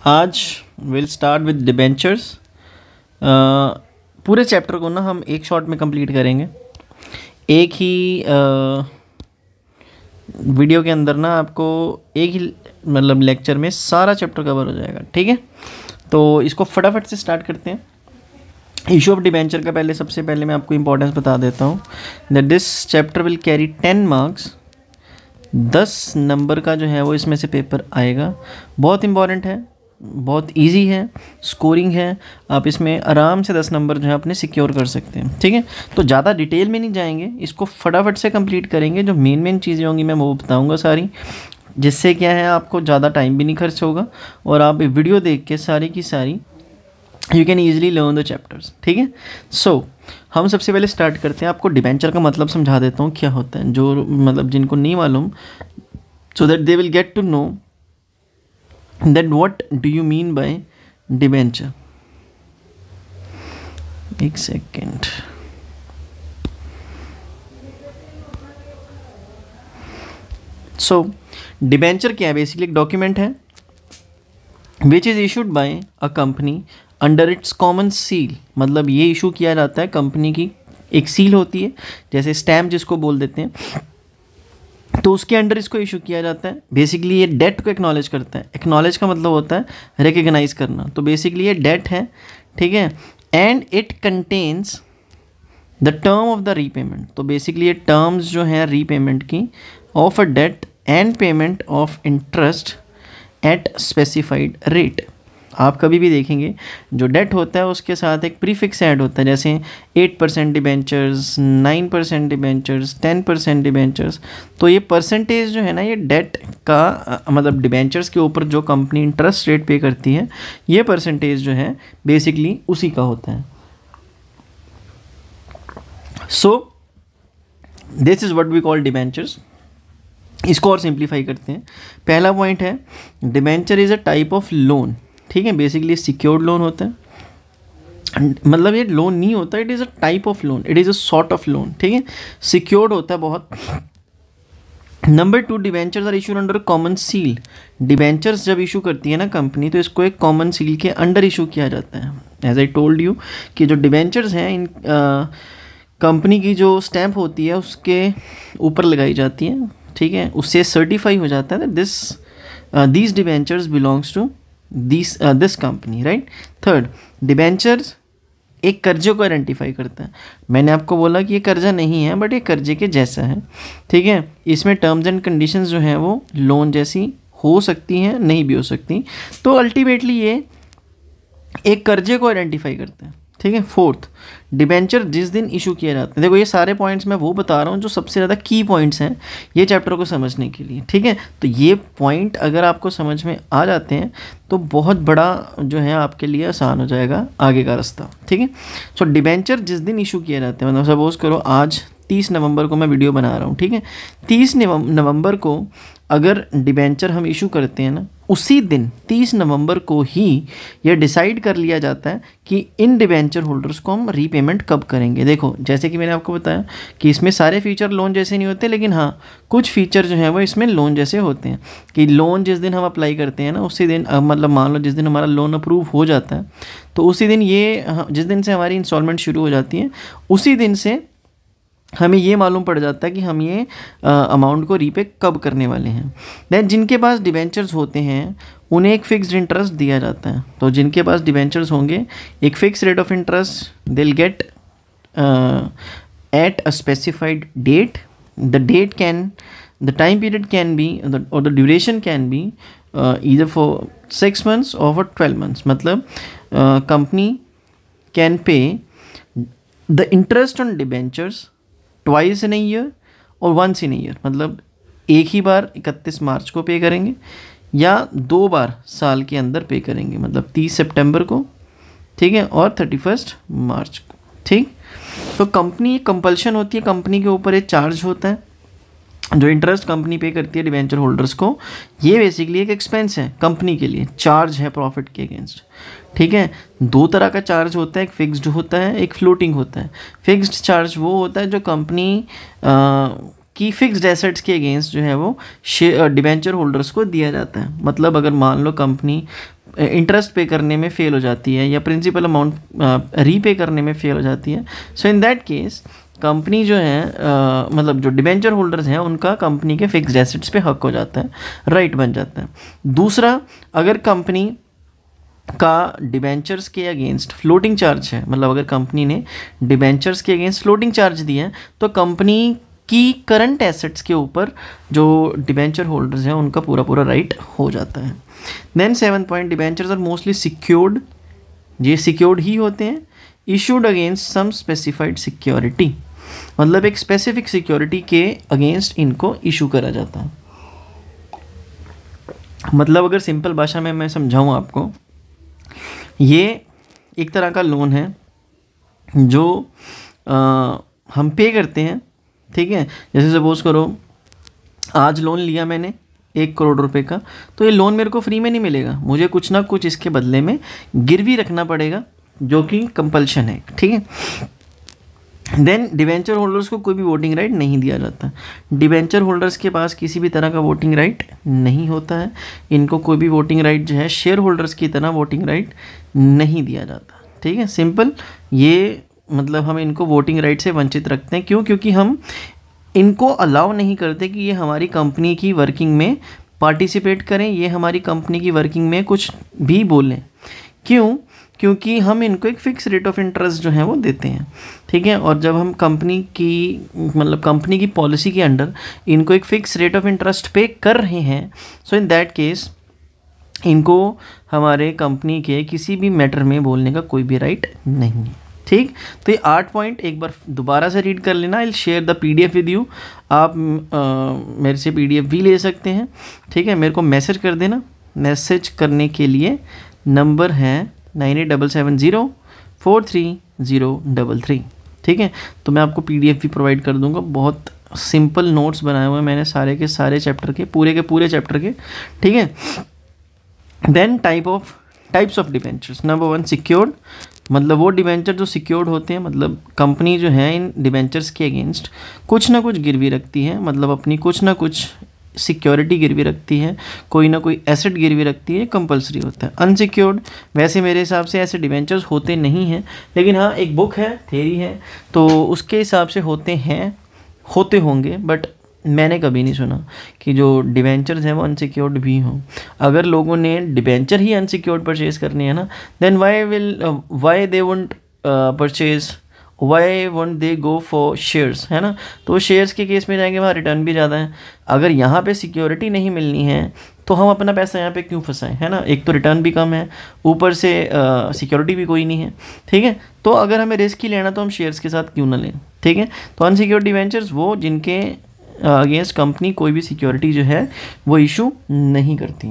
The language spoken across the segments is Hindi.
आज विल स्टार्ट विद डिबेंचर्स। पूरे चैप्टर को ना हम एक शॉट में कंप्लीट करेंगे। एक ही वीडियो के अंदर ना आपको एक ही मतलब लेक्चर में सारा चैप्टर कवर हो जाएगा। ठीक है, तो इसको फटाफट से स्टार्ट करते हैं। इशू ऑफ डिबेंचर का सबसे पहले मैं आपको इंपॉर्टेंस बता देता हूँ that this chapter will carry 10 marks. 10 number का जो है वो इसमें से पेपर आएगा। बहुत इंपॉर्टेंट है, बहुत इजी है, स्कोरिंग है। आप इसमें आराम से 10 नंबर जो है अपने सिक्योर कर सकते हैं। ठीक है, तो ज़्यादा डिटेल में नहीं जाएंगे, इसको फटाफट से कंप्लीट करेंगे। जो मेन चीज़ें होंगी मैं वो बताऊंगा सारी, जिससे क्या है आपको ज़्यादा टाइम भी नहीं खर्च होगा और आप वीडियो देख के सारी की सारी you can easily learn the chapters. ठीक है, सो हम सबसे पहले स्टार्ट करते हैं। आपको डिबेंचर का मतलब समझा देता हूँ क्या होता है, जो मतलब जिनको नहीं मालूम, so that they will get to know that what do you mean by debenture. एक सेकेंड। सो डिबेंचर क्या है? बेसिकली एक डॉक्यूमेंट है which is issued by a company under its common seal. मतलब ये इशू किया जाता है, कंपनी की एक सील होती है, जैसे स्टैम्प जिसको बोल देते हैं, तो उसके अंडर इसको इशू किया जाता है। बेसिकली ये डेट को एक्नॉलेज करता है। एक्नॉलेज का मतलब होता है रिकग्नाइज करना, तो बेसिकली ये डेट है। ठीक है, and it contains the term of the repayment. तो बेसिकली ये टर्म्स जो हैं रीपेमेंट की of a debt and payment of interest at specified rate. आप कभी भी देखेंगे जो डेट होता है उसके साथ एक प्रीफिक्स ऐड होता है, जैसे 8% डिबेंचर्स, 9% डिबेंचर्स, 10% डिबेंचर्स। तो ये परसेंटेज जो है ना, ये डेट का मतलब डिबेंचर्स के ऊपर जो कंपनी इंटरेस्ट रेट पे करती है, ये परसेंटेज जो है बेसिकली उसी का होता है। So this is what we call debentures. इसको और सिंप्लीफाई करते हैं। पहला पॉइंट है debenture is a type of loan. ठीक है, बेसिकली सिक्योर्ड लोन होता है, मतलब ये लोन नहीं होता, it is a type of loan, it is a sort of loan. ठीक है, सिक्योर्ड होता है बहुत। Number 2, debentures are issued under common seal. Debentures जब इशू करती है ना कंपनी, तो इसको एक कॉमन सील के अंडर इशू किया जाता है। एज आई टोल्ड यू कि जो डिबेंचर्स हैं इन कंपनी की जो स्टैंप होती है उसके ऊपर लगाई जाती है। ठीक है, उससे सर्टिफाई हो जाता है this debentures belongs to this company, right. Third, debentures एक कर्जे को आइडेंटिफाई करता है। मैंने आपको बोला कि ये कर्जा नहीं है, बट ये कर्जे के जैसा है। ठीक है, इसमें टर्म्स एंड कंडीशंस जो हैं वो लोन जैसी हो सकती हैं, नहीं भी हो सकती। तो अल्टीमेटली ये एक कर्जे को आइडेंटिफाई करता है। ठीक है, फोर्थ, डिबेंचर जिस दिन इशू किया जाता है। देखो ये सारे पॉइंट्स मैं वो बता रहा हूँ जो सबसे ज़्यादा की पॉइंट्स हैं ये चैप्टर को समझने के लिए। ठीक है, तो ये पॉइंट अगर आपको समझ में आ जाते हैं तो बहुत बड़ा जो है आपके लिए आसान हो जाएगा आगे का रास्ता। ठीक है, सो डिबेंचर जिस दिन इशू किया जाता है, मतलब सपोज करो आज 30 नवंबर को मैं वीडियो बना रहा हूँ। ठीक है, 30 नवंबर को अगर डिबेंचर हम इशू करते हैं ना, उसी दिन 30 नवंबर को ही यह डिसाइड कर लिया जाता है कि इन डिबेंचर होल्डर्स को हम रीपेमेंट कब करेंगे। देखो जैसे कि मैंने आपको बताया कि इसमें सारे फीचर लोन जैसे नहीं होते, लेकिन हाँ कुछ फीचर जो है वो इसमें लोन जैसे होते हैं। कि लोन जिस दिन हम अप्लाई करते हैं ना, उसी दिन मतलब मान लो जिस दिन हमारा लोन अप्रूव हो जाता है, तो उसी दिन जिस दिन से हमारी इंस्टॉलमेंट शुरू हो जाती है, उसी दिन से हमें ये मालूम पड़ जाता है कि हम ये अमाउंट को रीपे कब करने वाले हैं। दैन जिनके पास डिबेंचर्स होते हैं उन्हें एक फ़िक्स्ड इंटरेस्ट दिया जाता है। तो जिनके पास डिबेंचर्स होंगे एक fix rate of interest they will get at a specified date. The time period can be और the duration can be either for 6 months और फॉर 12 months। मतलब company can pay the interest on debentures twice in a year और वंस इन अ ईयर। मतलब एक ही बार 31 मार्च को पे करेंगे या 2 बार साल के अंदर पे करेंगे, मतलब 30 सितंबर को, ठीक है, और 31 मार्च को। ठीक, तो कंपनी कंपल्शन होती है, कंपनी के ऊपर एक चार्ज होता है जो इंटरेस्ट कंपनी पे करती है डिबेंचर होल्डर्स को। ये बेसिकली एक एक्सपेंस है कंपनी के लिए, चार्ज है प्रॉफिट के अगेंस्ट। ठीक है, 2 तरह का चार्ज होता है, एक फिक्स्ड होता है, एक फ्लोटिंग होता है। फिक्स्ड चार्ज वो होता है जो कंपनी की फिक्स्ड एसेट्स के अगेंस्ट जो है वो डिबेंचर होल्डर्स को दिया जाता है। मतलब अगर मान लो कंपनी इंटरेस्ट पे करने में फेल हो जाती है या प्रिंसिपल अमाउंट रीपे करने में फेल हो जाती है, सो इन दैट केस कंपनी जो है मतलब जो डिबेंचर होल्डर्स हैं उनका कंपनी के फिक्स्ड एसेट्स पे हक हो जाता है, राइट बन जाता है। दूसरा, अगर कंपनी का डिबेंचर्स के अगेंस्ट फ्लोटिंग चार्ज है, मतलब अगर कंपनी ने डिबेंचर्स के अगेंस्ट फ्लोटिंग चार्ज दिया है तो कंपनी की करंट एसेट्स के ऊपर जो डिबेंचर होल्डर्स हैं उनका पूरा पूरा राइट हो जाता है। Then 7 point, debentures are mostly secured, ये सिक्योर्ड ही होते हैं, issued against some specified security, मतलब एक स्पेसिफिक सिक्योरिटी के अगेंस्ट इनको इशू करा जाता है। मतलब अगर सिंपल भाषा में मैं समझाऊँ आपको, ये एक तरह का लोन है जो हम पे करते हैं, ठीक है। जैसे सपोज करो आज लोन लिया मैंने 1 करोड़ रुपए का, तो ये लोन मेरे को फ्री में नहीं मिलेगा, मुझे कुछ ना कुछ इसके बदले में गिरवी रखना पड़ेगा, जो कि कंपल्शन है, ठीक है। देन डिबेंचर होल्डर्स को कोई भी वोटिंग राइट नहीं दिया जाता, डिबेंचर होल्डर्स के पास किसी भी तरह का वोटिंग राइट नहीं होता है, इनको कोई भी वोटिंग राइट जो है शेयर होल्डर्स की तरह वोटिंग राइट नहीं दिया जाता, ठीक है। सिंपल, ये मतलब हम इनको वोटिंग राइट से वंचित रखते हैं, क्यों? क्योंकि हम इनको अलाउ नहीं करते कि ये हमारी कंपनी की वर्किंग में पार्टिसिपेट करें, ये हमारी कंपनी की वर्किंग में कुछ भी बोलें। क्यों? क्योंकि हम इनको एक फ़िक्स रेट ऑफ इंटरेस्ट जो है वो देते हैं, ठीक है। और जब हम कंपनी की मतलब कंपनी की पॉलिसी के अंडर इनको एक फ़िक्स रेट ऑफ इंटरेस्ट पे कर रहे हैं, सो इन दैट केस इनको हमारे कंपनी के किसी भी मैटर में बोलने का कोई भी राइट नहीं है, ठीक। तो ये 8 पॉइंट एक बार दोबारा से रीड कर लेना। I will share the PDF with you, आप मेरे से PDF भी ले सकते हैं, ठीक है। मेरे को मैसेज कर देना, मैसेज करने के लिए नंबर है 9877043033, ठीक है। तो मैं आपको PDF भी प्रोवाइड कर दूंगा, बहुत सिंपल नोट्स बनाए हुए हैं मैंने सारे के सारे चैप्टर के पूरे चैप्टर के, ठीक है। Then types of debentures. Number 1, secured, मतलब वो डिबेंचर जो सिक्योर्ड होते हैं, मतलब कंपनी जो है इन डिबेंचर्स के अगेंस्ट कुछ ना कुछ गिरवी रखती है, मतलब अपनी कुछ ना कुछ सिक्योरिटी गिरवी रखती है, कोई ना कोई एसेट गिरवी रखती है, कंपलसरी होता है। अनसिक्योर्ड, वैसे मेरे हिसाब से ऐसे डिबेंचर्स होते नहीं हैं, लेकिन हाँ एक बुक है, थ्योरी है, तो उसके हिसाब से होते होंगे, बट मैंने कभी नहीं सुना कि जो डिबेंचर्स हैं वो अनसिक्योर्ड भी हों। अगर लोगों ने डिबेंचर ही अनसिक्योर्ड परचेज़ करनी है ना, then why they won't purchase, why won't they go for shares, है ना। तो शेयर्स के केस में जाएंगे, वहाँ रिटर्न भी ज़्यादा है। अगर यहाँ पे सिक्योरिटी नहीं मिलनी है तो हम अपना पैसा यहाँ पे क्यों फंसाएं, है ना। एक तो रिटर्न भी कम है, ऊपर से सिक्योरिटी भी कोई नहीं है, ठीक है। तो अगर हमें रिस्क ही लेना तो हम शेयर्स के साथ क्यों ना लें, ठीक है। तो अनसिक्योर्ड डिबेंचर्स वो जिनके अगेंस्ट कंपनी कोई भी सिक्योरिटी जो है वो इशू नहीं करती।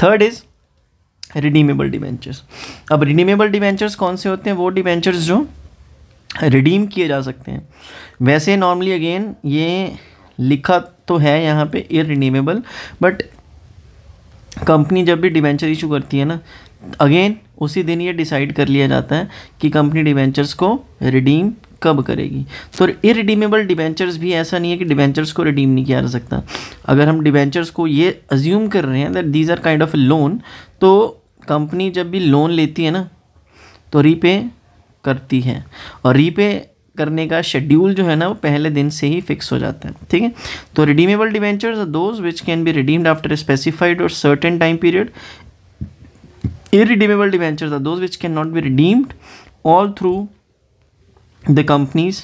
Third is redeemable debentures. अब रिडीमेबल डिबेंचर्स कौन से होते हैं? वो डिबेंचर्स जो रिडीम किए जा सकते हैं। वैसे नॉर्मली अगेन ये लिखा तो है यहाँ पे इररिडीमेबल, बट कंपनी जब भी डिबेंचर इशू करती है ना, अगेन उसी दिन ये डिसाइड कर लिया जाता है कि कंपनी डिबेंचर्स को रिडीम कब करेगी। तो इररिडीमेबल डिबेंचर्स भी ऐसा नहीं है कि डिबेंचर्स को रिडीम नहीं किया जा सकता। अगर हम डिबेंचर्स को ये अज्यूम कर रहे हैं that these are kind of loan, तो कंपनी जब भी लोन लेती है ना तो रीपे करती है, और रीपे करने का शेड्यूल जो है ना वो पहले दिन से ही फिक्स हो जाता है, ठीक है। तो redeemable debentures are those which can be redeemed after a specified और certain time period. Irredeemable debentures are those which can not be redeemed all through the company's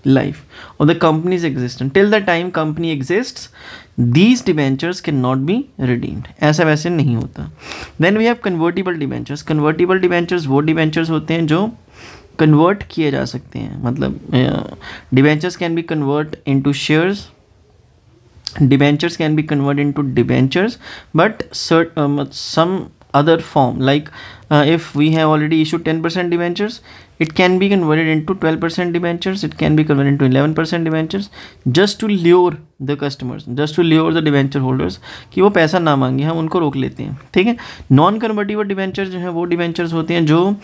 life or the company's existence. Till the time company exists, these debentures cannot be redeemed. ऐसा वैसे नहीं होता। Then we have convertible debentures. Convertible debentures वो debentures होते हैं जो convert किए जा सकते हैं, मतलब debentures can be convert into shares, debentures can be converted into debentures, but some other form, like if we have already issued 10% debentures, it can be converted into 12% debentures, it can be converted into 11% debentures, just to lure the customers, just to lure the debenture holders कि वो पैसा ना मांगे, हम उनको रोक लेते हैं, ठीक है। नॉन कन्वर्टिबल डिबेंचर्स जो हैं वो डिबेंचर्स होते हैं जो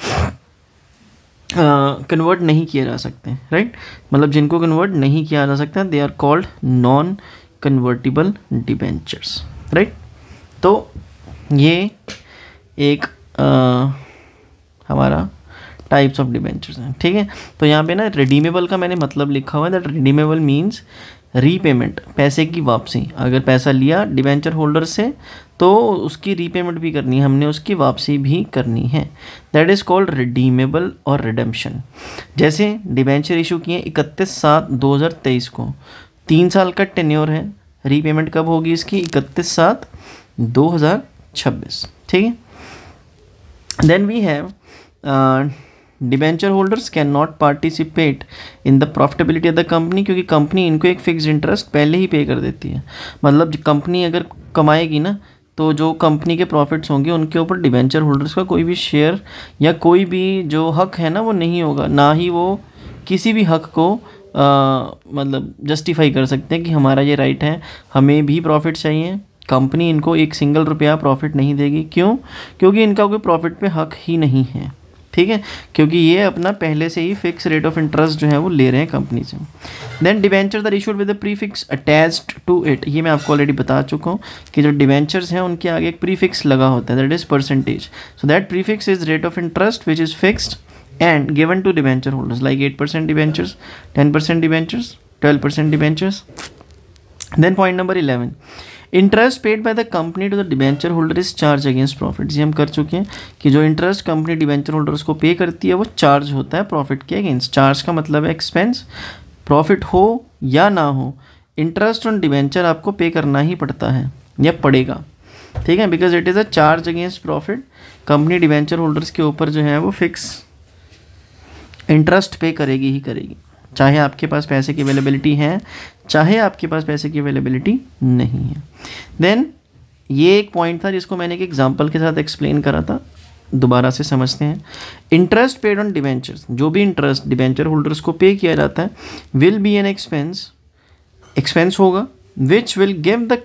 कन्वर्ट नहीं किए जा सकते, राइट। मतलब जिनको कन्वर्ट नहीं किया जा सकता, they are called non convertible debentures, right. तो ये एक हमारा टाइप्स ऑफ डिबेंचर्स हैं, ठीक है। तो यहाँ पे ना रिडीमेबल का मैंने मतलब लिखा हुआ है, दैट रिडीमेबल मीन्स रीपेमेंट, पैसे की वापसी। अगर पैसा लिया डिबेंचर होल्डर से तो उसकी रीपेमेंट भी करनी है, हमने उसकी वापसी भी करनी है, दैट इज़ कॉल्ड रिडीमेबल और रिडेम्पशन। जैसे डिबेंचर इशू किए 31/7/2023 को, 3 साल का टेन्योर है, रीपेमेंट कब होगी इसकी? 31/7/2026, ठीक है। Then we have debenture holders can not participate in the profitability of the company, क्योंकि कंपनी इनको एक फिक्स्ड इंटरेस्ट पहले ही पे कर देती है। मतलब कंपनी अगर कमाएगी ना, तो जो कंपनी के प्रॉफिट्स होंगे उनके ऊपर डिबेंचर होल्डर्स का कोई भी शेयर या कोई भी जो हक है ना वो नहीं होगा, ना ही वो किसी भी हक को मतलब जस्टिफाई कर सकते हैं कि हमारा ये राइट है, हमें भी प्रॉफिट चाहिए। कंपनी इनको एक सिंगल रुपया प्रॉफिट नहीं देगी, क्यों? क्योंकि इनका कोई प्रॉफिट पे हक ही नहीं है, ठीक है, क्योंकि ये अपना पहले से ही फिक्स रेट ऑफ इंटरेस्ट जो है वो ले रहे हैं कंपनी से। Then debentures are issued with the prefix attached to it, ये मैं आपको ऑलरेडी बता चुका हूँ कि जो डिबेंचर्स हैं उनके आगे एक प्रीफिक्स लगा होता है, that is percentage. So that prefix is rate of interest which is fixed and given to debenture holders like 8% debentures, 10% debentures, 12% debentures. Then point number 11, interest paid by the company to the debenture holder is charged against profit। ये हम कर चुके हैं कि जो इंटरेस्ट कंपनी डिबेंचर होल्डर्स को पे करती है वो चार्ज होता है प्रॉफिट के अगेंस्ट। चार्ज का मतलब है एक्सपेंस, प्रॉफिट हो या ना हो इंटरेस्ट ऑन डिबेंचर आपको पे करना ही पड़ता है या पड़ेगा, ठीक है, because it is a charge against profit. Company debenture holders के ऊपर जो है वो फिक्स इंटरेस्ट पे करेगी ही करेगी, चाहे आपके पास पैसे की अवेलेबिलिटी है, चाहे आपके पास पैसे की अवेलेबिलिटी नहीं है। देन ये एक पॉइंट था जिसको मैंने एक एग्जांपल के साथ एक्सप्लेन करा था, दोबारा से समझते हैं। इंटरेस्ट पेड ऑन डिबेंचर्स, जो भी इंटरेस्ट डिबेंचर होल्डर्स को पे किया जाता है विल बी एन एक्सपेंस होगा which will give the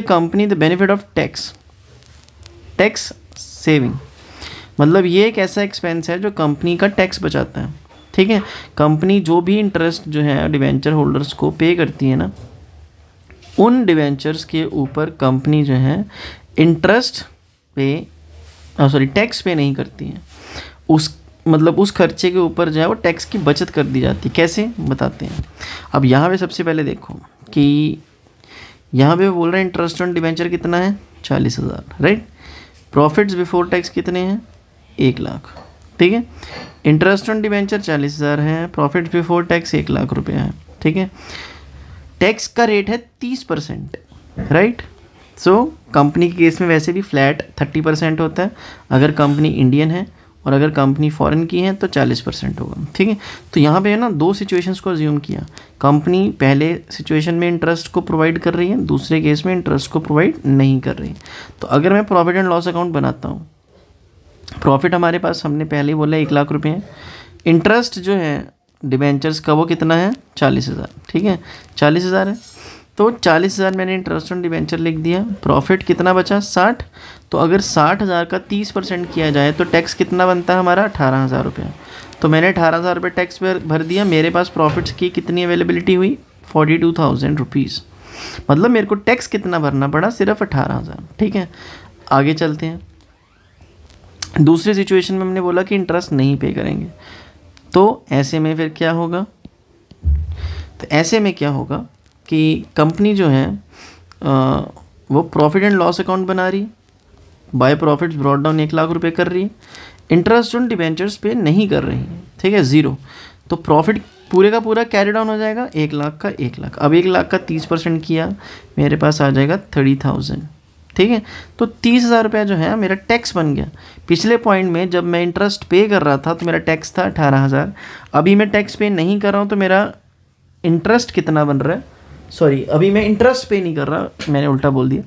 company the benefit of tax saving. मतलब ये एक ऐसा एक्सपेंस है जो कंपनी का टैक्स बचाता है, ठीक है। कंपनी जो भी इंटरेस्ट जो है डिबेंचर होल्डर्स को पे करती है ना, उन डिबेंचर्स के ऊपर कंपनी जो है इंटरेस्ट पे टैक्स पे नहीं करती है, उस खर्चे के ऊपर जो है वो टैक्स की बचत कर दी जाती है। कैसे बताते हैं। अब यहाँ पे सबसे पहले देखो कि यहाँ पे बोल रहे हैं इंटरेस्ट ऑन डिबेंचर कितना है? 40,000, राइट। प्रॉफिट्स बिफोर टैक्स कितने हैं? 1 लाख, ठीक है। इंटरेस्ट ऑन डिबेंचर 40,000 है, प्रॉफिट बिफोर टैक्स 1 लाख रुपया है, ठीक है। टैक्स का रेट है 30%, राइट। सो कंपनी के केस में वैसे भी फ्लैट 30% होता है, अगर कंपनी इंडियन है, और अगर कंपनी फॉरेन की है तो 40% होगा, ठीक है। तो यहाँ पे है ना 2 सिचुएशंस को अज्यूम किया। कंपनी पहले सिचुएशन में इंटरेस्ट को प्रोवाइड कर रही है, दूसरे केस में इंटरेस्ट को प्रोवाइड नहीं कर रही। तो अगर मैं प्रॉफिट एंड लॉस अकाउंट बनाता हूँ, प्रॉफिट हमारे पास हमने पहले ही बोला 1 लाख रुपये है, इंटरेस्ट जो है डिबेंचर्स का वो कितना है? 40,000, ठीक है, 40,000 है। तो 40,000 मैंने इंटरेस्ट ऑन डिबेंचर लिख दिया। प्रॉफिट कितना बचा? 60। तो अगर 60,000 का 30% किया जाए तो टैक्स कितना बनता है हमारा? 18,000 रुपये। तो मैंने 18,000 रुपये टैक्स भर दिया। मेरे पास प्रॉफिट्स की कितनी अवेलेबिलिटी हुई? 42,000 रुपीज़। मतलब मेरे को टैक्स कितना भरना पड़ा? सिर्फ 18,000, ठीक है। आगे चलते हैं। दूसरी सिचुएशन में हमने बोला कि इंटरेस्ट नहीं पे करेंगे, तो ऐसे में फिर क्या होगा? तो ऐसे में क्या होगा कि कंपनी जो है वो प्रॉफिट एंड लॉस अकाउंट बना रही है, by profits brought down 1 lakh रुपए कर रही है, इंटरेस्ट ऑन डिबेंचर्स पे नहीं कर रही है, ठीक है, 0। तो प्रॉफिट पूरे का पूरा कैरी डाउन हो जाएगा, 1 लाख का 1 लाख। अब 1 लाख का 30% किया, मेरे पास आ जाएगा 30,000, ठीक है। तो 30,000 रुपया जो है मेरा टैक्स बन गया। पिछले पॉइंट में जब मैं इंटरेस्ट पे कर रहा था तो मेरा टैक्स था 18,000। अभी मैं टैक्स पे नहीं कर रहा हूँ तो मेरा इंटरेस्ट कितना बन रहा है? सॉरी, अभी मैं इंटरेस्ट पे नहीं कर रहा, मैंने उल्टा बोल दिया।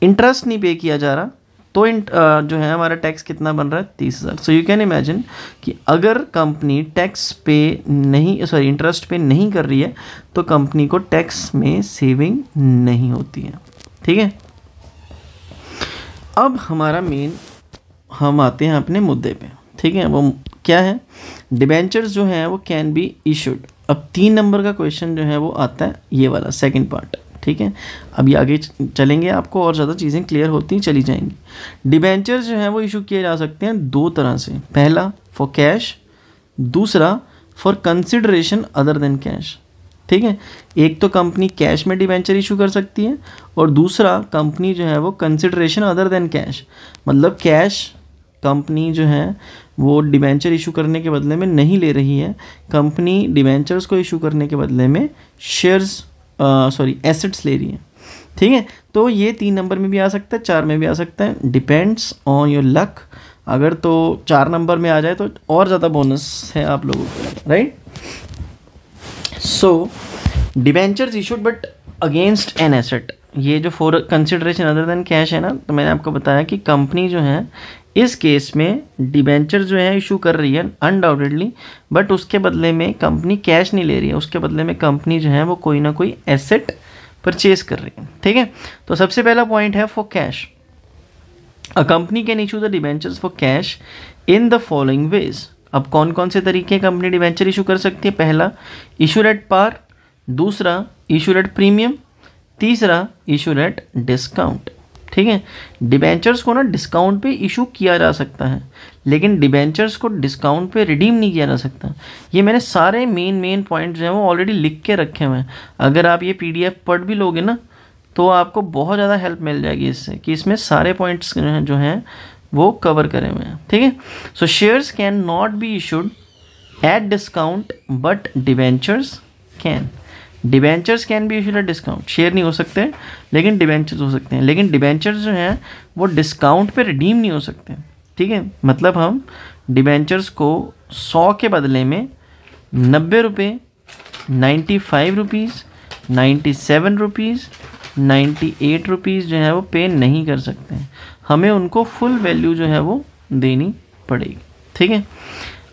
इंटरेस्ट नहीं पे किया जा रहा, तो जो है हमारा टैक्स कितना बन रहा है? 30,000। सो यू कैन इमेजिन कि अगर कंपनी इंटरेस्ट पे नहीं कर रही है तो कंपनी को टैक्स में सेविंग नहीं होती है, ठीक है। अब हमारा हम आते हैं अपने मुद्दे पे, ठीक है। वो क्या है? डिबेंचर्स जो है वो कैन बी इशूड। अब 3 नंबर का क्वेश्चन जो है वो आता है, ये वाला सेकंड पार्ट, ठीक है, अभी आगे चलेंगे आपको और ज़्यादा चीज़ें क्लियर होती चली जाएंगी। डिबेंचर्स जो हैं वो इशू किए जा सकते हैं दो तरह से, पहला फॉर कैश, दूसरा for consideration other than cash. ठीक है, एक तो कंपनी कैश में डिबेंचर इशू कर सकती है और दूसरा कंपनी जो है वो कंसिडरेशन अदर देन कैश, मतलब कैश कंपनी जो है वो डिबेंचर इशू करने के बदले में नहीं ले रही है, कंपनी डिबेंचर्स को इशू करने के बदले में शेयर्स एसेट्स ले रही है। ठीक है, तो ये 3 नंबर में भी आ सकता है, 4 में भी आ सकता है, डिपेंड्स ऑन योर लक। अगर तो 4 नंबर में आ जाए तो और ज़्यादा बोनस है आप लोगों को, right. So debentures issued but against an asset, ये जो for consideration other than cash है ना, तो मैंने आपको बताया कि कंपनी जो है इस केस में डिबेंचर जो है इशू कर रही है अनडाउटेडली, बट उसके बदले में कंपनी कैश नहीं ले रही है, उसके बदले में कंपनी जो है वो कोई ना कोई एसेट परचेज कर रही है। ठीक है, तो सबसे पहला पॉइंट है for cash. A company can issue the debentures for cash in the following veg. अब कौन कौन से तरीके कंपनी डिबेंचर इशू कर सकती है? पहला इशू एट पार, दूसरा इशू एट प्रीमियम, तीसरा इशू एट डिस्काउंट। ठीक है, डिबेंचर्स को ना डिस्काउंट पे इशू किया जा सकता है, लेकिन डिबेंचर्स को डिस्काउंट पे रिडीम नहीं किया जा सकता। ये मैंने सारे मेन पॉइंट जो हैं वो ऑलरेडी लिख के रखे हुए हैं। अगर आप ये PDF पढ़ भी लोगे ना तो आपको बहुत ज़्यादा हेल्प मिल जाएगी इससे, कि इसमें सारे पॉइंट्स जो हैं वो कवर करे हुए हैं। ठीक है, so shares can not be issued at discount but debentures can. Debentures can be issued at discount, share नहीं हो सकते लेकिन डिबेंचर्स हो सकते हैं, लेकिन डिबेंचर्स जो हैं वो डिस्काउंट पे रिडीम नहीं हो सकते। ठीक है, मतलब हम डिबेंचर्स को 100 के बदले में 90 रुपये, 95 रुपीज़, 97 रुपीज़, 98 रुपीज़ जो है वो पे नहीं कर सकते हैं, हमें उनको फुल वैल्यू जो है वो देनी पड़ेगी। ठीक है,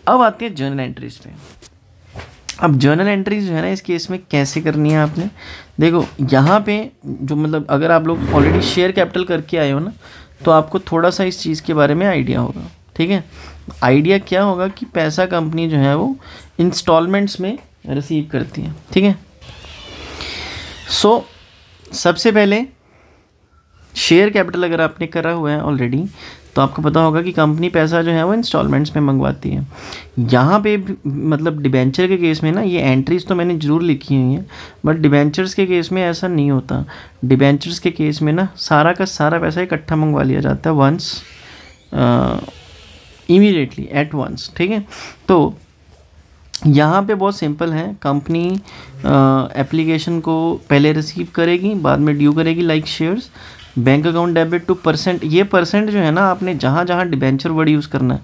अब आते हैं जर्नल एंट्रीज पे। अब जर्नल एंट्रीज जो है ना इस केस में कैसे करनी है आपने, देखो यहाँ पे जो मतलब अगर आप लोग ऑलरेडी शेयर कैपिटल करके आए हो ना तो आपको थोड़ा सा इस चीज़ के बारे में आइडिया होगा। ठीक है, आइडिया क्या होगा कि पैसा कंपनी जो है वो इंस्टॉलमेंट्स में रिसीव करती है। ठीक है, सो सबसे पहले शेयर कैपिटल अगर आपने करा हुआ है ऑलरेडी तो आपको पता होगा कि कंपनी पैसा जो है वो इंस्टॉलमेंट्स में मंगवाती है। यहाँ पे मतलब डिबेंचर के केस में ना ये एंट्रीज तो मैंने ज़रूर लिखी हुई हैं, बट डिबेंचर्स के केस में ऐसा नहीं होता। डिबेंचर्स के केस में ना सारा का सारा पैसा इकट्ठा मंगवा लिया जाता है वंस, इमीडिएटली एट वंस। ठीक है, तो यहाँ पे बहुत सिंपल है, कंपनी एप्लीकेशन को पहले रिसीव करेगी, बाद में ड्यू करेगी like shares. Bank account debit to percent, ये परसेंट जो है ना आपने जहाँ जहाँ डिबेंचर वर्ड यूज़ करना है,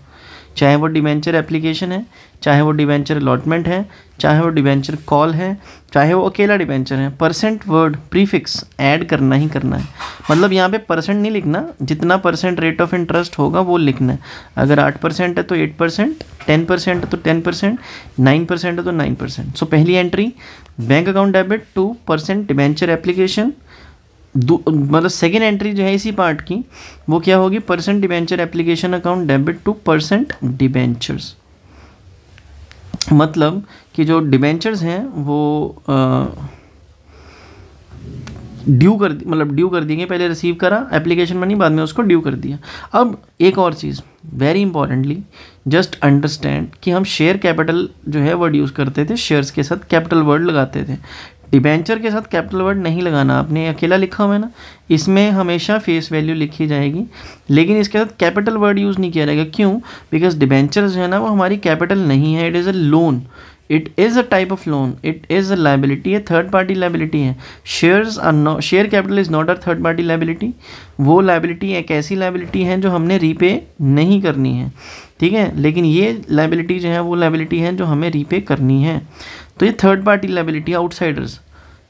चाहे वो डिबेंचर एप्लीकेशन है, चाहे वो डिबेंचर अलॉटमेंट है, चाहे वो डिबेंचर कॉल है, चाहे वो अकेला डिबेंचर है, परसेंट वर्ड प्रीफिक्स ऐड करना ही करना है। मतलब यहाँ पे परसेंट नहीं लिखना, जितना परसेंट रेट ऑफ इंटरेस्ट होगा वो लिखना है। अगर 8% है तो 8%, 10% है तो 10%, 9% है तो 9%। सो पहली entry bank account debit to percent debenture application, मतलब सेकेंड एंट्री जो है इसी पार्ट की वो क्या होगी, percent debenture application account debit to percent debentures. मतलब कि जो डिबेंचर्स हैं वो ड्यू कर दिए, पहले रिसीव करा एप्लीकेशन मनी, बाद में उसको ड्यू कर दिया। अब एक और चीज़ वेरी इंपॉर्टेंटली जस्ट अंडरस्टैंड कि हम शेयर कैपिटल जो है वर्ड यूज़ करते थे, शेयर्स के साथ कैपिटल वर्ड लगाते थे। डिबेंचर के साथ कैपिटल वर्ड नहीं लगाना, आपने अकेला लिखा हुआ है ना, इसमें हमेशा फेस वैल्यू लिखी जाएगी, लेकिन इसके साथ कैपिटल वर्ड यूज़ नहीं किया जाएगा। क्यों? बिकॉज डिबेंचर जो है ना वो हमारी कैपिटल नहीं है, it is a loan, it is a type of loan, it is a liability है, थर्ड पार्टी लाइबिलिटी है। Shares are not, share capital is not a third party liability. वो लाइबिलिटी एक ऐसी लाइबिलिटी है जो हमने रीपे नहीं करनी है, ठीक है, लेकिन ये लाइबिलिटी जो है वो लाइबिलिटी है जो हमें रीपे करनी है। तो ये थर्ड पार्टी लाइबिलिटी, आउटसाइडर्स,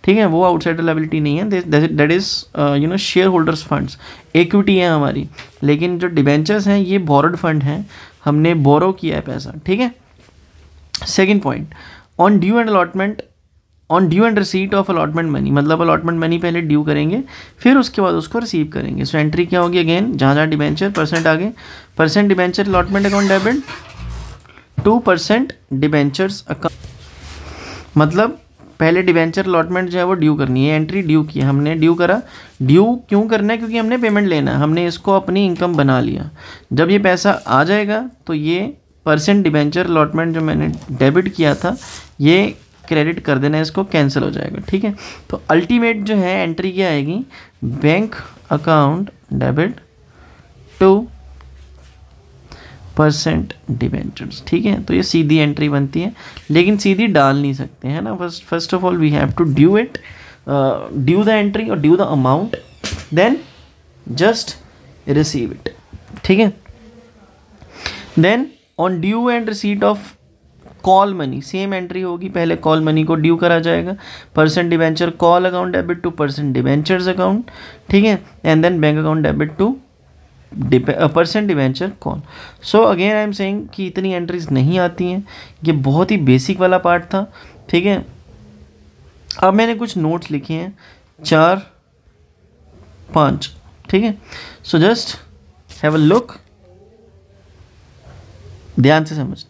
ठीक है, वो आउटसाइडर लाइबिलिटी नहीं है, that is share holders funds, equity है हमारी। लेकिन जो डिबेंचर्स हैं ये बोरोड फंड हैं, हमने बोरो किया है पैसा। ठीक है, second point, on due and allotment, on due and receipt of allotment money, मतलब अलॉटमेंट मनी पहले ड्यू करेंगे फिर उसके बाद उसको रिसीव करेंगे। सो एंट्री क्या होगी, अगेन जहाँ जहाँ डिबेंचर परसेंट आगे, percent debenture allotment account debit 2% debentures account, मतलब पहले डिबेंचर अलॉटमेंट जो है वो ड्यू करनी है, एंट्री ड्यू की, हमने ड्यू करा। ड्यू क्यों करना है? क्योंकि हमने पेमेंट लेना है, हमने इसको अपनी इनकम बना लिया। जब ये पैसा आ जाएगा तो ये परसेंट डिबेंचर अलॉटमेंट जो मैंने डेबिट किया था ये क्रेडिट कर देना, इसको कैंसिल हो जाएगा। ठीक है, तो अल्टीमेट जो है एंट्री क्या आएगी? Bank account debit to percent debentures. ठीक है, तो ये सीधी एंट्री बनती है, लेकिन सीधी डाल नहीं सकते हैं ना। First of all we have to due it, due the entry और due the amount, then just receive it. ठीक है, then on due and receipt of call money same entry होगी, पहले कॉल मनी को ड्यू करा जाएगा, percent debenture call account debit to percent debentures account. ठीक है, and then bank account debit to percent debenture call. So again I am saying कि इतनी एंट्रीज नहीं आती हैं, ये बहुत ही बेसिक वाला पार्ट था। ठीक है, अब मैंने कुछ नोट्स लिखे हैं 4, 5। ठीक है, so just have a look, ध्यान से समझना।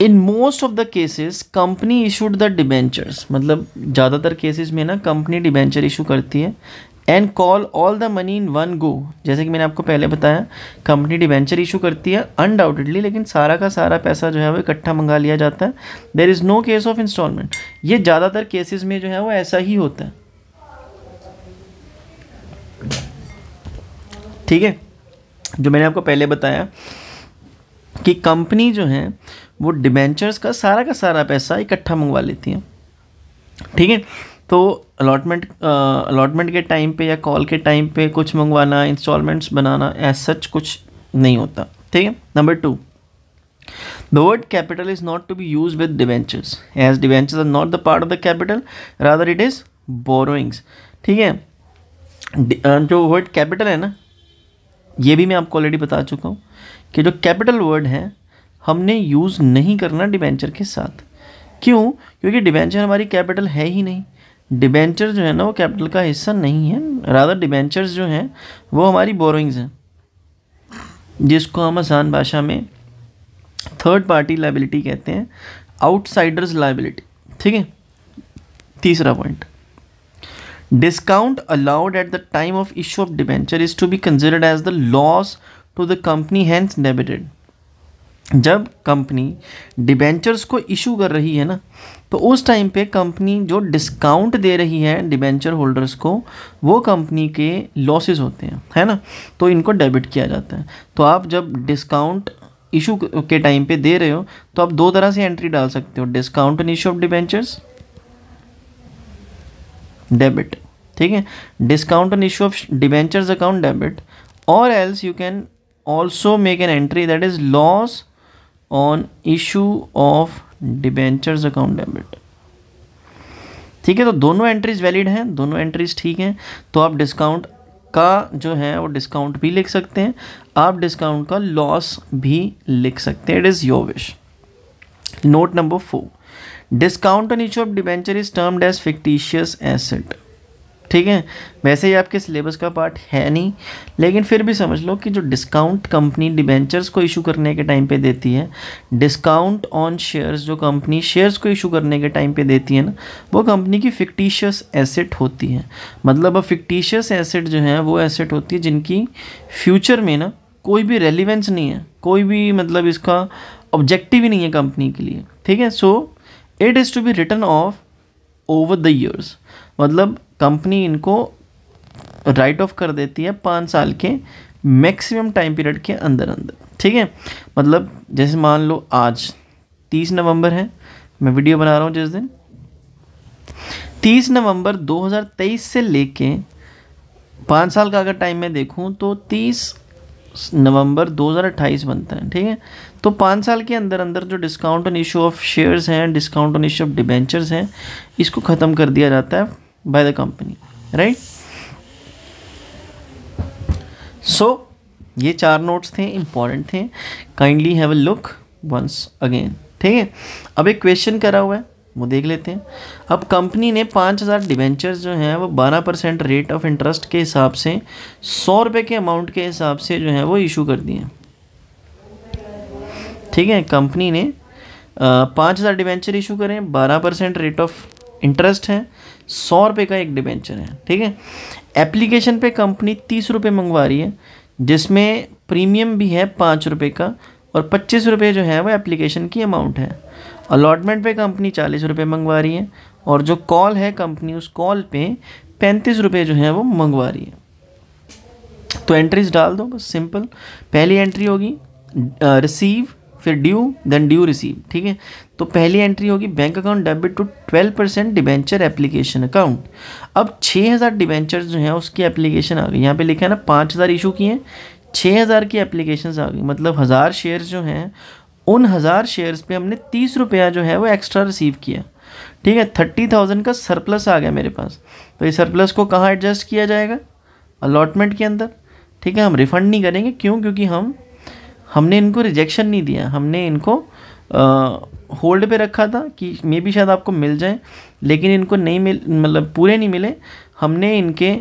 In most of the cases company issued the debentures, मतलब ज़्यादातर केसेस में ना कंपनी डिबेंचर इशू करती है, and call all the money in one go. जैसे कि मैंने आपको पहले बताया, कंपनी डिबेंचर इशू करती है अनडाउटेडली, लेकिन सारा का सारा पैसा जो है वो इकट्ठा मंगा लिया जाता है। There is no case of instalment. ये ज़्यादातर केसेस में जो है वो ऐसा ही होता है। ठीक है, जो मैंने आपको पहले बताया कि कंपनी जो है वो डिबेंचर्स का सारा पैसा इकट्ठा मंगवा लेती है। ठीक है, तो अलॉटमेंट के टाइम पे या कॉल के टाइम पे कुछ मंगवाना, इंस्टॉलमेंट्स बनाना, एज सच कुछ नहीं होता। ठीक है, number 2, the word capital is not to be use with debentures, as debentures are not the part of the capital, rather it is borrowings. ठीक है, जो वर्ड कैपिटल है ना, ये भी मैं आपको ऑलरेडी बता चुका हूँ कि जो कैपिटल वर्ड है हमने यूज़ नहीं करना डिबेंचर के साथ। क्यों? क्योंकि डिबेंचर हमारी कैपिटल है ही नहीं। डिबेंचर जो है ना वो कैपिटल का हिस्सा नहीं है, रादर डिबेंचर्स जो हैं वो हमारी बोरोइंग्स हैं, जिसको हम आसान भाषा में थर्ड पार्टी लायबिलिटी कहते हैं, आउटसाइडर्स लायबिलिटी। ठीक है, तीसरा point, discount allowed at the time of issue of debenture is to be considered as the loss to the company, hence debited. जब कंपनी डिबेंचर्स को इशू कर रही है ना, तो उस टाइम पे कंपनी जो डिस्काउंट दे रही है डिबेंचर होल्डर्स को, वो कंपनी के लॉसेस होते हैं, है ना, तो इनको डेबिट किया जाता है। तो आप जब डिस्काउंट इशू के टाइम पे दे रहे हो तो आप दो तरह से एंट्री डाल सकते हो, discount on issue of debentures debit. ठीक है, discount on issue of debentures account debit, और else you can also make an entry that is loss on issue of debentures account debit. ठीक है, तो दोनों एंट्रीज वैलिड हैं, दोनों एंट्रीज ठीक हैं। तो आप डिस्काउंट का जो है वो डिस्काउंट भी लिख सकते हैं, आप डिस्काउंट का लॉस भी लिख सकते हैं, it is your wish. Note number 4, discount on issue of debenture is termed as fictitious asset. ठीक है, वैसे ही आपके सिलेबस का पार्ट है नहीं, लेकिन फिर भी समझ लो कि जो डिस्काउंट कंपनी डिबेंचर्स को इशू करने के टाइम पे देती है, डिस्काउंट ऑन शेयर्स जो कंपनी शेयर्स को इशू करने के टाइम पे देती है ना, वो कंपनी की फिक्टिशियस एसेट होती है। मतलब अब फिक्टिशियस एसेट जो है वो एसेट होती है जिनकी फ्यूचर में ना कोई भी रेलिवेंस नहीं है, कोई भी मतलब इसका ऑब्जेक्टिव ही नहीं है कंपनी के लिए। ठीक है, so it is to be written off over the years, मतलब कंपनी इनको राइट ऑफ कर देती है 5 साल के मैक्सिमम टाइम पीरियड के अंदर अंदर। ठीक है, मतलब जैसे मान लो आज 30 नवंबर है, मैं वीडियो बना रहा हूँ जिस दिन 30 नवंबर 2023 से लेके 5 साल का अगर टाइम में देखूँ तो 30 नवंबर 2028 बनता है। ठीक है, तो 5 साल के अंदर अंदर जो discount on issue of shares हैं, discount on issue of debentures हैं, इसको ख़त्म कर दिया जाता है by the company, right. So ये 4 नोट्स थे, इंपॉर्टेंट थे, kindly have a look once again. ठीक है, अब एक क्वेश्चन करा हुआ है वो देख लेते हैं। अब कंपनी ने 5000 डिबेंचर्स जो हैं वो 12% रेट ऑफ इंटरेस्ट के हिसाब से 100 रुपये के अमाउंट के हिसाब से जो है वो इशू कर दिए। ठीक है, कंपनी ने 5,000 डिबेंचर इशू करें, 12% रेट ऑफ इंटरेस्ट है, 100 रुपये का एक डिबेंचर है। ठीक है, एप्लीकेशन पे कंपनी 30 रुपये मंगवा रही है, जिसमें प्रीमियम भी है 5 रुपये का, और 25 रुपये जो है वो एप्लीकेशन की अमाउंट है। अलॉटमेंट पे कंपनी 40 रुपये मंगवा रही है, और जो कॉल है कंपनी उस कॉल पे 35 रुपये जो है वो मंगवा रही है। तो एंट्रीज डाल दो बस, सिंपल। पहली एंट्री होगी रिसीव, फिर ड्यू, देन ड्यू रिसीव। ठीक है, तो पहली एंट्री होगी bank account debit to 12% debenture application account. अब 6,000 डिबेंचर्स जो हैं उसकी एप्लीकेशन आ गई, यहाँ पे लिखा है ना 5,000 इशू किए हैं, 6,000 की एप्लीकेशंस आ गई, मतलब 1,000 शेयर्स जो हैं उन 1,000 शेयर्स पे हमने 30 रुपया जो है वो एक्स्ट्रा रिसीव किया। ठीक है, 30,000 का सरप्लस आ गया मेरे पास। तो इस सरप्लस को कहाँ एडजस्ट किया जाएगा? अलॉटमेंट के अंदर। ठीक है, हम रिफ़ंड नहीं करेंगे, क्यों? क्योंकि हमने इनको रिजेक्शन नहीं दिया, हमने इनको होल्ड पे रखा था कि मे भी शायद आपको मिल जाए, लेकिन इनको नहीं मतलब पूरे नहीं मिले। हमने इनके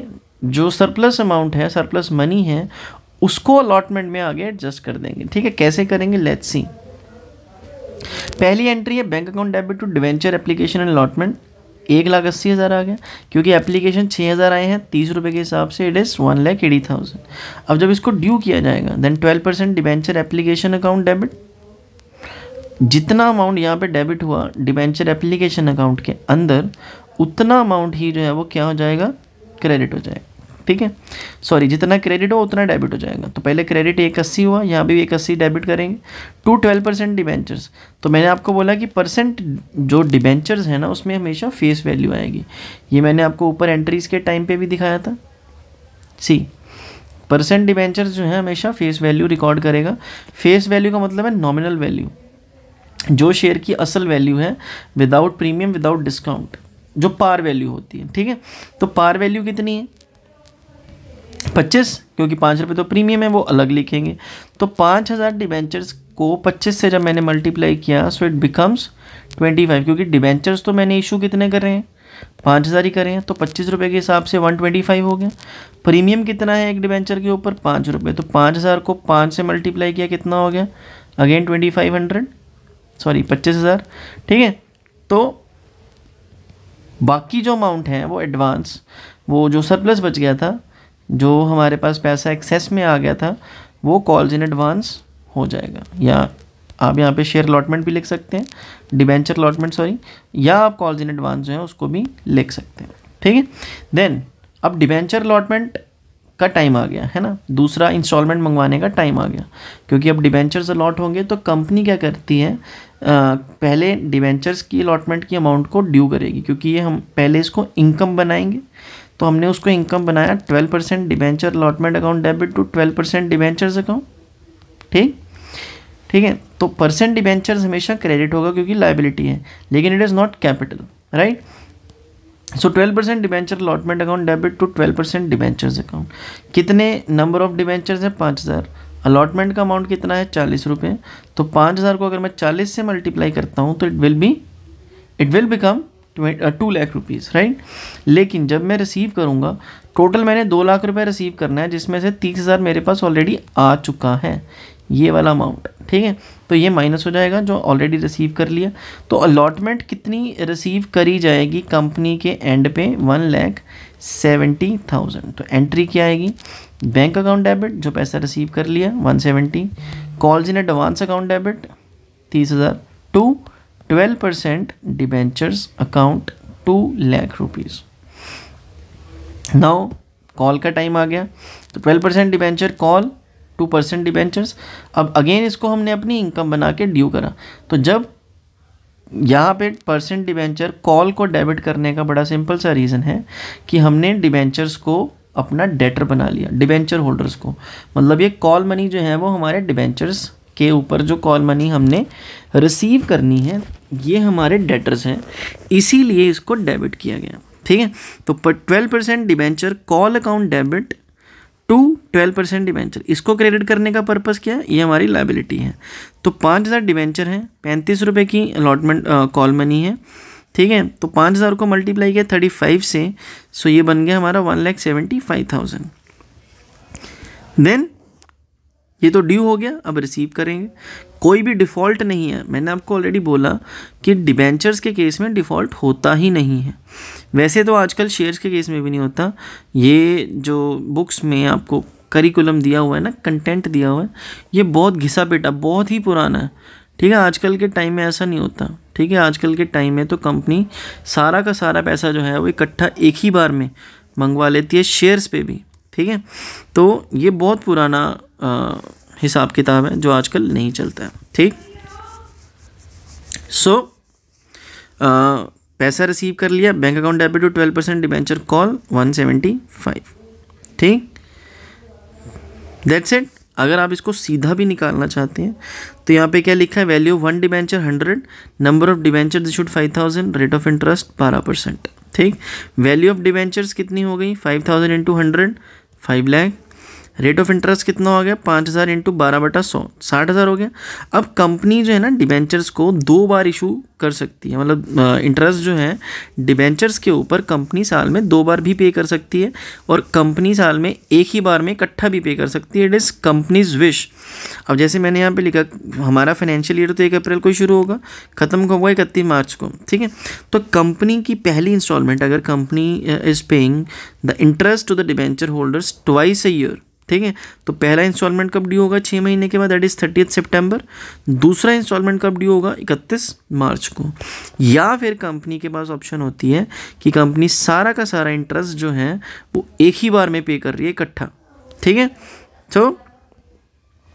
जो सरप्लस अमाउंट है, सरप्लस मनी है, उसको अलॉटमेंट में आगे एडजस्ट कर देंगे। ठीक है, कैसे करेंगे लेट्स सी। पहली एंट्री है bank account debit to debenture application and allotment, 1,80,000 आ गया, क्योंकि एप्लीकेशन 6,000 आए हैं, 30 रुपये के हिसाब से इट इज़ 1,80,000। अब जब इसको ड्यू किया जाएगा then 12% debenture application account debit, जितना अमाउंट यहाँ पे डेबिट हुआ डिवेंचर एप्लीकेशन अकाउंट के अंदर, उतना अमाउंट ही जो है वो क्या हो जाएगा? क्रेडिट हो जाएगा। ठीक है, सॉरी, जितना क्रेडिट हो उतना डेबिट हो जाएगा। तो पहले क्रेडिट 1,80 हुआ, यहाँ भी 1,80 डेबिट करेंगे टू 12% डिबेंचर्स। तो मैंने आपको बोला कि परसेंट जो डिबेंचर्स है ना उसमें हमेशा फेस वैल्यू आएगी। ये मैंने आपको ऊपर एंट्रीज के टाइम पे भी दिखाया था। सी, परसेंट डिबेंचर्स जो है हमेशा फेस वैल्यू रिकॉर्ड करेगा। फेस वैल्यू का मतलब है नॉमिनल वैल्यू, जो शेयर की असल वैल्यू है, विदाउट प्रीमियम, विदाउट डिस्काउंट, जो पार वैल्यू होती है। ठीक है, तो पार वैल्यू कितनी है? 25, क्योंकि 5 रुपये तो प्रीमियम है, वो अलग लिखेंगे। तो 5,000 डिबेंचर्स को 25 से जब मैंने मल्टीप्लाई किया सो इट बिकम्स 25, क्योंकि डिबेंचर्स तो मैंने इशू कितने कर रहे हैं? 5,000 ही कर रहे हैं, तो 25 रुपये के हिसाब से 125 हो गया। प्रीमियम कितना है एक डिबेंचर के ऊपर? 5 रुपये। तो 5,000 को 5 से मल्टीप्लाई किया, कितना हो गया? Again 2500, sorry 25,000। ठीक है, तो बाकी जो अमाउंट है वो एडवांस, वो जो सरप्लस बच गया था, जो हमारे पास पैसा एक्सेस में आ गया था, वो कॉल्स इन एडवांस हो जाएगा। या आप यहाँ पे शेयर अलॉटमेंट भी लिख सकते हैं, डिबेंचर अलॉटमेंट सॉरी, या आप कॉल्स इन एडवांस जो है उसको भी लिख सकते हैं। ठीक है, देन अब डिबेंचर अलॉटमेंट का टाइम आ गया है ना, दूसरा इंस्टॉलमेंट मंगवाने का टाइम आ गया, क्योंकि अब डिबेंचर्स अलॉट होंगे तो कंपनी क्या करती है, पहले डिबेंचर्स की अलॉटमेंट की अमाउंट को ड्यू करेगी, क्योंकि ये हम पहले इसको इनकम बनाएंगे। तो हमने उसको इनकम बनाया 12% debenture allotment account debit to 12% debentures account. ठीक है, तो परसेंट डिबेंचर्स हमेशा क्रेडिट होगा क्योंकि लायबिलिटी है, लेकिन it is not capital, right. So 12% debenture allotment account debit to 12% debentures account. कितने नंबर ऑफ डिबेंचर्स हैं? 5,000। अलॉटमेंट का अमाउंट कितना है? 40 रुपये। तो 5,000 को अगर मैं 40 से मल्टीप्लाई करता हूँ तो it will become 2 lakh rupees, right. लेकिन जब मैं रिसीव करूँगा, टोटल मैंने 2 लाख रुपये रिसीव करना है, जिसमें से 30,000 मेरे पास ऑलरेडी आ चुका है, ये वाला अमाउंट। ठीक है, तो ये माइनस हो जाएगा जो ऑलरेडी रिसीव कर लिया। तो अलॉटमेंट कितनी रिसीव करी जाएगी कंपनी के एंड पे? 1,70,000। तो एंट्री क्या आएगी? बैंक अकाउंट डेबिट, जो पैसा रिसीव कर लिया 170, calls in advance account debit 30,000 to 12% debentures account 2 lakh rupees. Now call का टाइम आ गया, तो 12% डिबेंचर कॉल, 2% डिबेंचर्स। अब अगेन इसको हमने अपनी इनकम बना के ड्यू करा। तो जब यहाँ पे परसेंट डिबेंचर कॉल को डेबिट करने का बड़ा सिंपल सा रीज़न है कि हमने डिबेंचर्स को अपना डेटर बना लिया, डिबेंचर होल्डर्स को। मतलब ये कॉल मनी जो है वो हमारे डिबेंचर्स के ऊपर जो कॉल मनी हमने रिसीव करनी है, ये हमारे डेटर्स हैं, इसीलिए इसको डेबिट किया गया। ठीक है, तो 12% debenture call account debit to 12% debenture, इसको क्रेडिट करने का पर्पस क्या है? ये हमारी लायबिलिटी है। तो 5,000 डिबेंचर हैं, 35 रुपये की अलॉटमेंट कॉल मनी है। ठीक है, तो 5,000 को मल्टीप्लाई किया 35 से, सो ये बन गया हमारा 1,75,000। देन ये तो ड्यू हो गया, अब रिसीव करेंगे। कोई भी डिफ़ॉल्ट नहीं है, मैंने आपको ऑलरेडी बोला कि डिबेंचर्स के केस में डिफ़ॉल्ट होता ही नहीं है। वैसे तो आजकल शेयर्स के केस में भी नहीं होता। ये जो बुक्स में आपको करिकुलम दिया हुआ है ना, कंटेंट दिया हुआ है, ये बहुत घिसा पिटा, बहुत ही पुराना है। ठीक है, आजकल के टाइम में ऐसा नहीं होता। ठीक है, आजकल के टाइम में तो कंपनी सारा का सारा पैसा जो है वो इकट्ठा एक ही बार में मंगवा लेती है शेयर्स पे भी। ठीक है, तो ये बहुत पुराना हिसाब किताब है जो आजकल नहीं चलता है। ठीक, सो पैसा रिसीव कर लिया, bank account debit to 12% debenture call 175। ठीक, दैट्स इट। अगर आप इसको सीधा भी निकालना चाहते हैं तो यहाँ पे क्या लिखा है, value 1 debenture 100, number of debenture issued 5000, rate of interest 12%। ठीक, वैल्यू ऑफ डिबेंचर्स कितनी हो गई, 5000 into 100 5 lakh. Rate of interest कितना हो गया, 5000 इंटू 12/100 60,000 हो गया। अब कंपनी जो है ना डिबेंचर्स को 2 बार इशू कर सकती है, मतलब इंटरेस्ट जो है डिबेंचर्स के ऊपर कंपनी साल में 2 बार भी पे कर सकती है, और कंपनी साल में एक ही बार में इकट्ठा भी पे कर सकती है। It is companies wish. अब जैसे मैंने यहाँ पे लिखा, हमारा फाइनेंशियल ईयर तो 1 अप्रैल को ही शुरू होगा, ख़त्म होगा 31 मार्च को। ठीक है, तो कंपनी की पहली इंस्टॉलमेंट, अगर company is paying the interest to the debenture holders twice a year, ठीक है, तो पहला इंस्टॉलमेंट कब ड्यू होगा, 6 महीने के बाद, दैट इज़ 30 सितंबर। दूसरा इंस्टॉलमेंट कब ड्यू होगा, 31 मार्च को। या फिर कंपनी के पास ऑप्शन होती है कि कंपनी सारा का सारा इंटरेस्ट जो है वो एक ही बार में पे कर रही है इकट्ठा। ठीक है, तो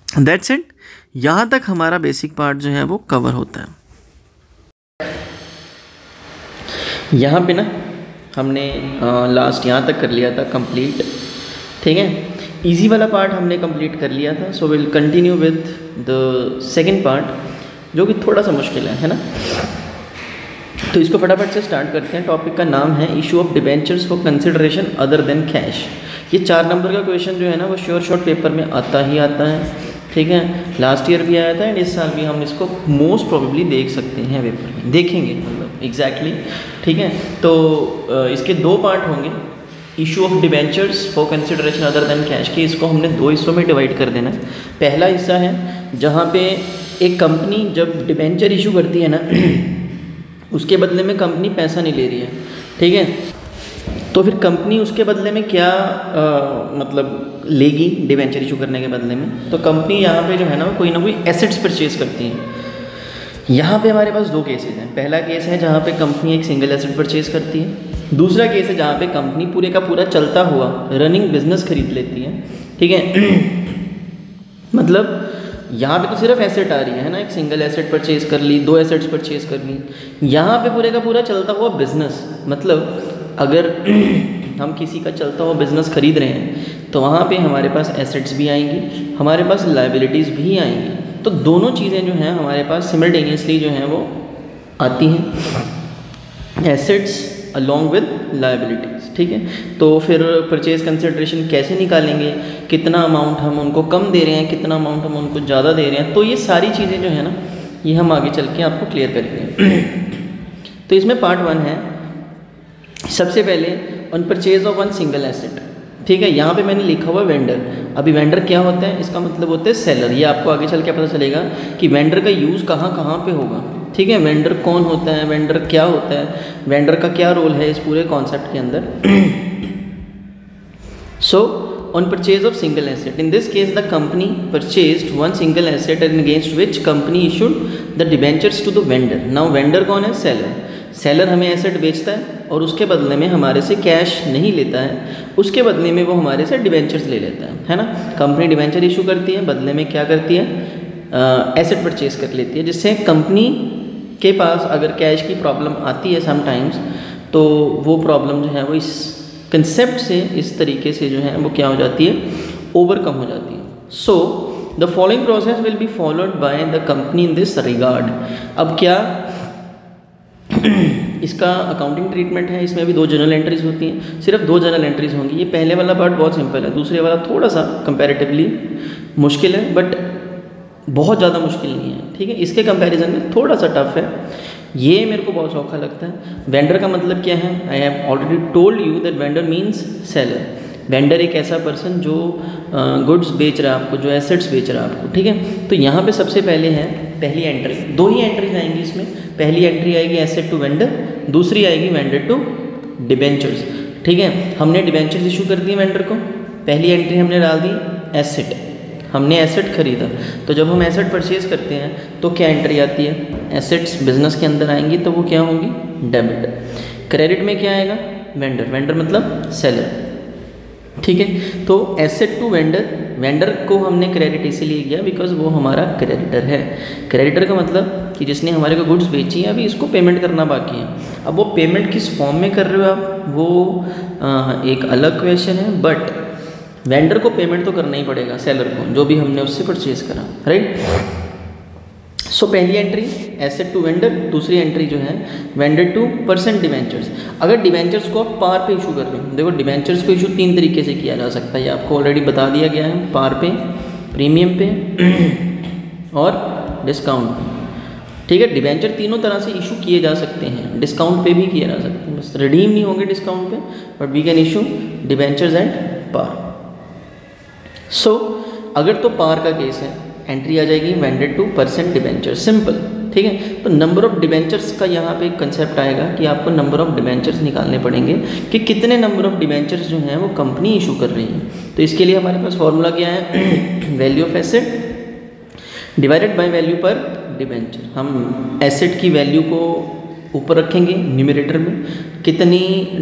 दैट्स इट। यहाँ तक हमारा बेसिक पार्ट जो है वो कवर होता है। यहाँ पे ना हमने लास्ट यहाँ तक कर लिया था कंप्लीट। ठीक है, इजी वाला पार्ट हमने कंप्लीट कर लिया था। So will continue with the second part जो कि थोड़ा सा मुश्किल है ना। तो इसको फटाफट से स्टार्ट करते हैं। टॉपिक का नाम है issue of debentures for consideration other than cash. ये 4 नंबर का क्वेश्चन जो है ना वो श्योर शॉर्ट पेपर में आता ही आता है। ठीक है, लास्ट ईयर भी आया था एंड इस साल भी हम इसको मोस्ट प्रोबेबली देख सकते हैं पेपर में, देखेंगे मतलब एग्जैक्टली। ठीक है, तो इसके 2 पार्ट होंगे। Issue of debentures for consideration other than cash के, इसको हमने 2 हिस्सों में डिवाइड कर देना है। पहला हिस्सा है जहाँ पे एक कंपनी जब डिबेंचर इशू करती है ना उसके बदले में कंपनी पैसा नहीं ले रही है। ठीक है, तो फिर कंपनी उसके बदले में क्या मतलब लेगी डिबेंचर इशू करने के बदले में। तो कंपनी यहाँ पे जो है ना कोई ना कोई एसेट्स परचेज करती है। यहाँ पे हमारे पास 2 केसेस हैं। पहला केस है जहाँ पे कंपनी एक सिंगल एसेट परचेज करती है। दूसरा केस है जहाँ पे कंपनी पूरे का पूरा चलता हुआ रनिंग बिजनेस खरीद लेती है। ठीक है मतलब यहाँ पे तो सिर्फ एसेट आ रही है ना, एक सिंगल एसेट परचेज कर ली, 2 एसेट्स परचेज कर ली। यहाँ पे पूरे का पूरा चलता हुआ बिजनेस, मतलब अगर हम किसी का चलता हुआ बिजनेस खरीद रहे हैं तो वहाँ पे हमारे पास एसेट्स भी आएंगी, हमारे पास लायबिलिटीज़ भी आएंगी। तो दोनों चीज़ें जो हैं हमारे पास सिमल्टेनियसली जो हैं वो आती हैं, एसेट्स अलॉन्ग विद लायबिलिटीज़। ठीक है, तो फिर परचेज कंसिडरेशन कैसे निकालेंगे, कितना अमाउंट हम उनको कम दे रहे हैं, कितना अमाउंट हम उनको ज़्यादा दे रहे हैं, तो ये सारी चीज़ें जो है ना ये हम आगे चल के आपको क्लियर करेंगे। तो इसमें पार्ट 1 है, सबसे पहले on purchase of 1 single asset. ठीक है, यहाँ पे मैंने लिखा हुआ वेंडर। अभी वेंडर क्या होता है, इसका मतलब होता है सेलर। ये आपको आगे चल के पता चलेगा कि वेंडर का यूज़ कहाँ कहाँ पे होगा। ठीक है, वेंडर कौन होता है, वेंडर क्या होता है, वेंडर का क्या रोल है इस पूरे कॉन्सेप्ट के अंदर। So on purchase of single asset, in this case the company purchased 1 single asset and against which company issued the debentures to the vendor. Now vendor कौन है, सेलर। सेलर हमें एसेट बेचता है और उसके बदले में हमारे से कैश नहीं लेता है, उसके बदले में वो हमारे से डिबेंचर्स ले लेता है ना। कंपनी डिबेंचर इशू करती है, बदले में क्या करती है, एसेट परचेज कर लेती है, जिससे कंपनी के पास अगर कैश की प्रॉब्लम आती है समटाइम्स, तो वो प्रॉब्लम जो है वो इस कंसेप्ट से, इस तरीके से जो है वो क्या हो जाती है, ओवरकम हो जाती है। So the following process will be followed by the company in this regard. अब क्या इसका अकाउंटिंग ट्रीटमेंट है, इसमें भी 2 जर्नल एंट्रीज होती हैं, सिर्फ 2 जर्नल एंट्रीज होंगी। ये पहले वाला पार्ट बहुत सिंपल है, दूसरे वाला थोड़ा सा कंपैरेटिवली मुश्किल है, बट बहुत ज़्यादा मुश्किल नहीं है। ठीक है, इसके कंपैरिजन में थोड़ा सा टफ है। ये मेरे को बहुत सौखा लगता है। वेंडर का मतलब क्या है, I have already told you that vendor means seller. Vendor एक ऐसा पर्सन जो गुड्स बेच रहा है आपको, जो एसेट्स बेच रहा है आपको, ठीक है। तो यहाँ पे सबसे पहले है पहली एंट्री, दो ही एंट्रीज आएंगी इसमें। पहली एंट्री आएगी एसेट टू वेंडर, दूसरी आएगी वेंडर टू डिबेंचर्स, ठीक है। हमने डिबेंचर्स इशू कर दिए वेंडर को, पहली एंट्री हमने डाल दी एसेट, हमने एसेट खरीदा। तो जब हम एसेट परचेज करते हैं तो क्या एंट्री आती है, एसेट्स बिजनेस के अंदर आएंगी तो वो क्या होंगी, डेबिट। क्रेडिट में क्या आएगा, वेंडर, वेंडर मतलब सेलर, ठीक है। तो एसेट टू वेंडर, वेंडर को हमने क्रेडिट इसीलिए किया बिकॉज वो हमारा क्रेडिटर है। क्रेडिटर का मतलब कि जिसने हमारे को गुड्स बेची है, अभी इसको पेमेंट करना बाकी है। अब वो पेमेंट किस फॉर्म में कर रहे हो आप, वो एक अलग क्वेश्चन है, बट वेंडर को पेमेंट तो करना ही पड़ेगा, सेलर को, जो भी हमने उससे परचेज करा, राइट। सो पहली एंट्री एसेट टू वेंडर, दूसरी एंट्री जो है वेंडर टू परसेंट डिवेंचर्स। अगर डिवेंचर्स को आप पार पे इशू कर रहे हो, देखो डिवेंचर्स को इशू 3 तरीके से किया जा सकता है, ये आपको ऑलरेडी बता दिया गया है, पार पे, प्रीमियम पे और डिस्काउंट पे, ठीक है। डिवेंचर तीनों तरह से इशू किए जा सकते हैं, डिस्काउंट पे भी किया जा सकते हैं, बस रिडीम नहीं होंगे डिस्काउंट पे, but we can issue debentures and par. So अगर तो पार का केस है, एंट्री आ जाएगी vendor to percent debenture, simple, ठीक है। तो नंबर ऑफ डिवेंचर्स का यहाँ पे एक कंसेप्ट आएगा कि आपको नंबर ऑफ डिवेंचर्स निकालने पड़ेंगे कि कितने नंबर ऑफ डिवेंचर्स जो हैं वो कंपनी इशू कर रही है। तो इसके लिए हमारे पास फॉर्मूला क्या है, value of asset divided by value per debenture. हम एसेट की वैल्यू को ऊपर रखेंगे न्यूमरेटर में, कितनी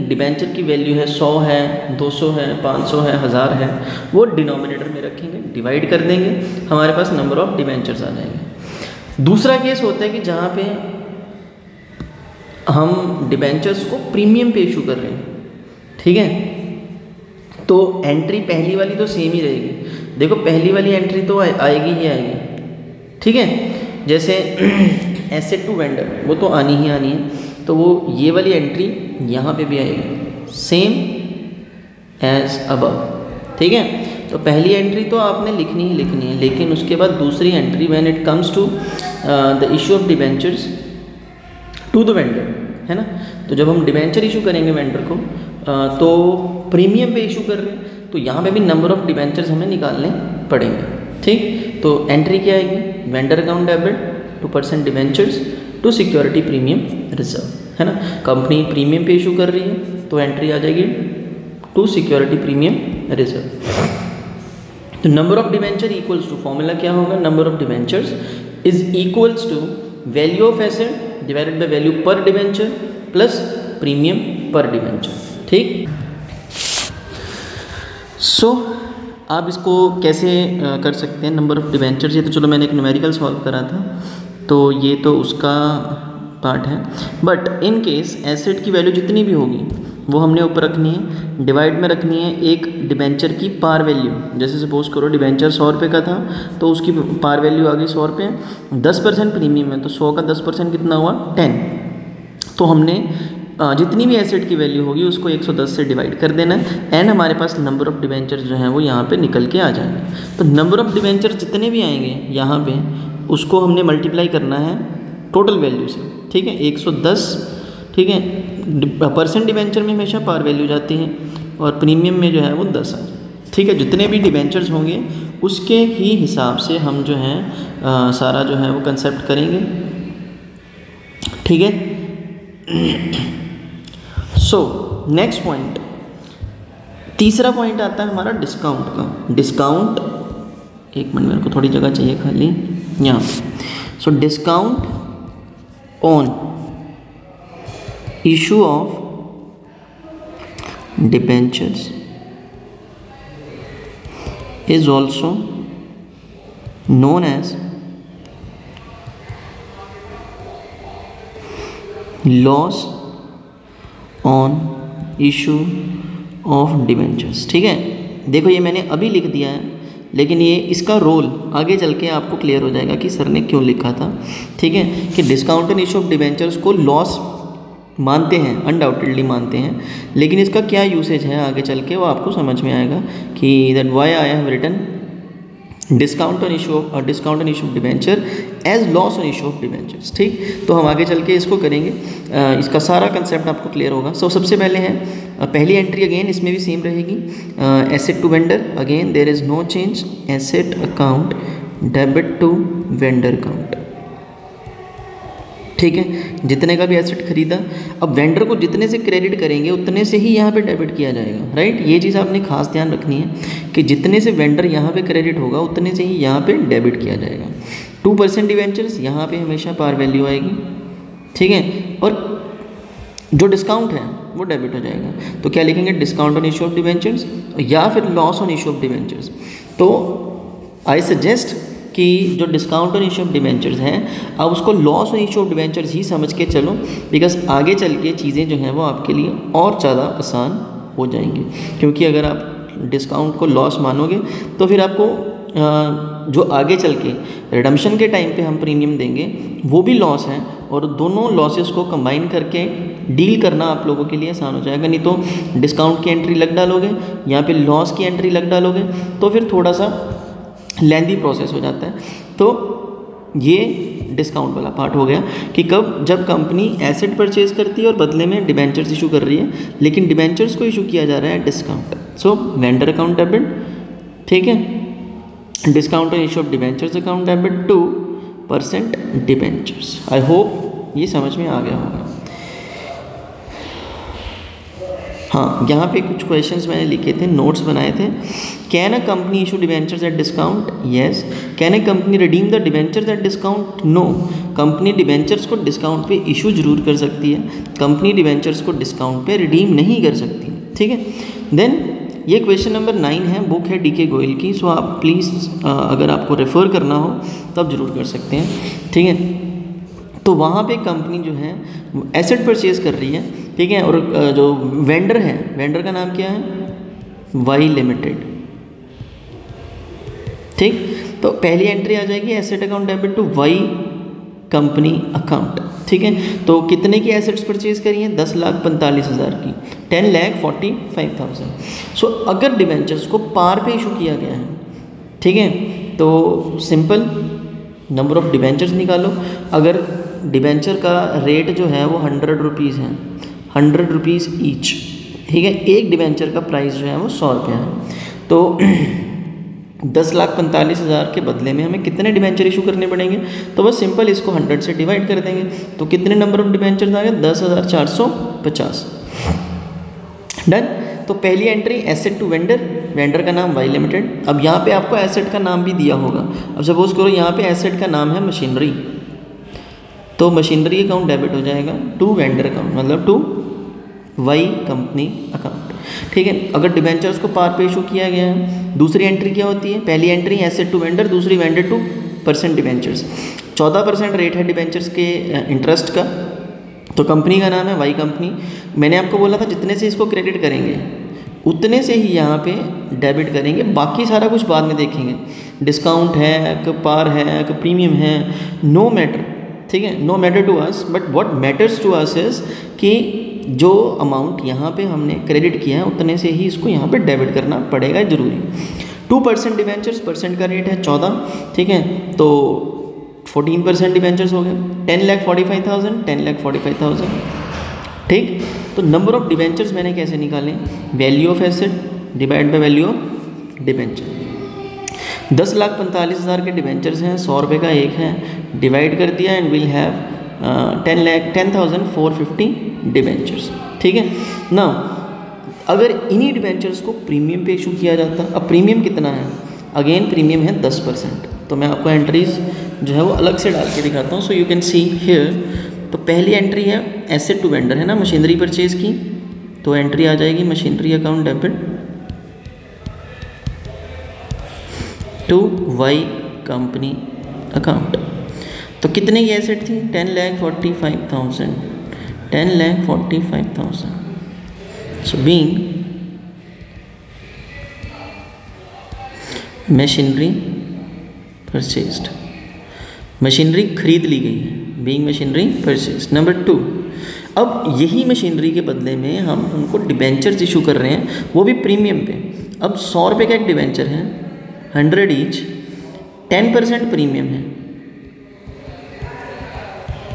डिवेंचर की वैल्यू है, 100 है, 200 है, 500 है, 1000 है, वो डिनोमिनेटर में रखेंगे, डिवाइड कर देंगे, हमारे पास नंबर ऑफ डिवेंचर्स आ जाएंगे। दूसरा केस होता है कि जहाँ पे हम डिवेंचर्स को प्रीमियम पे इशू कर रहे हैं, ठीक है। तो एंट्री पहली वाली तो सेम ही रहेगी, देखो पहली वाली एंट्री तो आएगी ही आएगी, ठीक है। जैसे एसेट टू वेंडर वो तो आनी ही आनी है, तो वो ये वाली एंट्री यहाँ पे भी आएगी, सेम एज अबव, ठीक है। तो पहली एंट्री तो आपने लिखनी ही लिखनी है, लेकिन उसके बाद दूसरी entry when it comes to the issue of debentures to the vendor, है ना। तो जब हम डिवेंचर इशू करेंगे वेंडर को तो प्रीमियम पे इशू कर रहे हैं, तो यहाँ पे भी नंबर ऑफ डिवेंचर्स हमें निकालने पड़ेंगे, ठीक। तो एंट्री क्या आएगी, vendor account debit to percent debentures to security premium reserve, है ना। कंपनी प्रीमियम पे इशू कर रही है तो एंट्री आ जाएगी टू सिक्योरिटी प्रीमियम रिजर्व। तो number of debenture equals to, formula क्या होगा, number of debentures is equals to value of asset divided by value per debenture plus premium per debenture, ठीक। सो आप इसको कैसे कर सकते हैं, नंबर ऑफ डिवेंचर्स, ये तो चलो मैंने एक न्यूमेरिकल सॉल्व करा था, तो ये तो उसका पार्ट है। बट इन केस एसेट की वैल्यू जितनी भी होगी वो हमने ऊपर रखनी है, डिवाइड में रखनी है एक डिबेंचर की पार वैल्यू। जैसे सपोज करो डिबेंचर 100 रुपये का था, तो उसकी पार वैल्यू आ गई 100 रुपये, 10% प्रीमियम है, तो 100 का 10% कितना हुआ, 10। तो हमने जितनी भी एसेट की वैल्यू होगी उसको 110 से डिवाइड कर देना है, एंड हमारे पास नंबर ऑफ डिबेंचर जो हैं वो यहाँ पे निकल के आ जाएंगे। तो नंबर ऑफ डिबेंचर जितने भी आएंगे यहाँ पे उसको हमने मल्टीप्लाई करना है टोटल वैल्यू से, ठीक है, 110, ठीक है। परसेंट डिबेंचर में हमेशा पार वैल्यू जाती है और प्रीमियम में जो है वो 10 है, ठीक है। जितने भी डिबेंचर्स होंगे उसके ही हिसाब से हम जो है सारा जो है वो कंसेप्ट करेंगे, ठीक है। सो नेक्स्ट पॉइंट, तीसरा पॉइंट आता है हमारा डिस्काउंट का। डिस्काउंट, एक मिनट मेरे को थोड़ी जगह चाहिए खाली यहाँ। So discount on issue of debentures is also known as loss on issue of debentures, ठीक है। देखो ये मैंने अभी लिख दिया है, लेकिन ये इसका रोल आगे चल के आपको क्लियर हो जाएगा कि सर ने क्यों लिखा था, ठीक है। कि discount on issue of debentures को लॉस मानते हैं, अनडाउटेडली मानते हैं, लेकिन इसका क्या यूसेज है आगे चल के वो आपको समझ में आएगा कि that why I have written discount on issue of debenture as loss on issue of debentures. ठीक, तो हम आगे चल के इसको करेंगे, इसका सारा कंसेप्ट आपको क्लियर होगा। सो सबसे पहले है पहली एंट्री, अगेन इसमें भी सेम रहेगी, asset to vendor, again there is no change, asset account debit to vendor account. ठीक है, जितने का भी एसेट खरीदा, अब वेंडर को जितने से क्रेडिट करेंगे उतने से ही यहाँ पे डेबिट किया जाएगा, राइट। ये चीज़ आपने खास ध्यान रखनी है कि जितने से वेंडर यहाँ पे क्रेडिट होगा उतने से ही यहाँ पे डेबिट किया जाएगा। 2% डिवेंचर्स यहाँ पे हमेशा पार वैल्यू आएगी, ठीक है, और जो डिस्काउंट है वो डेबिट हो जाएगा। तो क्या लिखेंगे, discount on issue of debentures या फिर loss on issue of debentures. तो आई सजेस्ट कि जो discount on issue of debentures हैं अब उसको loss on issue of debentures ही समझ के चलो, बिकॉज आगे चल के चीज़ें जो हैं वो आपके लिए और ज़्यादा आसान हो जाएंगी। क्योंकि अगर आप डिस्काउंट को लॉस मानोगे तो फिर आपको जो आगे चल के रिडम्पशन के टाइम पे हम प्रीमियम देंगे वो भी लॉस है, और दोनों लॉसेस को कंबाइन करके डील करना आप लोगों के लिए आसान हो जाएगा। नहीं तो डिस्काउंट की एंट्री लग डालोगे, यहाँ पे लॉस की एंट्री लग डालोगे तो फिर थोड़ा सा लेंदी प्रोसेस हो जाता है। तो ये डिस्काउंट वाला पार्ट हो गया कि कब, जब कंपनी एसेट परचेज करती है और बदले में डिबेंचर्स इशू कर रही है, लेकिन डिबेंचर्स को इशू किया जा रहा है डिस्काउंट। सो वेंडर अकाउंट डेबिट, ठीक है, discount on issue of debentures account debit 2% debentures. I hope ये समझ में आ गया होगा। हाँ, यहाँ पे कुछ क्वेश्चंस मैंने लिखे थे, नोट्स बनाए थे। Can a company issue debentures at discount? Yes. Can a company redeem the debentures at discount? No. Company debentures को डिस्काउंट पे इशू जरूर कर सकती है, कंपनी डिबेंचर्स को डिस्काउंट पे रिडीम नहीं कर सकती, ठीक है। देन ये क्वेश्चन नंबर 9 है, बुक है DK गोयल की। सो आप प्लीज़ अगर आपको रेफ़र करना हो तब ज़रूर कर सकते हैं, ठीक है। तो वहाँ पे कंपनी जो है एसेट परचेज कर रही है, ठीक है, और जो वेंडर है, वेंडर का नाम क्या है, वाई लिमिटेड, ठीक। तो पहली एंट्री आ जाएगी asset account debit to Y company account, ठीक है। तो कितने की एसेट्स परचेज करी हैं, 10,45,000 की, 10,45,000। सो अगर डिबेंचर्स को पार पे इशू किया गया है, ठीक है, तो सिंपल नंबर ऑफ डिबेंचर्स निकालो। अगर डिबेंचर का रेट जो है वो 100 रुपीज़ है, 100 रुपीज़ ईच, ठीक है, एक डिबेंचर का प्राइस जो है वो 100 रुपया है। तो 10,45,000 के बदले में हमें कितने डिबेंचर इशू करने पड़ेंगे, तो बस सिंपल इसको 100 से डिवाइड कर देंगे। तो कितने नंबर ऑफ डिबेंचर्स आ गए, 10,450। डन। तो पहली entry asset to vendor, vendor का नाम वाई लिमिटेड। अब यहाँ पे आपको एसेट का नाम भी दिया होगा। अब सपोज करो यहाँ पे एसेट का नाम है मशीनरी, तो मशीनरी अकाउंट डेबिट हो जाएगा टू वेंडर अकाउंट, मतलब टू वाई कंपनी अकाउंट, ठीक है। अगर डिबेंचर्स को पार पे इशू किया गया है, दूसरी एंट्री क्या होती है, पहली एंट्री एसेट टू वेंडर, दूसरी वेंडर टू % डिबेंचर्स। 14% रेट है डिबेंचर्स के इंटरेस्ट का, तो कंपनी का नाम है वाई कंपनी। मैंने आपको बोला था जितने से इसको क्रेडिट करेंगे उतने से ही यहाँ पे डेबिट करेंगे, बाकी सारा कुछ बाद में देखेंगे। डिस्काउंट है कि पार है कि प्रीमियम है, नो मैटर, ठीक है, no matter to us, but what matters to us is कि जो अमाउंट यहाँ पे हमने क्रेडिट किया है उतने से ही इसको यहाँ पे डेबिट करना पड़ेगा, जरूरी। 2% डिबेंचर्स, परसेंट का रेट है 14, ठीक है, तो 14% डिबेंचर्स हो गए, 10,45,000, 10,45,000, ठीक। तो नंबर ऑफ डिबेंचर्स मैंने कैसे निकाले, value of asset divide by value of debenture. 10,45,000 के डिबेंचर्स हैं, 100 रुपये का एक है, डिवाइड कर दिया एंड विल हैव 10,450 डिबेंचर्स, ठीक है ना। अगर इन्हीं डिबेंचर्स को प्रीमियम पे इशू किया जाता, अब प्रीमियम कितना है, अगेन प्रीमियम है 10%। तो मैं आपको एंट्रीज जो है वो अलग से डाल के दिखाता हूँ, so you can see here. तो पहली एंट्री है एसेट टू वेंडर, है ना, मशीनरी परचेज की, तो एंट्री आ जाएगी machinery account debit to Y company account. तो कितने की एसेट थी, 10,45,000, 10,45,000। So being machinery purchased, machinery खरीद ली गई है, बीइंग मशीनरी परचेज्ड। नंबर 2, अब यही मशीनरी के बदले में हम उनको डिबेंचर्स इशू कर रहे हैं, वो भी प्रीमियम पे। अब 100 रुपये का एक डिबेंचर है, 100 ईच, 10% प्रीमियम है,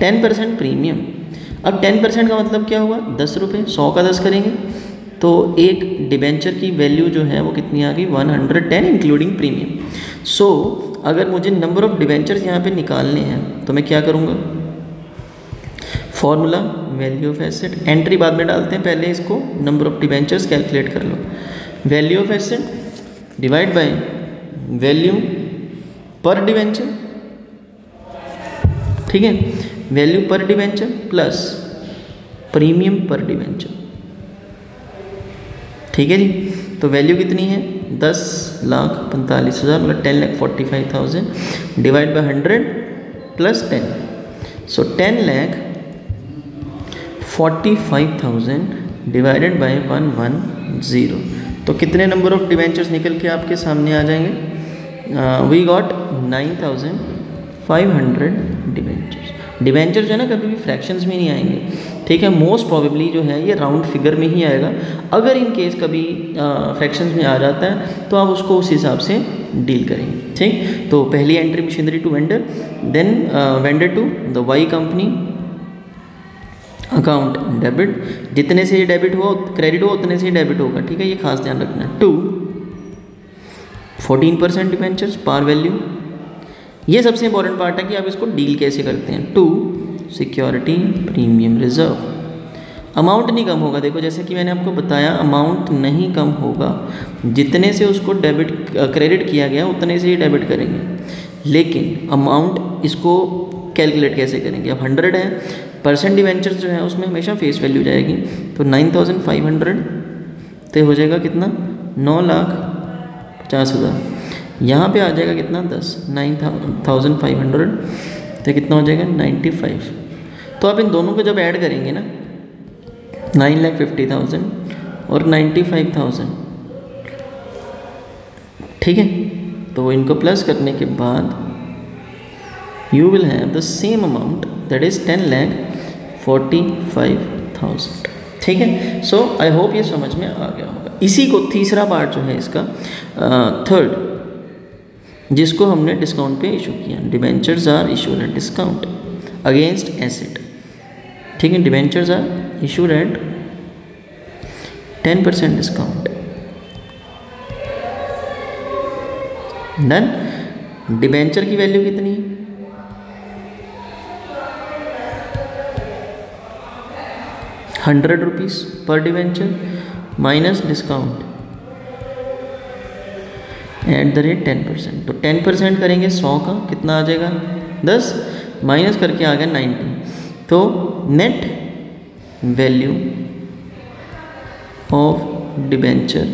10% प्रीमियम। अब 10% का मतलब क्या हुआ, 10 रुपये, 100 का 10 करेंगे तो एक डिबेंचर की वैल्यू जो है वो कितनी आ गई, 110 इंक्लूडिंग प्रीमियम। सो अगर मुझे नंबर ऑफ डिबेंचर्स यहाँ पे निकालने हैं तो मैं क्या करूँगा, formula value of asset, entry बाद में डालते हैं, पहले इसको नंबर ऑफ डिबेंचर्स कैलकुलेट कर लो। Value of asset divide by value per debenture, ठीक है, value per debenture plus premium per debenture, ठीक है जी। तो वैल्यू कितनी है, 10,45,000 मतलब 10,45,000 divide by 100 plus 10, so 10,45,000 divided by 110। तो कितने नंबर ऑफ डिबेंचर्स निकल के आपके सामने आ जाएंगे, वी गॉट 9,500 डिबेंचर्स। डिबेंचर जो है ना कभी भी फ्रैक्शंस में नहीं आएंगे, ठीक है, मोस्ट प्रोबेबली जो है ये राउंड फिगर में ही आएगा। अगर इन केस कभी फ्रैक्शंस में आ जाता है तो आप उसको उस हिसाब से डील करेंगे, ठीक। तो पहली entry machinery to vendor, then vendor to the Y company account debit, जितने से ये डेबिट हुआ क्रेडिट हुआ उतने से ही डेबिट होगा, ठीक है, ये खास ध्यान रखना। 2 14% डिबेंचर्स पार वैल्यू, ये सबसे इंपॉर्टेंट पार्ट है कि आप इसको डील कैसे करते हैं। 2 सिक्योरिटी प्रीमियम रिजर्व, अमाउंट नहीं कम होगा, देखो जैसे कि मैंने आपको बताया अमाउंट नहीं कम होगा, जितने से उसको डेबिट क्रेडिट किया गया उतने से ही डेबिट करेंगे, लेकिन अमाउंट इसको कैलकुलेट कैसे करेंगे। अब 100 है, परसेंट डिवेंचर्स जो है उसमें हमेशा फेस वैल्यू जाएगी, तो 9,500 तो हो जाएगा कितना, 9,50,000, यहाँ पे आ जाएगा कितना 10, 9,500 तो कितना हो जाएगा 95। तो आप इन दोनों को जब ऐड करेंगे ना 9,50,000 और 95,000, ठीक है, तो इनको प्लस करने के बाद you will have the same amount, that is 10,45,000, ठीक है। सो आई होप ये समझ में आ गया होगा। इसी को तीसरा पार्ट जो है इसका थर्ड, जिसको हमने डिस्काउंट पे इशू किया, debentures are issued at discount against asset, ठीक है, debentures are issued at 10% discount. Done. Debenture की वैल्यू कितनी है, 100 rupees per debenture minus discount at the rate 10%। तो 10% करेंगे 100 का कितना आ जाएगा 10, माइनस करके आ गया 90, तो net value of debenture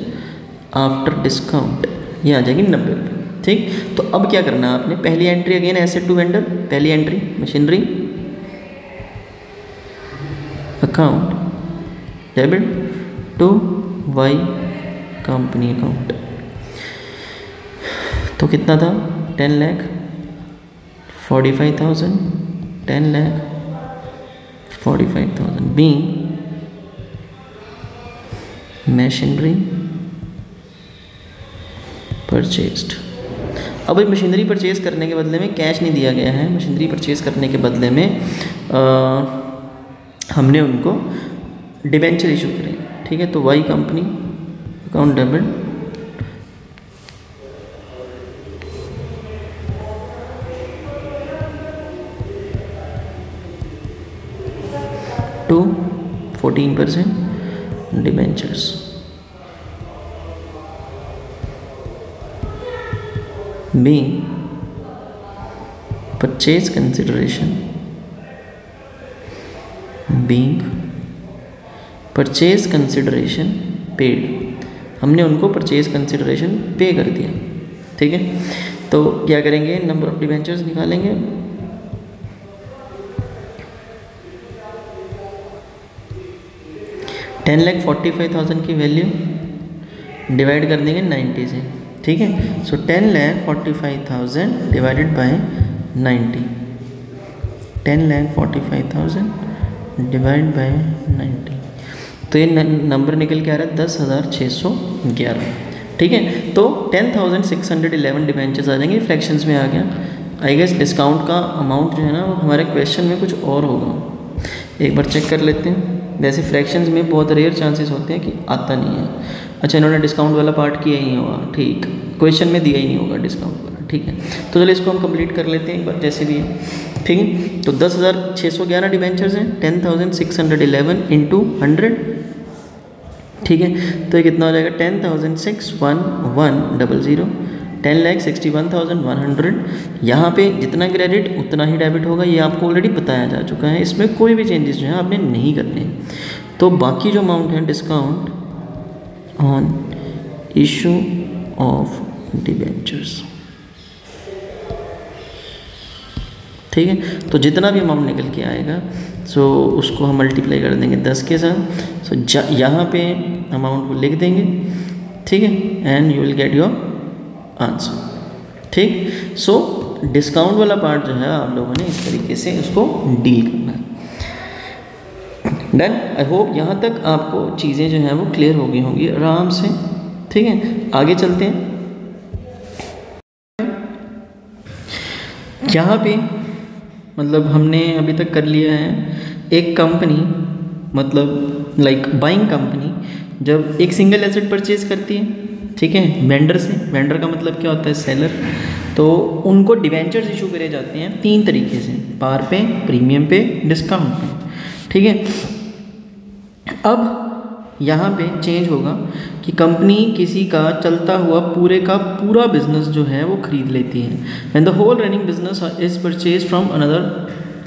after discount ये आ जाएगी 90 रुपये, ठीक। तो अब क्या करना है आपने, पहली entry again asset to vendor, पहली entry machinery account debit to Y company account, तो कितना था 10,45,000, 10,45,000 बीइंग मशीनरी परचेज्ड। अब मशीनरी परचेज करने के बदले में कैश नहीं दिया गया है, मशीनरी परचेज करने के बदले में हमने उनको डिबेंचर इशू करें, ठीक है। तो Y company account debit to 14% debentures, being purchase consideration, being purchase consideration paid, हमने उनको परचेज कंसिडरेशन पे कर दिया, ठीक है। तो क्या करेंगे, नंबर ऑफ डिबेंचर्स निकालेंगे, $10,45,000 की वैल्यू डिवाइड कर देंगे 90 से, ठीक है। सो 10,45,000 डिवाइडेड बाय 90, 10,45,000 डिवाइड बाय 90, तो ये नंबर निकल के आ रहा है 10,611, ठीक है। तो 10,611 डिबेंचर्स आ जाएंगे, फ्रैक्शंस में आ गया आई गेस डिस्काउंट का अमाउंट जो है ना वो हमारे क्वेश्चन में कुछ और होगा, एक बार चेक कर लेते हैं। वैसे फ्रैक्शंस में बहुत रेयर चांसेस होते हैं कि आता नहीं है। अच्छा, इन्होंने डिस्काउंट वाला पार्ट किया ही नहीं होगा, ठीक, क्वेश्चन में दिया ही नहीं होगा डिस्काउंट वाला, ठीक है। तो चलिए इसको हम कंप्लीट कर लेते हैं एक बार जैसे भी है, ठीक है। तो 10,611 डिबेंचर्स हैं, 10,611 इंटू 100, ठीक है। तो ये कितना हो जाएगा 10,61100, 10,61,100। यहाँ पे जितना क्रेडिट उतना ही डेबिट होगा, ये आपको ऑलरेडी बताया जा चुका है, इसमें कोई भी चेंजेस जो है आपने नहीं करने हैं। तो बाकी जो अमाउंट है discount on issue of debentures, ठीक है। तो जितना भी अमाउंट निकल के आएगा सो उसको हम मल्टीप्लाई कर देंगे 10 के साथ। सो यहाँ पे अमाउंट को लिख देंगे, ठीक है, and you will get your answer, ठीक। सो डिस्काउंट वाला पार्ट जो है आप लोगों ने इस तरीके से उसको डील करना है। डन। आई होप यहाँ तक आपको चीज़ें जो हैं वो क्लियर हो गई होंगी आराम से, ठीक है। आगे चलते हैं। यहाँ पे मतलब हमने अभी तक कर लिया है एक कंपनी, मतलब लाइक बाइंग कंपनी जब एक सिंगल एसेट परचेज करती है, ठीक है, वेंडर से। वेंडर का मतलब क्या होता है, सेलर। तो उनको डिवेंचर्स इशू करे जाते हैं 3 तरीके से, पार पे, प्रीमियम पे, डिस्काउंट पे, ठीक है। अब यहाँ पे चेंज होगा कि कंपनी किसी का चलता हुआ पूरे का पूरा बिजनेस जो है वो खरीद लेती है। And the whole running business is purchase from another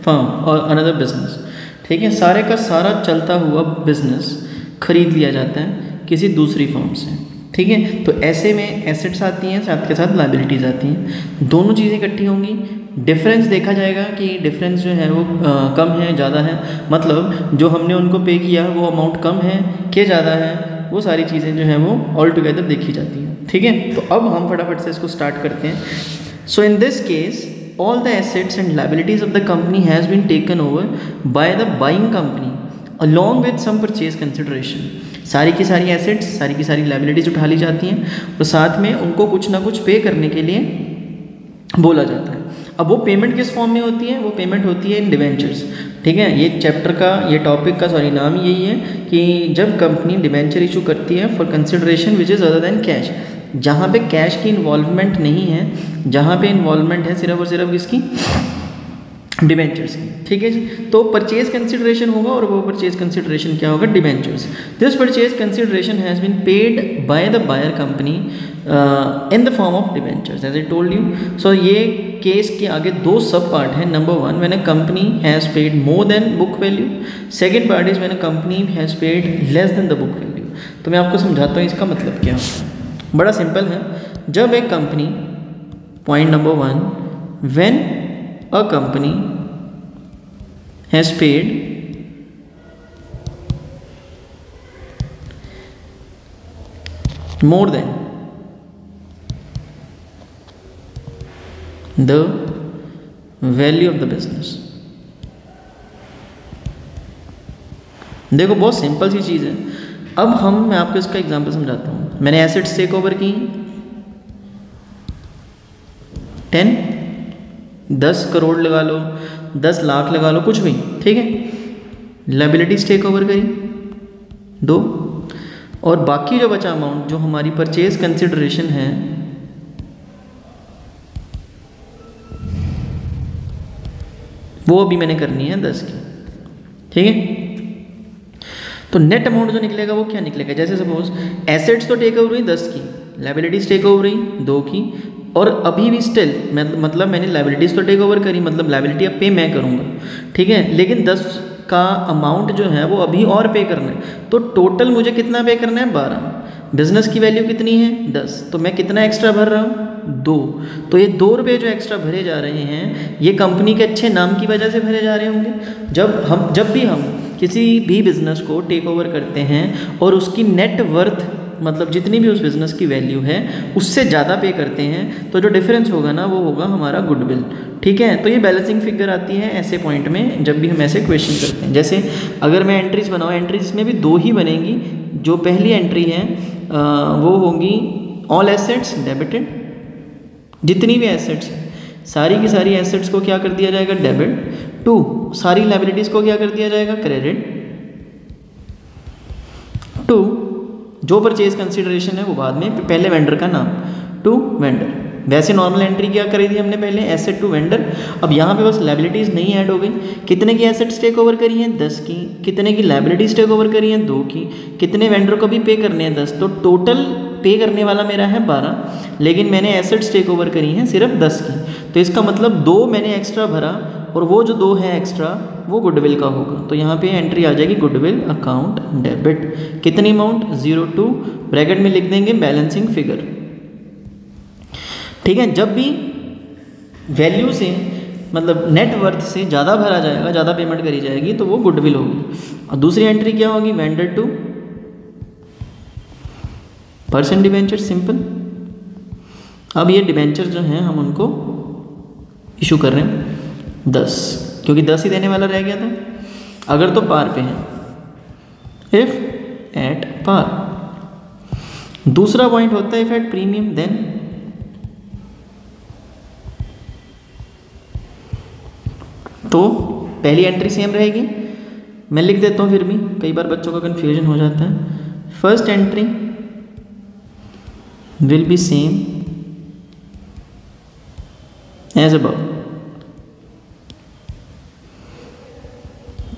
firm और अनदर बिजनेस, ठीक है। सारे का सारा चलता हुआ बिजनेस खरीद लिया जाता है किसी दूसरी फर्म से, ठीक है। तो ऐसे में एसेट्स आती हैं, साथ के साथ लायबिलिटीज़ आती हैं, दोनों चीज़ें इकट्ठी होंगी। डिफरेंस देखा जाएगा कि डिफरेंस जो है वो कम है ज़्यादा है, मतलब जो हमने उनको पे किया वो अमाउंट कम है कि ज़्यादा है, वो सारी चीज़ें जो हैं वो ऑल टुगेदर देखी जाती हैं, ठीक है। तो अब हम फटाफट से इसको स्टार्ट करते हैं। So in this case all the assets and liabilities of the company has been taken over by the buying company along with some purchase consideration. सारी की सारी एसेट्स, सारी की सारी लायबिलिटीज़ उठा ली जाती हैं और साथ में उनको कुछ ना कुछ पे करने के लिए बोला जाता है। अब वो पेमेंट किस फॉर्म में होती है, वो पेमेंट होती है इन डिवेंचर्स, ठीक है। ये चैप्टर का, ये टॉपिक का नाम यही है कि जब कंपनी डिवेंचर इशू करती है for consideration which is other than cash, जहाँ पे कैश की इन्वॉल्वमेंट नहीं है, जहाँ पे इन्वॉल्वमेंट है सिर्फ और सिर्फ किसकी, डिवेंचर्स की, ठीक है जी। तो परचेज कंसिडरेशन होगा और वो परचेज कंसिडरेशन क्या होगा, debentures. This purchase consideration has been paid by the buyer company in the form of debentures as I told you. सो ये केस के आगे 2 सब पार्ट हैं। Number 1 when a company has paid more than book value, second part is when a company has paid less than the book value. तो मैं आपको समझाता हूँ इसका मतलब क्या होता है, बड़ा सिंपल है। जब एक company, point number 1, when a company has paid more than the value of the business। देखो बहुत सिंपल सी चीज़ है। अब मैं आपको इसका एग्जांपल समझाता हूँ। मैंने एसेट्स टेक ओवर की 10 करोड़ लगा लो, 10 लाख लगा लो, कुछ भी, ठीक है। लायबिलिटीज टेक ओवर करी 2, और बाकी जो बचा अमाउंट जो हमारी परचेज कंसिडरेशन है वो अभी मैंने करनी है 10 की, ठीक है। तो नेट अमाउंट जो निकलेगा वो क्या निकलेगा, जैसे सपोज एसेट्स तो टेक ओवर हुई 10 की, लायबिलिटीज टेक ओवर हुई 2 की, और अभी भी स्टिल मतलब मैंने लायबिलिटीज़ तो टेक ओवर करी, मतलब लायबिलिटी अब पे मैं करूँगा, ठीक है। लेकिन 10 का अमाउंट जो है वो अभी और पे करना है, तो टोटल मुझे कितना पे करना है, 12। बिजनेस की वैल्यू कितनी है, 10, तो मैं कितना एक्स्ट्रा भर रहा हूँ, 2। तो ये 2 रुपये जो एक्स्ट्रा भरे जा रहे हैं ये कंपनी के अच्छे नाम की वजह से भरे जा रहे होंगे। जब भी हम किसी भी बिज़नेस को टेक ओवर करते हैं और उसकी नेट वर्थ, मतलब जितनी भी उस बिज़नेस की वैल्यू है उससे ज़्यादा पे करते हैं, तो जो डिफरेंस होगा ना वो होगा हमारा गुडविल, ठीक है। तो ये बैलेंसिंग फिगर आती है ऐसे पॉइंट में जब भी हम ऐसे क्वेश्चन करते हैं। जैसे अगर मैं एंट्रीज बनाऊँ, एंट्रीज में भी 2 ही बनेंगी। जो पहली एंट्री है वो होगी ऑल एसेट्स डेबिटेड, जितनी भी एसेट्स हैं सारी की सारी एसेट्स को क्या कर दिया जाएगा, डेबिट। 2 सारी लायबिलिटीज़ को क्या कर दिया जाएगा, क्रेडिट। 2 जो परचेज कंसिडरेशन है वो बाद में, पहले वेंडर का नाम, टू वेंडर। वैसे नॉर्मल एंट्री क्या करी थी हमने पहले, एसेट टू वेंडर। अब यहाँ पे बस लायबिलिटीज़ नहीं ऐड हो गई। कितने की एसेट्स टेक ओवर करी हैं, 10 की। कितने की लायबिलिटीज़ टेक ओवर करी हैं, 2 की। कितने वेंडर को भी पे करने हैं, 10। तो टोटल पे करने वाला मेरा है 12, लेकिन मैंने एसेट्स टेक ओवर करी हैं सिर्फ 10 की। तो इसका मतलब 2 मैंने एक्स्ट्रा भरा, और वो जो 2 है एक्स्ट्रा वो गुडविल का होगा। तो यहाँ पे एंट्री आ जाएगी गुडविल अकाउंट डेबिट। कितनी अमाउंट, 02, ब्रैकेट में लिख देंगे बैलेंसिंग फिगर। ठीक है, जब भी वैल्यू से मतलब नेट वर्थ से ज़्यादा भरा जाएगा, ज़्यादा पेमेंट करी जाएगी, तो वो गुडविल होगी। और दूसरी एंट्री क्या होगी, vendor to percent debenture, simple. अब ये डिबेंचर जो हैं हम उनको इशू कर रहे हैं 10, क्योंकि 10 ही देने वाला रह गया था। अगर तो पार पे है, इफ एट पार। दूसरा पॉइंट होता है इफ एट प्रीमियम, देन तो पहली एंट्री सेम रहेगी। मैं लिख देता हूँ फिर भी, कई बार बच्चों का कंफ्यूजन हो जाता है। First entry will be same as above.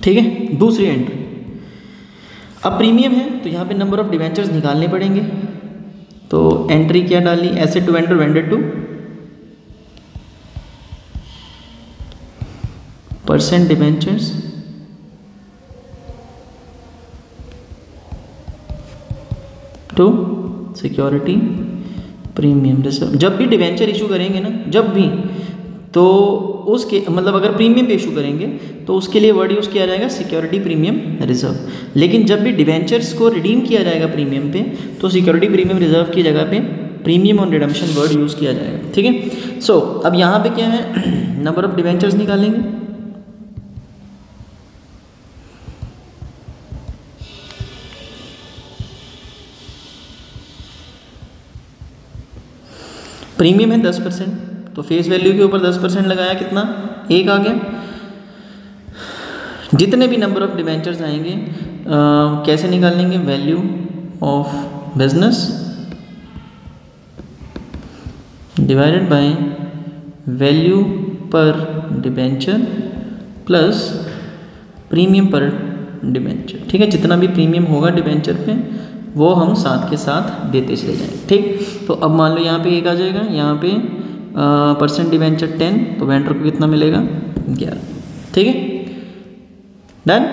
ठीक है, दूसरी एंट्री, अब प्रीमियम है तो यहाँ पे नंबर ऑफ डिवेंचर्स निकालने पड़ेंगे। तो एंट्री क्या डाली, asset to vendor, vendor to percent debentures to security premium reserve. जब भी डिवेंचर इशू करेंगे ना, जब भी, तो उसके मतलब अगर प्रीमियम पे इशू करेंगे तो उसके लिए वर्ड यूज़ किया जाएगा सिक्योरिटी प्रीमियम रिजर्व। लेकिन जब भी डिवेंचर्स को रिडीम किया जाएगा प्रीमियम पे, तो सिक्योरिटी प्रीमियम रिजर्व की जगह पे premium on redemption word use किया जाएगा। ठीक है, सो अब यहाँ पे क्या है, नंबर ऑफ डिवेंचर्स निकालेंगे। प्रीमियम है 10%, तो फेस वैल्यू के ऊपर 10% लगाया, कितना, 1 आ गया। जितने भी नंबर ऑफ डिवेंचर्स आएंगे कैसे निकालेंगे, value of business divided by value per debenture plus premium per debenture. ठीक है, जितना भी प्रीमियम होगा डिवेंचर पे वो हम साथ के साथ देते चले जाएंगे। ठीक, तो अब मान लो यहाँ पे 1 आ जाएगा, यहाँ पे परसेंट डिवेंचर 10, तो वेंडर को कितना मिलेगा, 11। ठीक है, डन।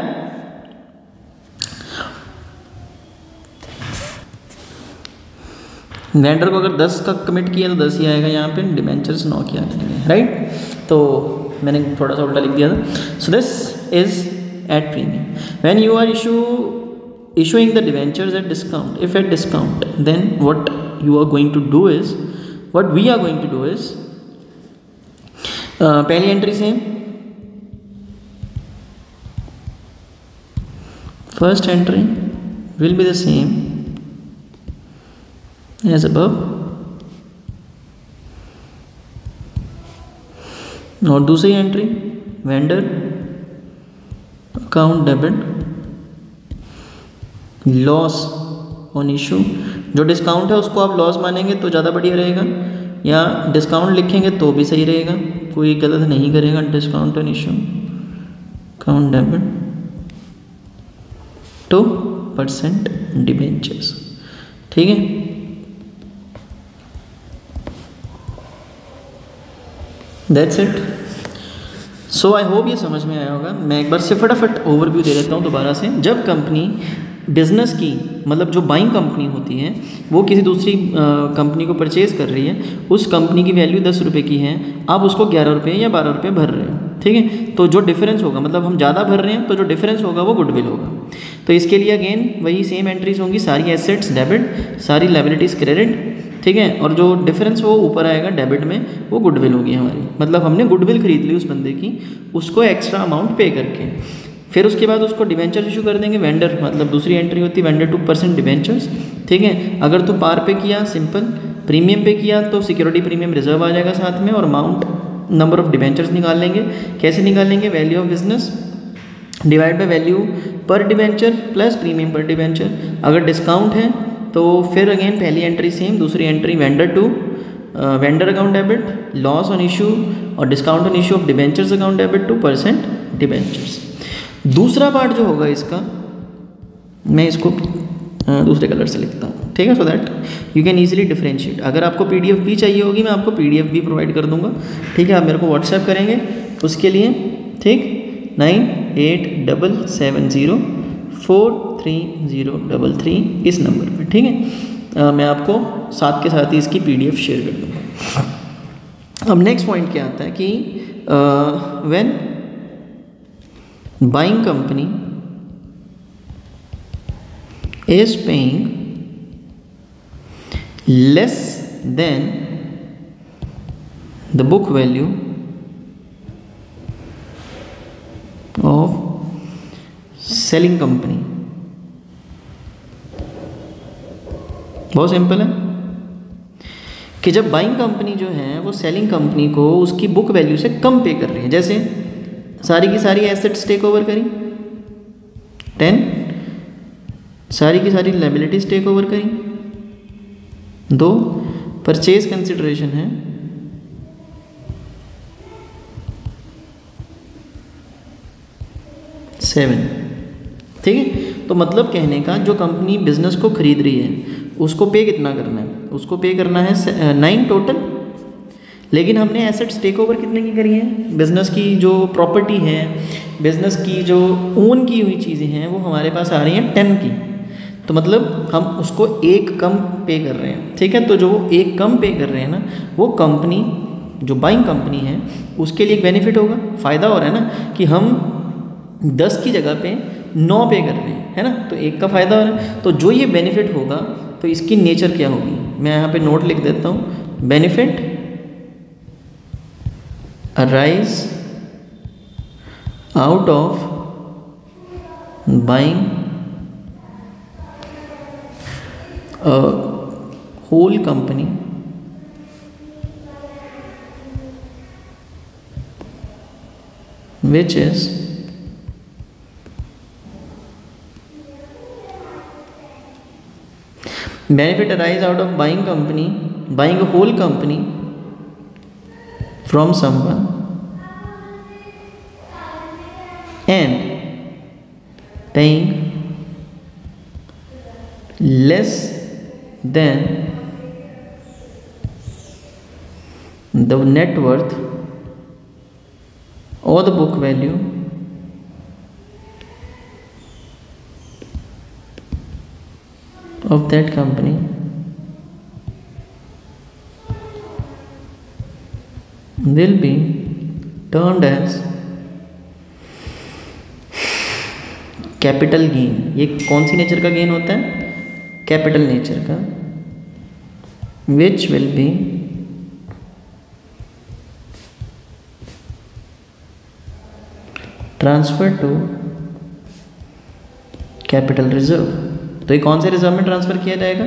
वेंडर को अगर 10 का कमिट किया तो 10 ही आएगा, यहाँ पे डिवेंचर्स 9 के आ जाएंगे, राइट। तो मैंने थोड़ा सा उल्टा लिख दिया था। So this is at premium when you are issuing the debentures at discount. If at discount, then what we are going to do is पहली एंट्री से first entry will be the same as above, और दूसरी entry vendor account debit loss on issue. जो डिस्काउंट है उसको आप लॉस मानेंगे तो ज़्यादा बढ़िया रहेगा, या डिस्काउंट लिखेंगे तो भी सही रहेगा, कोई गलत नहीं करेगा। Discount on issue account debit to percent debentures. ठीक है, that's it. So I hope ये समझ में आया होगा। मैं एक बार से फटाफट ओवरव्यू दे देता हूँ दोबारा से। जब कंपनी बिजनेस की मतलब जो बाइंग कंपनी होती है वो किसी दूसरी कंपनी को परचेज़ कर रही है, उस कंपनी की वैल्यू 10 रुपये की है, आप उसको 11 रुपये या 12 रुपये भर रहे हो। ठीक है, तो जो डिफरेंस होगा, मतलब हम ज़्यादा भर रहे हैं तो जो डिफरेंस होगा वो गुडविल होगा। तो इसके लिए अगेन वही सेम एंट्रीज होंगी, सारी एसेट्स डेबिट, सारी लायबिलिटीज़ क्रेडिट। ठीक है, और जो डिफरेंस वो ऊपर आएगा डेबिट में, वो गुडविल होगी हमारी। मतलब हमने गुडविल खरीद ली उस बंदे की, उसको एक्स्ट्रा अमाउंट पे करके। फिर उसके बाद उसको डिवेंचर इशू कर देंगे वेंडर, मतलब दूसरी एंट्री होती है वेंडर टू परसेंट डिवेंचर्स। ठीक है, अगर तो पार पे किया सिंपल, प्रीमियम पे किया तो सिक्योरिटी प्रीमियम रिजर्व आ जाएगा साथ में, और अमाउंट नंबर ऑफ डिबेंचर्स निकाल लेंगे। कैसे निकालेंगे? Value of business divide by value per debenture plus premium per debenture. अगर डिस्काउंट है तो फिर अगेन पहली एंट्री सेम, दूसरी entry vendor to vendor account debit, loss on issue और discount on issue of debentures account debit to percent debentures. दूसरा पार्ट जो होगा इसका, मैं इसको दूसरे कलर से लिखता हूँ, ठीक है, so that you can easily differentiate. अगर आपको PDF भी चाहिए होगी, मैं आपको PDF भी प्रोवाइड कर दूंगा, ठीक है। आप मेरे को व्हाट्सएप करेंगे उसके लिए, ठीक, 9870430333 इस नंबर पर, ठीक है। मैं आपको साथ के साथ ही इसकी PDF शेयर कर दूँगा। अब नेक्स्ट पॉइंट क्या आता है कि when buying company is paying less than the book value of selling company। बहुत सिंपल है कि जब बाइंग कंपनी जो है वो सेलिंग कंपनी को उसकी बुक वैल्यू से कम पे कर रही है, जैसे सारी की सारी एसेट्स टेक ओवर करी 10, सारी की सारी लायबिलिटीज टेक ओवर करी 2, परचेज कंसिडरेशन है 7, ठीक है। तो मतलब कहने का, जो कंपनी बिजनेस को खरीद रही है उसको पे कितना करना है? उसको पे करना है 9 टोटल, लेकिन हमने एसेट्स टेक ओवर कितने की करी है? बिजनेस की जो प्रॉपर्टी है, बिजनेस की जो ओन की हुई चीज़ें हैं वो हमारे पास आ रही हैं 10 की, तो मतलब हम उसको 1 कम पे कर रहे हैं, ठीक है। तो जो 1 कम पे कर रहे हैं ना, वो कंपनी जो बाइंग कंपनी है उसके लिए एक बेनिफिट होगा, फ़ायदा हो रहा है ना, कि हम 10 की जगह पे 9 पे कर रहे हैं, है ना, तो 1 का फ़ायदा हो रहा है। तो जो ये बेनिफिट होगा तो इसकी नेचर क्या होगी, मैं यहाँ पे नोट लिख देता हूँ, benefit arise out of buying a whole company which is benefit arise out of buying a whole company from someone and paying less than the net worth or the book value of that company will be termed as capital gain. ये कौन सी नेचर का गेन होता है? कैपिटल नेचर का, which will be transfer to capital reserve. तो ये कौन से रिजर्व में ट्रांसफ़र किया जाएगा?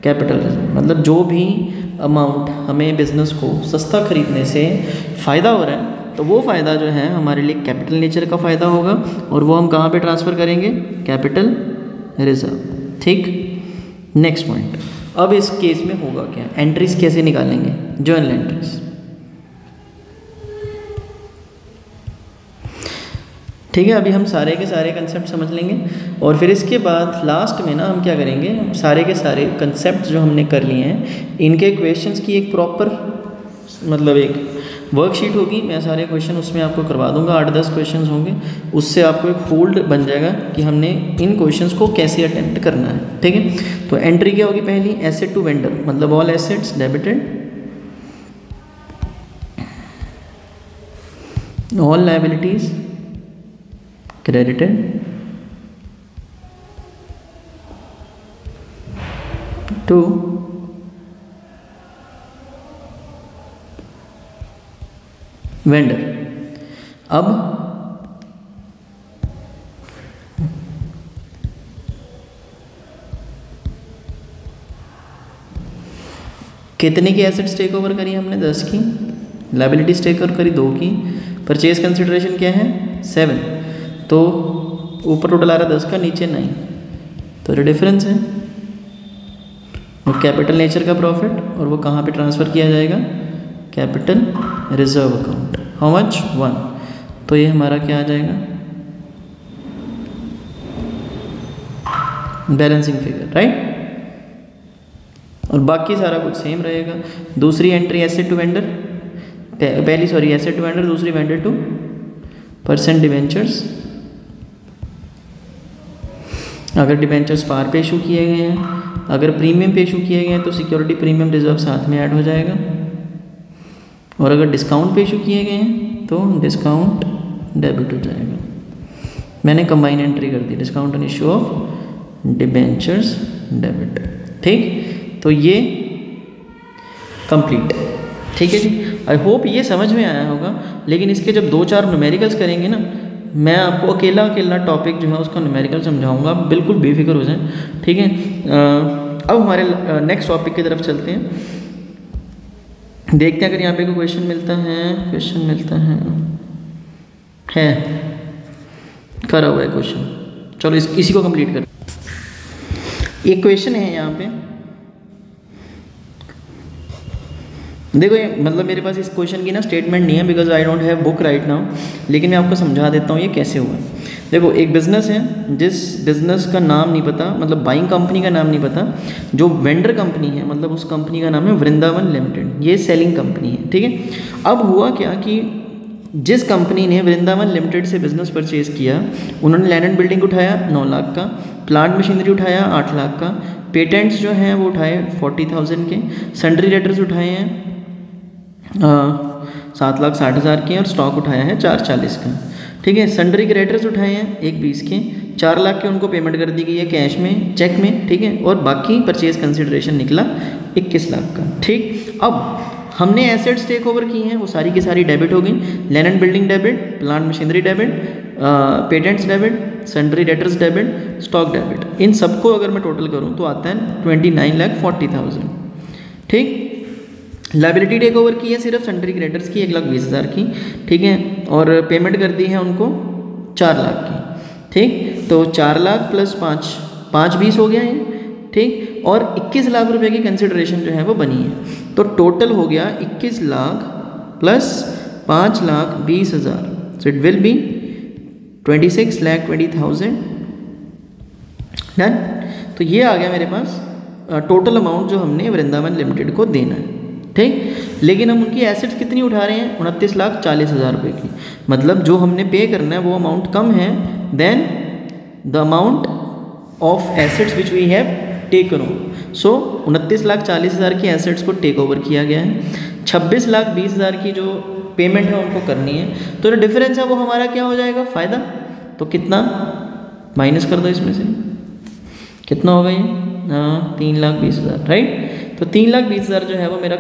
Capital reserve. मतलब जो भी अमाउंट हमें बिजनेस को सस्ता खरीदने से फ़ायदा हो रहा है, तो वो फ़ायदा जो है हमारे लिए कैपिटल नेचर का फ़ायदा होगा, और वो हम कहाँ पे ट्रांसफ़र करेंगे? कैपिटल रिजर्व, ठीक। नेक्स्ट पॉइंट, अब इस केस में होगा क्या? एंट्रीज कैसे निकालेंगे? जर्नल एंट्रीज, ठीक है। अभी हम सारे के सारे कंसेप्ट समझ लेंगे, और फिर इसके बाद लास्ट में ना हम क्या करेंगे, सारे के सारे कंसेप्ट जो हमने कर लिए हैं इनके क्वेश्चंस की एक प्रॉपर मतलब एक वर्कशीट होगी। मैं सारे क्वेश्चन उसमें आपको करवा दूंगा, 8-10 क्वेश्चंस होंगे, उससे आपको एक होल्ड बन जाएगा कि हमने इन क्वेश्चंस को कैसे अटेम्प्ट करना है, ठीक है। तो एंट्री क्या होगी? पहली, एसेट टू वेंडर, मतलब all assets debited, all liabilities credited, to vendor। अब कितने की एसेट्स टेक ओवर करी हमने? 10 की। लाइबिलिटीज टेक ओवर करी 2 की, परचेज कंसिडरेशन क्या है 7, तो ऊपर टोटल आ रहा है 10 का, नीचे 9, तो जो डिफरेंस है वो कैपिटल नेचर का प्रॉफिट, और वो कहाँ पे ट्रांसफ़र किया जाएगा, capital reserve account. How much 1, तो ये हमारा क्या आ जाएगा, बैलेंसिंग फिगर, राइट। और बाकी सारा कुछ सेम रहेगा। दूसरी एंट्री एसेट टू वेंडर, पहली सॉरी एसेट टू वेंडर, दूसरी वेंडर टू परसेंट डिवेंचर्स। अगर डिवेंचर्स पार पे इशू किए गए हैं, अगर प्रीमियम पे इशू किए गए हैं तो सिक्योरिटी प्रीमियम रिजर्व साथ में ऐड हो जाएगा, और अगर डिस्काउंट पे इशू किए गए हैं तो डिस्काउंट डेबिट हो जाएगा। मैंने कंबाइन एंट्री कर दी, discount on issue of debentures debit, ठीक। तो ये कंप्लीट, ठीक है जी। आई होप ये समझ में आया होगा, लेकिन इसके जब 2-4 न्यूमेरिकल्स करेंगे ना, मैं आपको अकेला टॉपिक जो है उसका न्यूमेरिकल समझाऊंगा, बिल्कुल बेफिक्र हो जाएं, ठीक है। अब हमारे नेक्स्ट टॉपिक की तरफ चलते हैं, देखते हैं अगर यहाँ पे कोई क्वेश्चन मिलता है करा हुआ है क्वेश्चन। चलो इसी को कंप्लीट कर। एक क्वेश्चन है यहाँ पे, देखो ये मतलब मेरे पास इस क्वेश्चन की ना स्टेटमेंट नहीं है, because I don't have book right now, लेकिन मैं आपको समझा देता हूँ ये कैसे हुआ है। देखो एक बिज़नेस है, जिस बिज़नेस का नाम नहीं पता, मतलब बाइंग कंपनी का नाम नहीं पता, जो वेंडर कंपनी है मतलब उस कंपनी का नाम है वृंदावन लिमिटेड, ये सेलिंग कंपनी है, ठीक है। अब हुआ क्या कि जिस कंपनी ने वृंदावन लिमिटेड से बिज़नेस परचेज किया, उन्होंने लैंड एंड बिल्डिंग उठाया 9 लाख का, प्लांट मशीनरी उठाया 8 लाख का, पेटेंट्स जो हैं वो उठाए 40,000 के, सन्ड्री लेटर्स उठाए हैं 7,60,000 के, और स्टॉक उठाया है 440 का, ठीक है। सन्ड्री क्रेडिटर्स उठाए हैं 120 के, 4 लाख के उनको पेमेंट कर दी गई है कैश में, चेक में, ठीक है। और बाकी परचेज कंसिडरेशन निकला 21 लाख का, ठीक। अब हमने एसेट्स टेक ओवर की हैं, वो सारी की सारी डेबिट हो गई, land and building debit, plant machinery debit, patents debit, sundry debtors debit, stock debit. इन सबको अगर मैं टोटल करूँ तो आता है 29,40,000, ठीक। लाइबिलिटी टेक ओवर की है सिर्फ सन्ड्री क्रेडिटर्स की 1,20,000 की, ठीक है, और पेमेंट कर दी है उनको 4 लाख की, ठीक। तो 4 लाख प्लस 5 20 हो गया है, ठीक। और 21 लाख रुपए की कंसिडरेशन जो है वो बनी है, तो टोटल हो गया 21 lakh plus 5,20,000, so it will be 26,20,000 done. तो ये आ गया मेरे पास टोटल अमाउंट जो हमने वृंदावन लिमिटेड को देना है, ठीक। लेकिन हम उनकी एसेट्स कितनी उठा रहे हैं, 29,40,000 रुपये की, मतलब जो हमने पे करना है वो अमाउंट कम है then the amount of assets which we have taken over. So 29,40,000 की एसेट्स को टेक ओवर किया गया है, 26,20,000 की जो पेमेंट है उनको करनी है, तो जो डिफरेंस है वो हमारा क्या हो जाएगा, फ़ायदा। तो कितना माइनस कर दो इसमें से, कितना होगा ये, 3,20,000, राइट। तो 3,20,000 जो है वो मेरा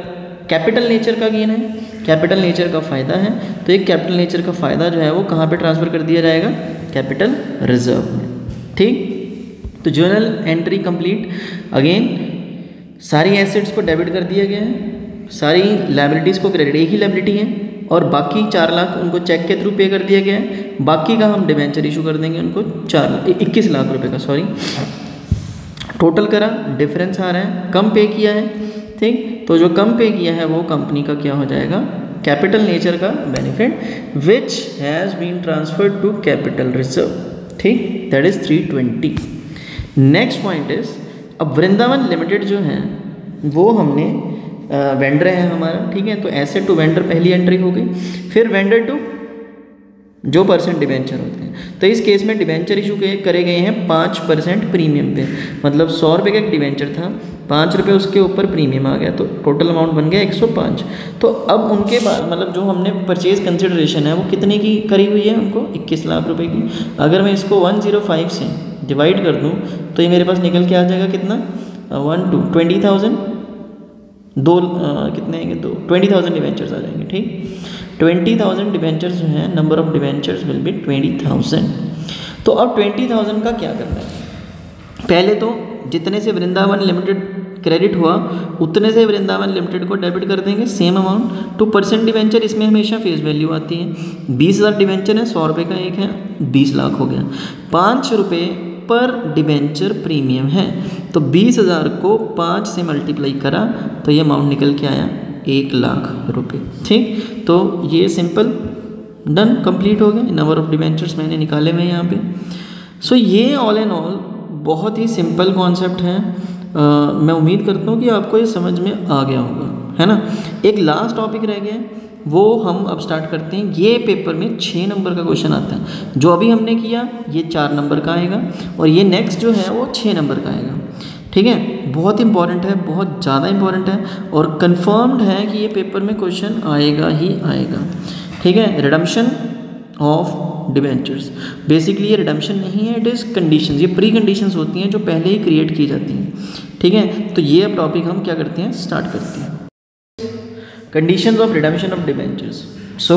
कैपिटल नेचर का गेन है, कैपिटल नेचर का फ़ायदा है। तो एक कैपिटल नेचर का फ़ायदा जो है वो कहाँ पे ट्रांसफ़र कर दिया जाएगा, कैपिटल रिजर्व में, ठीक। तो जर्नल एंट्री कंप्लीट। अगेन सारी एसेट्स को डेबिट कर दिया गया है, सारी लाइबिलिटीज़ को क्रेडिट, एक ही लाइबिलिटी है, और बाकी 4 लाख उनको चेक के थ्रू पे कर दिया गया है, बाकी का हम डिबेंचर इशू कर देंगे उनको 21 लाख रुपये का, सॉरी। टोटल करा, डिफरेंस आ रहा है, कम पे किया है, ठीक। तो जो कम पे किया है वो कंपनी का क्या हो जाएगा, कैपिटल नेचर का benefit which has been transferred to capital reserve, ठीक। That is 320। Next point is, अब वृंदावन लिमिटेड जो है वो हमने वेंडर है हमारा, ठीक है। तो एसेट टू वेंडर पहली एंट्री हो गई, फिर वेंडर टू जो परसेंट डिबेंचर होते हैं, तो इस केस में डिबेंचर इशू करे गए हैं 5% प्रीमियम पे, मतलब 100 रुपये का एक डिबेंचर था, 5 रुपये उसके ऊपर प्रीमियम आ गया, तो टोटल अमाउंट बन गया 105। तो अब उनके बाद मतलब जो हमने परचेज कंसिडरेशन है वो कितने की करी हुई है उनको, 21 लाख रुपए की। अगर मैं इसको 105 से डिवाइड कर दूँ तो ये मेरे पास निकल के आ जाएगा कितना, 20,000, कितने आएंगे, 20,000 डिबेंचर्स आ जाएंगे, ठीक। 20,000 डिबेंचर्स जो हैं, number of debentures will be 20,000। तो अब 20,000 का क्या करना है, पहले तो जितने से वृंदावन लिमिटेड क्रेडिट हुआ उतने से वृंदावन लिमिटेड को डेबिट कर देंगे same amount to percent debenture. इसमें हमेशा फेस वैल्यू आती है। 20,000 डिवेंचर है, 100 रुपये का एक है, 20 लाख हो गया। 5 रुपये पर डिवेंचर प्रीमियम है, तो 20,000 को 5 से मल्टीप्लाई करा तो ये अमाउंट निकल के आया 1 लाख रुपये। ठीक, तो ये सिंपल डन कंप्लीट हो गया। नंबर ऑफ डिवेंचर्स मैंने निकाले हुए हैं यहाँ पे। सो ये ऑल एंड ऑल बहुत ही सिंपल कॉन्सेप्ट है। मैं उम्मीद करता हूँ कि आपको ये समझ में आ गया होगा, है ना। एक लास्ट टॉपिक रह गया है, वो हम अब स्टार्ट करते हैं। ये पेपर में 6 नंबर का क्वेश्चन आता है। जो अभी हमने किया ये 4 नंबर का आएगा और ये नेक्स्ट जो है वो 6 नंबर का आएगा। ठीक है, बहुत इंपॉर्टेंट है, बहुत ज़्यादा इंपॉर्टेंट है और कंफर्म्ड है कि ये पेपर में क्वेश्चन आएगा ही आएगा। ठीक है, रिडम्पशन ऑफ डिवेंचर्स, बेसिकली ये रिडम्पशन नहीं है, इट इज़ कंडीशन। ये प्री कंडीशंस होती हैं जो पहले ही क्रिएट की जाती हैं। ठीक है, तो ये अब टॉपिक हम क्या करते हैं, स्टार्ट करते हैं। Conditions of redemption of debentures. So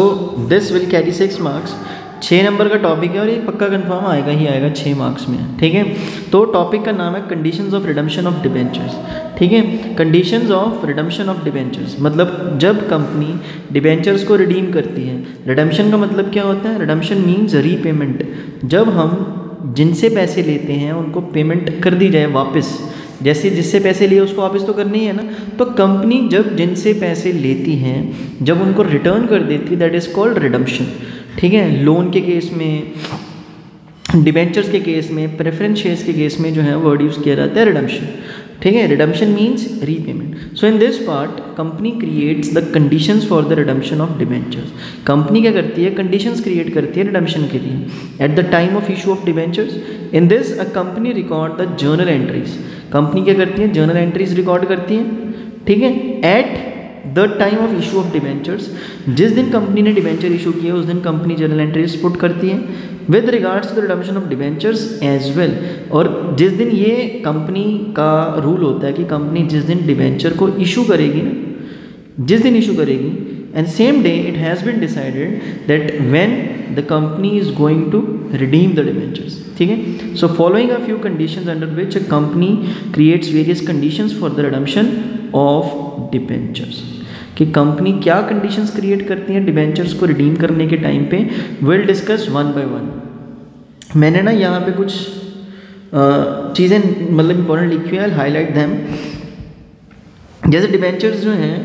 this will carry 6 marks. 6 number का टॉपिक है और ये पक्का कंफर्म आएगा ही आएगा 6 मार्क्स में। ठीक है, तो टॉपिक का नाम है conditions of redemption of debentures. ठीक है, conditions of redemption of debentures मतलब जब कंपनी डिवेंचर्स को रिडीम करती है। रिडम्पशन का मतलब क्या होता है, रिडम्पशन मीन्स रीपेमेंट। जब हम जिनसे पैसे लेते हैं उनको पेमेंट कर दी जाए वापस, जैसे जिससे पैसे लिए उसको वापस तो करनी है ना। तो कंपनी जब जिनसे पैसे लेती हैं, जब उनको रिटर्न कर देती है, दैट इज़ कॉल्ड रिडम्पशन। ठीक है, लोन के केस में, डिवेंचर्स के केस में, प्रेफरेंस शेयर्स के केस में जो है वर्ड यूज़ किया जाता है रिडम्पशन। ठीक है, redemption means repayment. So in this part company creates the conditions for the redemption of debentures. Company क्या करती है, कंडीशंस क्रिएट करती है रिडम्पशन के लिए eight the time of issue of debentures. In this a company record the journal entries. Company क्या करती है, जर्नल एंट्रीज रिकॉर्ड करती है। ठीक है, eight the time of issue of debentures, जिस दिन कंपनी ने डिवेंचर इशू किया उस दिन कंपनी जर्नल एंट्रीज पुट करती है with regards to the redemption of debentures as well. और जिस दिन ये कंपनी का रूल होता है कि कंपनी जिस दिन डिवेंचर को इशू करेगी ना, जिस दिन इशू करेगी, and same day it has been decided that when the company is going to redeem the debentures. ठीक है, so following a few conditions under which a company creates various conditions for the redemption of debentures. कि कंपनी क्या कंडीशंस क्रिएट करती हैं डिवेंचर्स को रिडीम करने के टाइम पे, will discuss one by one. मैंने ना यहाँ पे कुछ चीज़ें मतलब इंपॉर्टेंट लिखी हुई है, हाईलाइट दैम। जैसे डिवेंचर्स जो हैं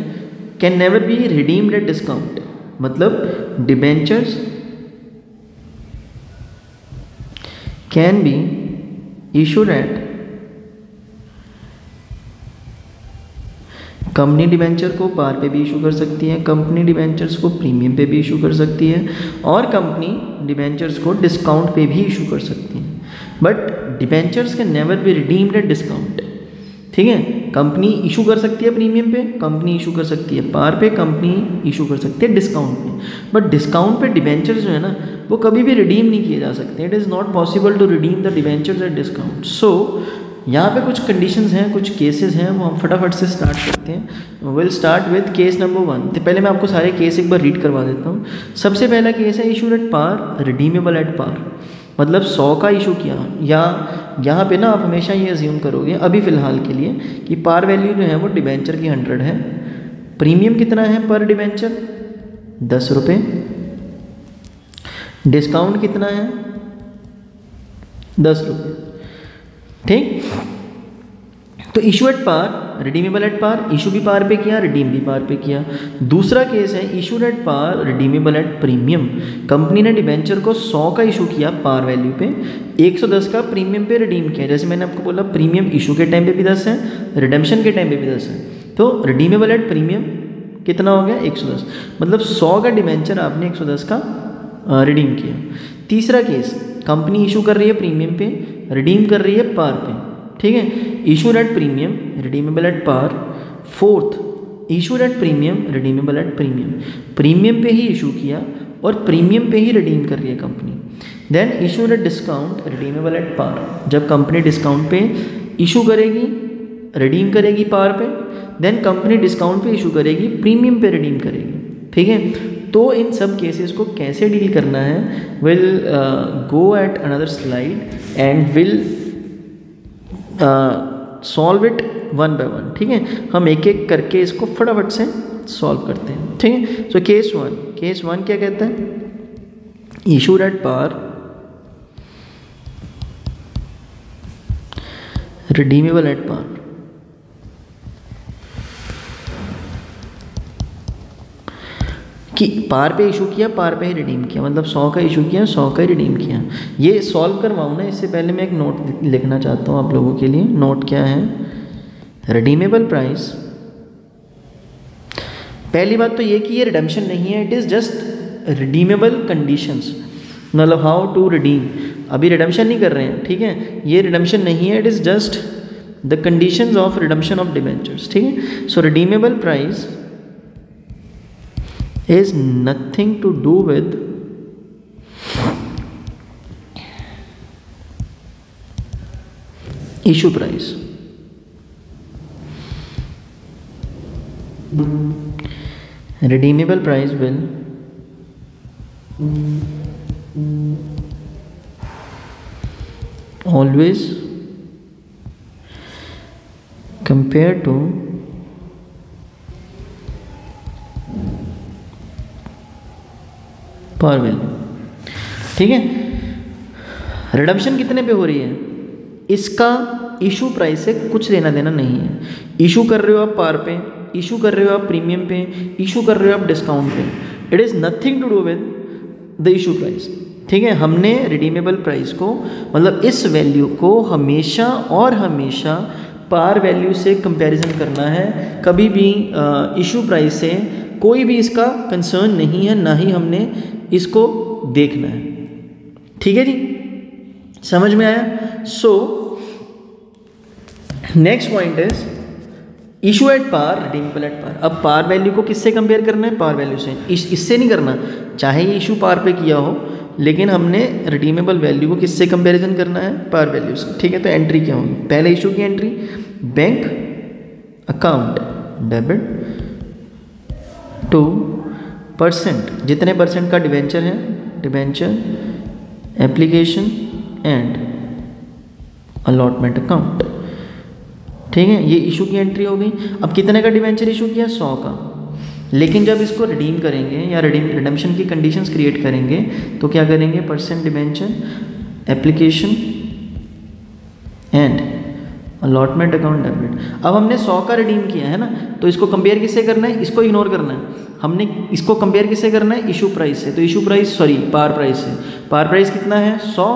can never be redeemed at discount, मतलब debentures can be issued at, company debenture को पार पे भी इशू कर सकती है, कंपनी डिवेंचर्स को प्रीमियम पे भी इशू कर सकती है और कंपनी डिवेंचर्स को डिस्काउंट पे भी इशू कर सकती है। But debentures can never be redeemed at discount. ठीक है, कंपनी इशू कर सकती है प्रीमियम पे, कंपनी इशू कर सकती है पार पे, कंपनी इशू कर सकती है डिस्काउंट पे। बट डिस्काउंट पे डिवेंचर्स जो है ना वो कभी भी रिडीम नहीं किए जा सकते। It is not possible to redeem the debentures at discount. So यहाँ पे कुछ कंडीशंस हैं, कुछ केसेस हैं, वो हम फटाफट से स्टार्ट करते हैं। Will start with case number 1। तो पहले मैं आपको सारे केस एक बार रीड करवा देता हूँ। सबसे पहला केस है issued at par, redeemable at par, मतलब 100 का इशू किया, या यहाँ पे ना आप हमेशा ये अज्यूम करोगे अभी फ़िलहाल के लिए कि पार वैल्यू जो है वो डिवेंचर की 100 है, प्रीमियम कितना है पर डिवेंचर 10 रुपये, डिस्काउंट कितना है 10 रुपये। ठीक, तो issue at par, redeemable at par, issue भी पार पे किया, रिडीम भी पार पे किया। दूसरा केस है issued at par, redeemable at premium, company ने डिवेंचर को 100 का इशू किया पार वैल्यू पे, 110 का प्रीमियम पे रिडीम किया। जैसे मैंने आपको बोला प्रीमियम इशू के टाइम पे भी 10 है, रिडेम्पशन के टाइम पे भी 10 है, तो रिडीमेबल एट प्रीमियम कितना हो गया 110, मतलब 100 का डिवेंचर आपने 110 का रिडीम किया। तीसरा केस, कंपनी इशू कर रही है प्रीमियम पे, रिडीम कर रही है पार पे। ठीक है, issued at premium, redeemable at par. Fourth, issued at premium, redeemable at premium, premium पे ही इशू किया और प्रीमियम पे ही रिडीम कर रही है company. Then issued at discount, redeemable at par, जब कंपनी डिस्काउंट पे इशू करेगी, रिडीम करेगी पार पे, देन कंपनी डिस्काउंट पे इशू करेगी, प्रीमियम पे रिडीम करेगी। ठीक है, तो इन सब केसेस को कैसे डील करना है, will go at another slide and will solve it one by one, ठीक है। हम एक एक करके इसको फटाफट से सॉल्व करते हैं, ठीक है। सो केस वन क्या कहता है, issued at par, redeemable at par. कि पार पे इशू किया, पार पे ही रिडीम किया, मतलब 100 का इशू किया, 100 का ही रिडीम किया। ये सॉल्व करवाऊँ ना, इससे पहले मैं एक नोट लिखना चाहता हूँ आप लोगों के लिए। नोट क्या है, रिडीमेबल प्राइस, पहली बात तो ये कि ये रिडेम्पशन नहीं है, it is just redeemable conditions, मतलब हाउ टू रिडीम। अभी रिडेम्पशन नहीं कर रहे हैं, ठीक है, ये रिडेम्पशन नहीं है, it is just the conditions of redemption of debentures, ठीक है। So redeemable price is nothing to do with issue price. Redeemable price will always compare to par value, ठीक है। रिडम्पशन कितने पे हो रही है, इसका इशू प्राइस से कुछ लेना देना नहीं है। इशू कर रहे हो आप पार पे, इशू कर रहे हो आप प्रीमियम पे, इशू कर रहे हो आप डिस्काउंट पे, it is nothing to do with the issue price, ठीक है। हमने रिडीमेबल प्राइस को, मतलब इस वैल्यू को हमेशा और हमेशा पार वैल्यू से कंपैरिजन करना है, कभी भी इशू प्राइस से कोई भी इसका कंसर्न नहीं है, ना ही हमने इसको देखना है, ठीक है जी, समझ में आया। So next point is issue at par, redeemable at par. अब पार वैल्यू को किससे कंपेयर करना है, पार वैल्यू से, इससे नहीं करना, चाहे ये इशू पार पे किया हो, लेकिन हमने रिडीमेबल वैल्यू को किससे कंपैरिजन करना है, पार वैल्यू से, ठीक है। तो एंट्री क्या होगी, पहले इशू की entry, bank account debit to percent, जितने परसेंट का डिबेंचर है, debenture application and allotment account, ठीक है। ये इशू की एंट्री हो गई। अब कितने का डिबेंचर इशू किया, 100 का, लेकिन जब इसको रिडीम करेंगे या रिडेम्पशन की कंडीशंस क्रिएट करेंगे तो क्या करेंगे, percent debenture application and allotment account debit. अब हमने 100 का रिडीम किया है ना, तो इसको कंपेयर किससे करना है, इसको इग्नोर करना है। हमने इसको कंपेयर किससे करना है, इशू प्राइस से, तो इशू प्राइस पार प्राइस से। पार प्राइस कितना है, 100,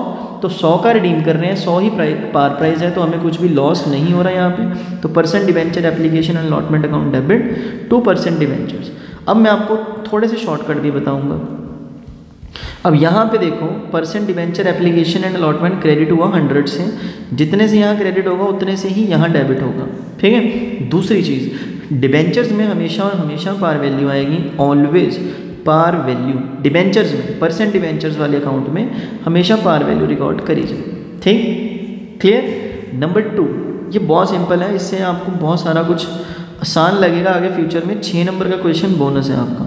तो 100 का रिडीम कर रहे हैं, 100 ही पार प्राइस है, तो हमें कुछ भी लॉस नहीं हो रहा है यहाँ पे। तो percent debenture application and allotment account debit 2% debentures. अब मैं आपको थोड़े से शॉर्टकट भी बताऊँगा। अब यहाँ पे देखो, percent debenture application and allotment credit हुआ 100 से, जितने से यहाँ क्रेडिट होगा उतने से ही यहाँ डेबिट होगा, ठीक है। दूसरी चीज़, डिबेंचर्स में हमेशा और हमेशा पार वैल्यू आएगी, ऑलवेज पार वैल्यू डिबेंचर्स में, परसेंट डिबेंचर्स वाले अकाउंट में हमेशा पार वैल्यू रिकॉर्ड करी जाए, ठीक, क्लियर। नंबर 2, ये बहुत सिंपल है, इससे आपको बहुत सारा कुछ आसान लगेगा आगे फ्यूचर में। 6 नंबर का क्वेश्चन बोनस है आपका,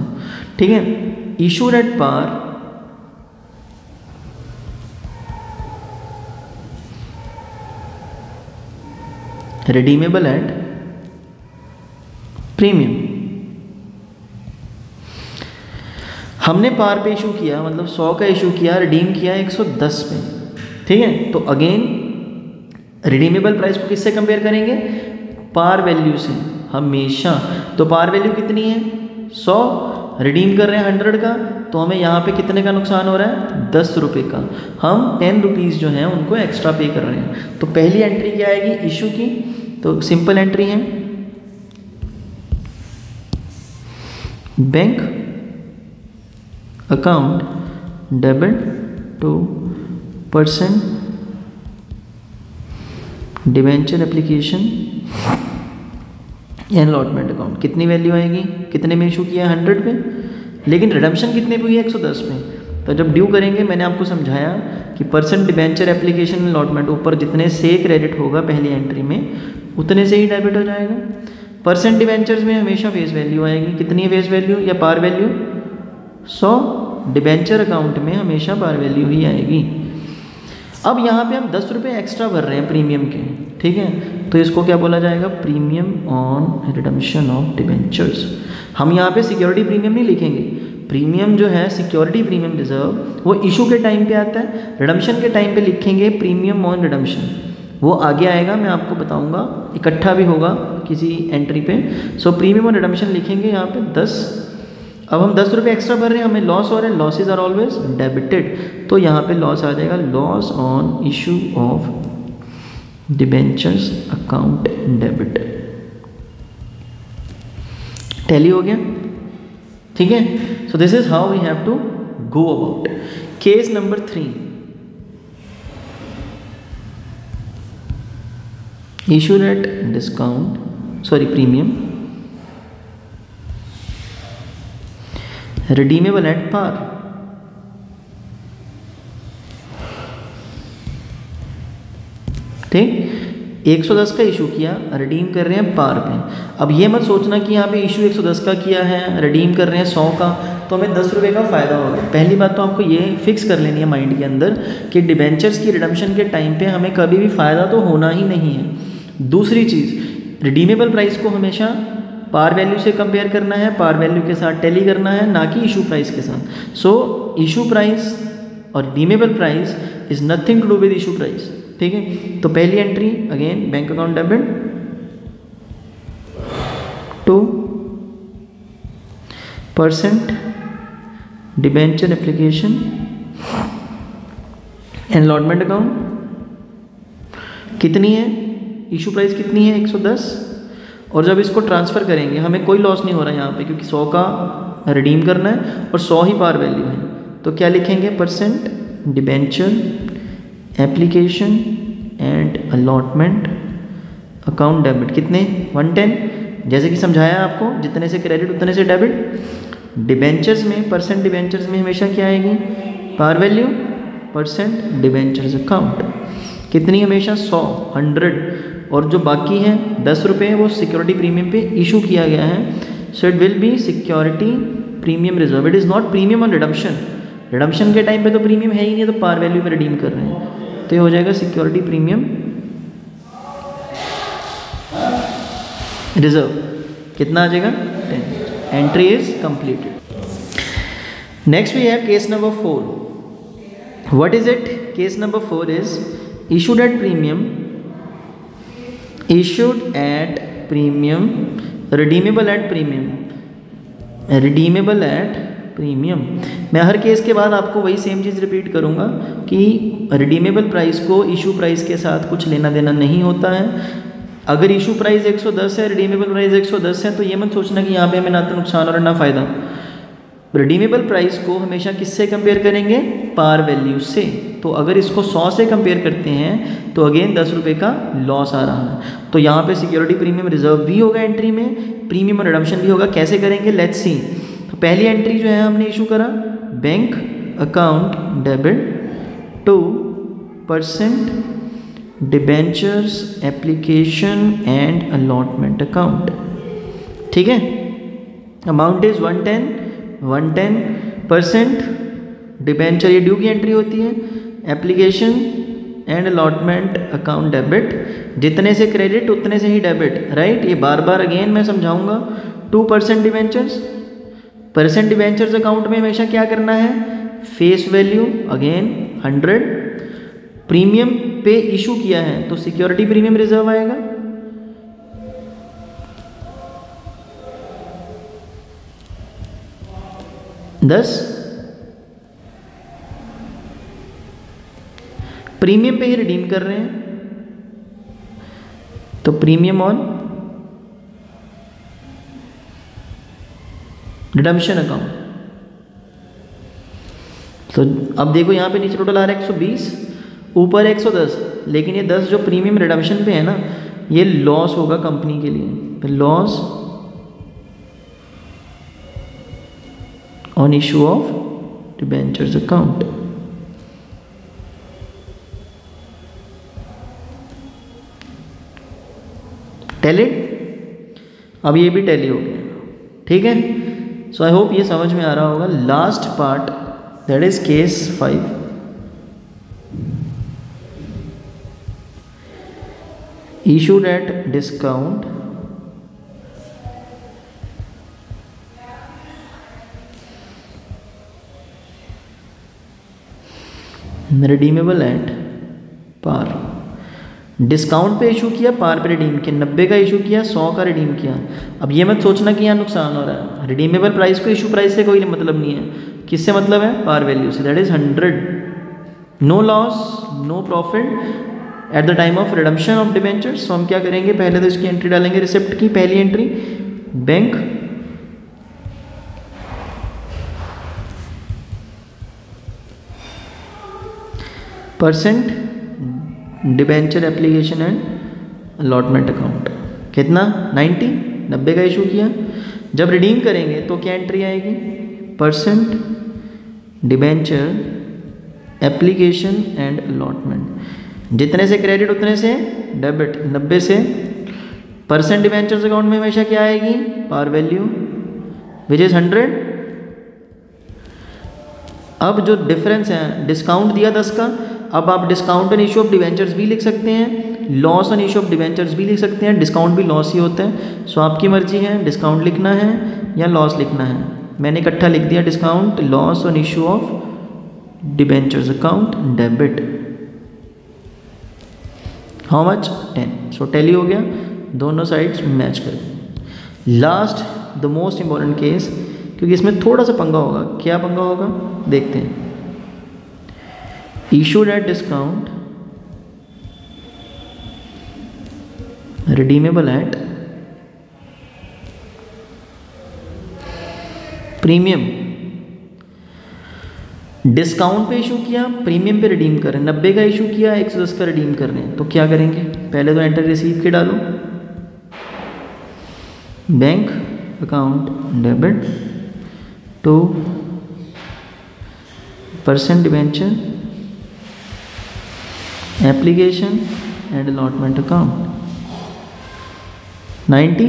ठीक है। Issued at par, redeemable at premium. हमने पार पे इशू किया, मतलब 100 का इशू किया, रिडीम किया 110 पे, ठीक है। तो अगेन रिडीमेबल प्राइस को किससे कंपेयर करेंगे, पार वैल्यू से हमेशा। तो पार वैल्यू कितनी है, 100, रिडीम कर रहे हैं 100 का, तो हमें यहाँ पे कितने का नुकसान हो रहा है, 10 रुपये का। हम 10 रुपीज़ जो हैं उनको एक्स्ट्रा पे कर रहे हैं। तो पहली एंट्री क्या आएगी, इशू की, तो सिंपल एंट्री है, bank account debit to percent debenture application and allotment account. कितनी वैल्यू आएगी, कितने में इशू किया, 100 पे, लेकिन रिडम्पशन कितने पे हुई है, 110 पे। तो जब ड्यू करेंगे, मैंने आपको समझाया कि percent debenture application and allotment ऊपर जितने से क्रेडिट होगा पहली एंट्री में, उतने से ही डेबिट हो जाएगा। परसेंट डिबेंचर्स में हमेशा फेस वैल्यू आएगी, कितनी है फेस वैल्यू या पार वैल्यू, 100। डिबेंचर अकाउंट में हमेशा पार वैल्यू ही आएगी। अब यहाँ पे हम 10 रुपये एक्स्ट्रा भर रहे हैं प्रीमियम के, ठीक है, तो इसको क्या बोला जाएगा, premium on redemption of debentures. हम यहाँ पे सिक्योरिटी प्रीमियम नहीं लिखेंगे, प्रीमियम जो है सिक्योरिटी प्रीमियम रिजर्व वो इशू के टाइम पे आता है, रिडम्पशन के टाइम पे लिखेंगे प्रीमियम ऑन रिडम्पशन, वो आगे आएगा, मैं आपको बताऊंगा, इकट्ठा भी होगा किसी एंट्री पे। सो प्रीमियम ऑन रिडम्पशन लिखेंगे यहाँ पे 10। अब हम 10 रुपये एक्स्ट्रा भर रहे हैं, हमें लॉस हो रहा है, लॉसेज आर ऑलवेज डेबिटेड, तो यहाँ पे लॉस आ जाएगा, loss on issue of debentures account debit. Tally हो गया, ठीक है। So this is how we have to go about. Case number 3, issued at discount, sorry premium, redeemable at par, ठीक, 110 का इशू किया, रिडीम कर रहे हैं पार पे। अब ये मत सोचना कि यहाँ पे इशू 110 का किया है, रिडीम कर रहे हैं 100 का, तो हमें 10 रुपये का फ़ायदा होगा। पहली बात तो आपको ये फिक्स कर लेनी है माइंड के अंदर कि डिबेंचर्स की रिडम्पशन के टाइम पे हमें कभी भी फ़ायदा तो होना ही नहीं है। दूसरी चीज़, रिडीमेबल प्राइस को हमेशा पार वैल्यू से कंपेयर करना है, पार वैल्यू के साथ टैली करना है, ना कि इशू प्राइस के साथ। सो इशू प्राइस और redeemable price is nothing to do with issue price, ठीक है। तो पहली entry again bank account debit to % debenture application and allotment account, कितनी है, इशू प्राइस कितनी है 110, और जब इसको ट्रांसफ़र करेंगे हमें कोई लॉस नहीं हो रहा है यहाँ पे, क्योंकि 100 का रिडीम करना है और 100 ही पार वैल्यू है। तो क्या लिखेंगे, % debenture application and allotment account debit, कितने 110, जैसे कि समझाया आपको, जितने से क्रेडिट उतने से डेबिट। डिबेंचर्स में % डिबेंचर्स में हमेशा क्या आएगी, पार वैल्यू % डिबेंचर्स अकाउंट, कितनी हमेशा 100, और जो बाकी है 10 रुपये वो सिक्योरिटी प्रीमियम पे इशू किया गया है। So it will be security premium reserve, it is not premium on redemption. Redemption के टाइम पे तो प्रीमियम है ही नहीं, तो पार वैल्यू पे रिडीम कर रहे हैं, तो ये हो जाएगा सिक्योरिटी प्रीमियम रिजर्व। कितना आ जाएगा, 10। Entry is completed. Next we have case number 4। What is it, case number 4 is issued at premium, redeemable at premium, redeemable at premium। मैं हर केस के बाद आपको वही सेम चीज़ रिपीट करूँगा कि रिडीमेबल प्राइस को इशू प्राइस के साथ कुछ लेना देना नहीं होता है। अगर इशू प्राइस 110 है, रिडीमेबल प्राइस 110 है, तो ये मत सोचना कि यहाँ पे हमें ना तो नुकसान और ना फ़ायदा। रिडीमेबल प्राइस को हमेशा किससे कंपेयर करेंगे, पार वैल्यू से। तो अगर इसको 100 से कंपेयर करते हैं तो अगेन 10 रुपये का लॉस आ रहा है, तो यहाँ पे सिक्योरिटी प्रीमियम रिजर्व भी होगा एंट्री में, प्रीमियम और रिडम्पशन भी होगा। कैसे करेंगे, लेट्स सी। तो पहली एंट्री जो है हमने इशू करा, bank account debit to % debentures application and allotment account, ठीक है। अमाउंट इज 110% डिबेंचर, ये ड्यू की एंट्री होती है, application and allotment account debit, जितने से क्रेडिट उतने से ही डेबिट, राइट। ये बार बार अगेन मैं समझाऊंगा। 2% डिबेंचर्स, % डिबेंचर्स अकाउंट में हमेशा क्या करना है, फेस वैल्यू अगेन 100, प्रीमियम पे इशू किया है तो सिक्योरिटी प्रीमियम रिजर्व आएगा, $10, प्रीमियम पे ही रिडीम कर रहे हैं तो प्रीमियम ऑन रिडम्पशन अकाउंट। तो अब देखो यहाँ पे नीचे टोटल आ रहा है 120, ऊपर 110, लेकिन ये 10 जो प्रीमियम रिडम्पशन पे है ना, ये लॉस होगा कंपनी के लिए, loss on issue of debentures account. Tally, अब ये भी टैली हो गया, ठीक है। सो आई होप ये समझ में आ रहा होगा। Last part that is case 5। issued at discount redeemable at par. Discount पे इशू किया, पार पे रिडीम किया, 90 का इशू किया, 100 का रिडीम किया। अब ये मत सोचना कि यहाँ नुकसान हो रहा है। रिडीमेबल प्राइस को इशू प्राइस से कोई मतलब नहीं है। किससे मतलब है? पार वैल्यू से, that is 100। No loss, no profit at the time of redemption of debentures. तो हम क्या करेंगे, पहले तो इसकी एंट्री डालेंगे रिसिप्ट की, पहली entry bank percent debenture application and allotment account. कितना? 90 का इशू किया। जब रिडीम करेंगे तो क्या एंट्री आएगी? Percent debenture application and allotment. जितने से क्रेडिट उतने से डेबिट। 90 से परसेंट डिबेंचर्स अकाउंट में हमेशा क्या आएगी? Par value which is 100। अब जो डिफरेंस है, डिस्काउंट दिया 10 का, अब आप discount on issue of debentures भी लिख सकते हैं, loss on issue of debentures भी लिख सकते हैं। डिस्काउंट भी लॉस ही होता है। सो आपकी मर्जी है डिस्काउंट लिखना है या लॉस लिखना है। मैंने इकट्ठा लिख दिया discount loss on issue of debentures account debit. How much? 10। So tally हो गया, दोनों साइड्स मैच कर दें। Last the most important case, क्योंकि इसमें थोड़ा सा पंगा होगा। क्या पंगा होगा देखते हैं। issued at discount redeemable at premium. Discount पे इशू किया, प्रीमियम पे रिडीम कर रहे हैं। 90 का इशू किया, 110 का रिडीम कर रहे हैं। तो क्या करेंगे? पहले तो एंटर रिसीव के डालो, bank account debit to percent debenture application and allotment account 90।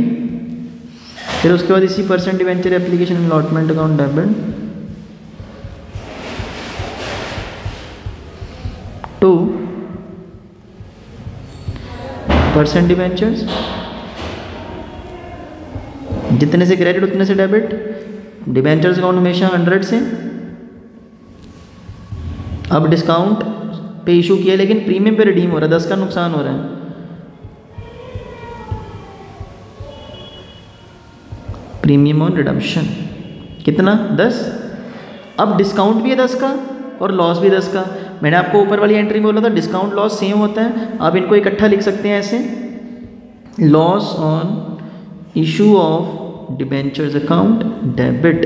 फिर उसके बाद इसी percent debenture application and allotment account debit to percent debentures, जितने से क्रेडिट उतने से डेबिट। डिवेंचर्स अकाउंट हमेशा 100 से। अब डिस्काउंट पे इशू किया लेकिन प्रीमियम पे रिडीम हो रहा है, 10 का नुकसान हो रहा है। प्रीमियम ऑन रिडम्पशन कितना? 10। अब डिस्काउंट भी है 10 का और लॉस भी 10 का। मैंने आपको ऊपर वाली एंट्री में बोला था डिस्काउंट लॉस सेम होता है। आप इनको इकट्ठा लिख सकते हैं ऐसे, loss on issue of debentures account debit.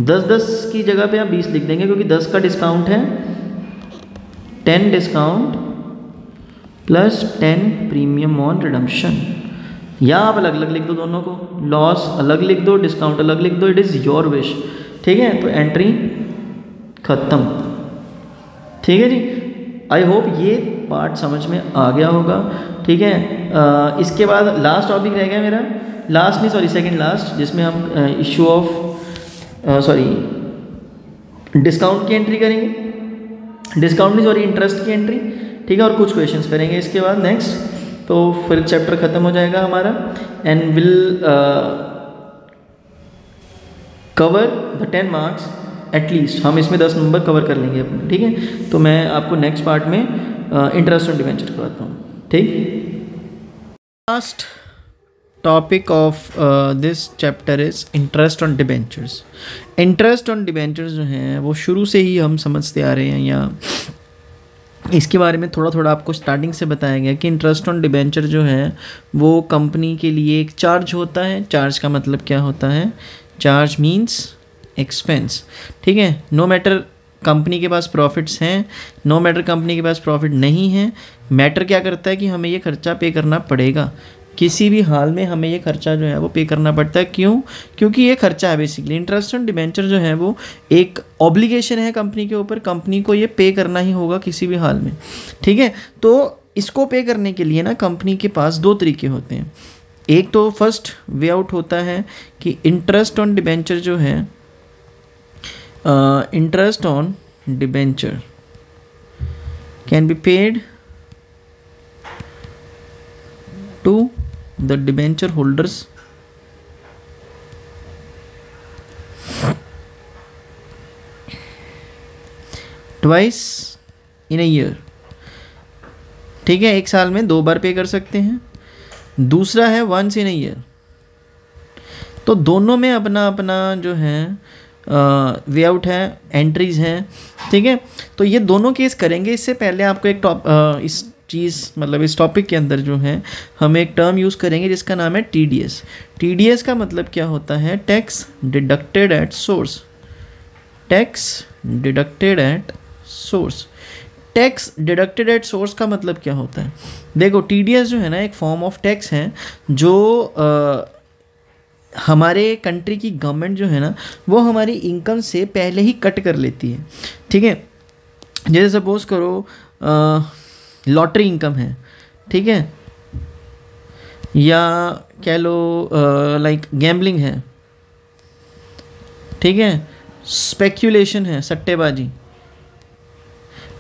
10 की जगह पे आप 20 लिख देंगे क्योंकि 10 का डिस्काउंट है, 10 discount plus 10 premium on redemption. या आप अलग अलग लिख दो दोनों को, लॉस अलग लिख दो, डिस्काउंट अलग लिख दो, इट इज़ योर विश। ठीक है, तो एंट्री खत्म। ठीक है जी, आई होप ये पार्ट समझ में आ गया होगा। ठीक है, इसके बाद लास्ट टॉपिक रह गया मेरा, लास्ट नहीं सॉरी सेकंड लास्ट, जिसमें हम इशू ऑफ डिस्काउंट की एंट्री करेंगे, डिस्काउंट नहीं सॉरी इंटरेस्ट की एंट्री। ठीक है, और कुछ क्वेश्चंस करेंगे इसके बाद नेक्स्ट, तो फिर चैप्टर ख़त्म हो जाएगा हमारा and will cover the 10 marks at least. हम इसमें 10 नंबर कवर कर लेंगे अपने। ठीक है, तो मैं आपको नेक्स्ट पार्ट में इंटरेस्ट ऑन डिबेंचर करवाता हूँ। ठीक, last topic of this chapter is interest on debentures. Interest on debentures जो हैं वो शुरू से ही हम समझते आ रहे हैं, या इसके बारे में थोड़ा थोड़ा आपको स्टार्टिंग से बताया गया कि इंटरेस्ट ऑन डिबेंचर जो है वो कंपनी के लिए एक चार्ज होता है। चार्ज का मतलब क्या होता है? Charge means expense. ठीक है, नो मैटर कंपनी के पास प्रॉफिट्स हैं, नो मैटर कंपनी के पास प्रॉफिट नहीं है, मैटर क्या करता है कि हमें ये खर्चा पे करना पड़ेगा। किसी भी हाल में हमें ये खर्चा जो है वो पे करना पड़ता है। क्यों? क्योंकि ये खर्चा है बेसिकली। इंटरेस्ट ऑन डिबेंचर जो है वो एक ऑब्लिगेशन है कंपनी के ऊपर, कंपनी को ये पे करना ही होगा किसी भी हाल में। ठीक है, तो इसको पे करने के लिए ना कंपनी के पास दो तरीके होते हैं। एक तो फर्स्ट वे आउट होता है कि इंटरेस्ट ऑन डिबेंचर जो है, interest on debenture can be paid to the debenture holders twice in a year. ठीक है, एक साल में 2 बार पे कर सकते हैं। दूसरा है वंस इन अ ईयर। तो दोनों में अपना अपना जो है वे आउट है, एंट्रीज हैं। ठीक है, तो ये दोनों केस करेंगे। इससे पहले आपको एक इस चीज़ मतलब इस टॉपिक के अंदर जो है हम एक टर्म यूज़ करेंगे जिसका नाम है TDS। TDS का मतलब क्या होता है? Tax deducted at source. Tax deducted at source. Tax deducted at source का मतलब क्या होता है? देखो, TDS जो है ना एक फॉर्म ऑफ टैक्स है जो हमारे कंट्री की गवर्नमेंट जो है ना वो हमारी इनकम से पहले ही कट कर लेती है। ठीक है, जैसे सपोज करो लॉटरी इनकम है, ठीक है, या कह लो लाइक गैम्बलिंग है, ठीक है, स्पेक्यूलेशन है, सट्टेबाजी।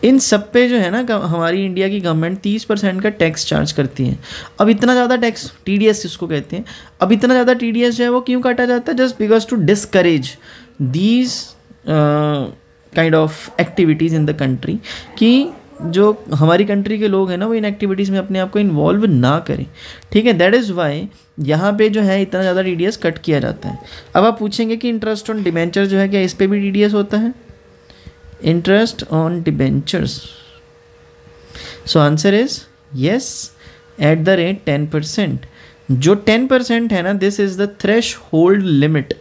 इन सब पे जो है ना हमारी इंडिया की गवर्नमेंट 30% का टैक्स चार्ज करती है। अब इतना ज़्यादा टैक्स, TDS जिसको कहते हैं, अब इतना ज़्यादा TDS जो है वो क्यों काटा जाता है? Just because to discourage these kind of activities in the country, कि जो हमारी कंट्री के लोग हैं ना वो इन एक्टिविटीज़ में अपने आप को इन्वॉल्व ना करें। ठीक है, दैट इज़ वाई यहाँ पे जो है इतना ज़्यादा TDS कट किया जाता है। अब आप पूछेंगे कि इंटरेस्ट ऑन डिबेंचर जो है क्या इस पर भी TDS होता है? Interest on debentures, so answer is yes at the rate 10%। जो 10% है ना, this is the threshold limit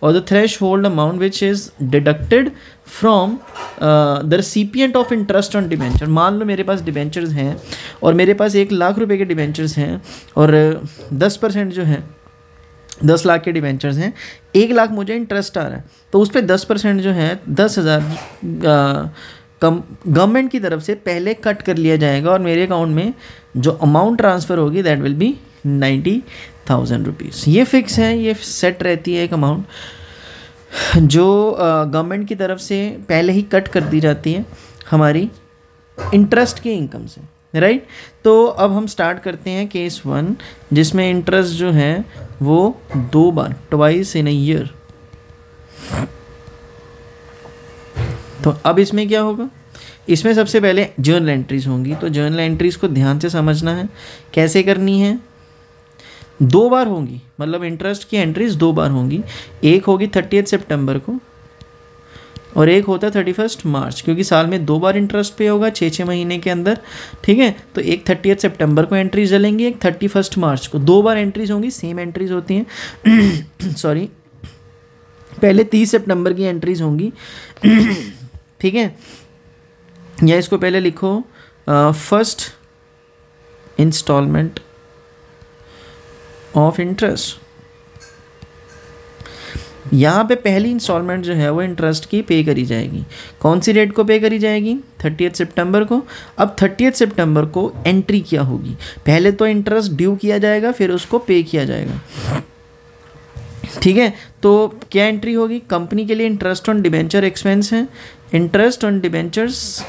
और the threshold amount which is deducted from the recipient of interest on debenture. मान लो मेरे पास डिबेंचर्स हैं और मेरे पास 1 लाख रुपए के डिबेंचर्स हैं और 10% जो है 10 लाख के डिबेंचर्स हैं, 1 लाख मुझे इंटरेस्ट आ रहा है, तो उस पर 10% जो है 10,000 गवर्नमेंट की तरफ से पहले कट कर लिया जाएगा और मेरे अकाउंट में जो अमाउंट ट्रांसफ़र होगी दैट विल बी 90,000 रुपीज़। ये फिक्स है, ये सेट रहती है एक अमाउंट जो गवर्नमेंट की तरफ से पहले ही कट कर दी जाती है हमारी इंटरेस्ट की इनकम से, राइट। तो अब हम स्टार्ट करते हैं केस 1 जिसमें इंटरेस्ट जो है वो 2 बार, ट्वाइस इन अ ईयर। तो अब इसमें क्या होगा? इसमें सबसे पहले जर्नल एंट्रीज होंगी। तो जर्नल एंट्रीज को ध्यान से समझना है कैसे करनी है। 2 बार होंगी, मतलब इंटरेस्ट की एंट्रीज 2 बार होंगी। एक होगी 30 सितंबर को और एक होता है 31 मार्च, क्योंकि साल में 2 बार इंटरेस्ट पे होगा 6 महीने के अंदर। ठीक है, तो एक 30 सितंबर को एंट्रीज डलेंगी, एक 31 मार्च को। 2 बार एंट्रीज होंगी, सेम एंट्रीज होती हैं सॉरी, पहले 30 सितंबर की एंट्रीज होंगी। ठीक है, या इसको पहले लिखो फर्स्ट इंस्टॉलमेंट ऑफ इंटरेस्ट। यहाँ पे पहली इंस्टॉलमेंट जो है वो इंटरेस्ट की पे करी जाएगी। कौन सी डेट को पे करी जाएगी? 30 सितंबर को। अब 30 सितंबर को एंट्री क्या होगी? पहले तो इंटरेस्ट ड्यू किया जाएगा, फिर उसको पे किया जाएगा। ठीक है, तो क्या एंट्री होगी? कंपनी के लिए इंटरेस्ट ऑन डिबेंचर एक्सपेंस है, interest on debentures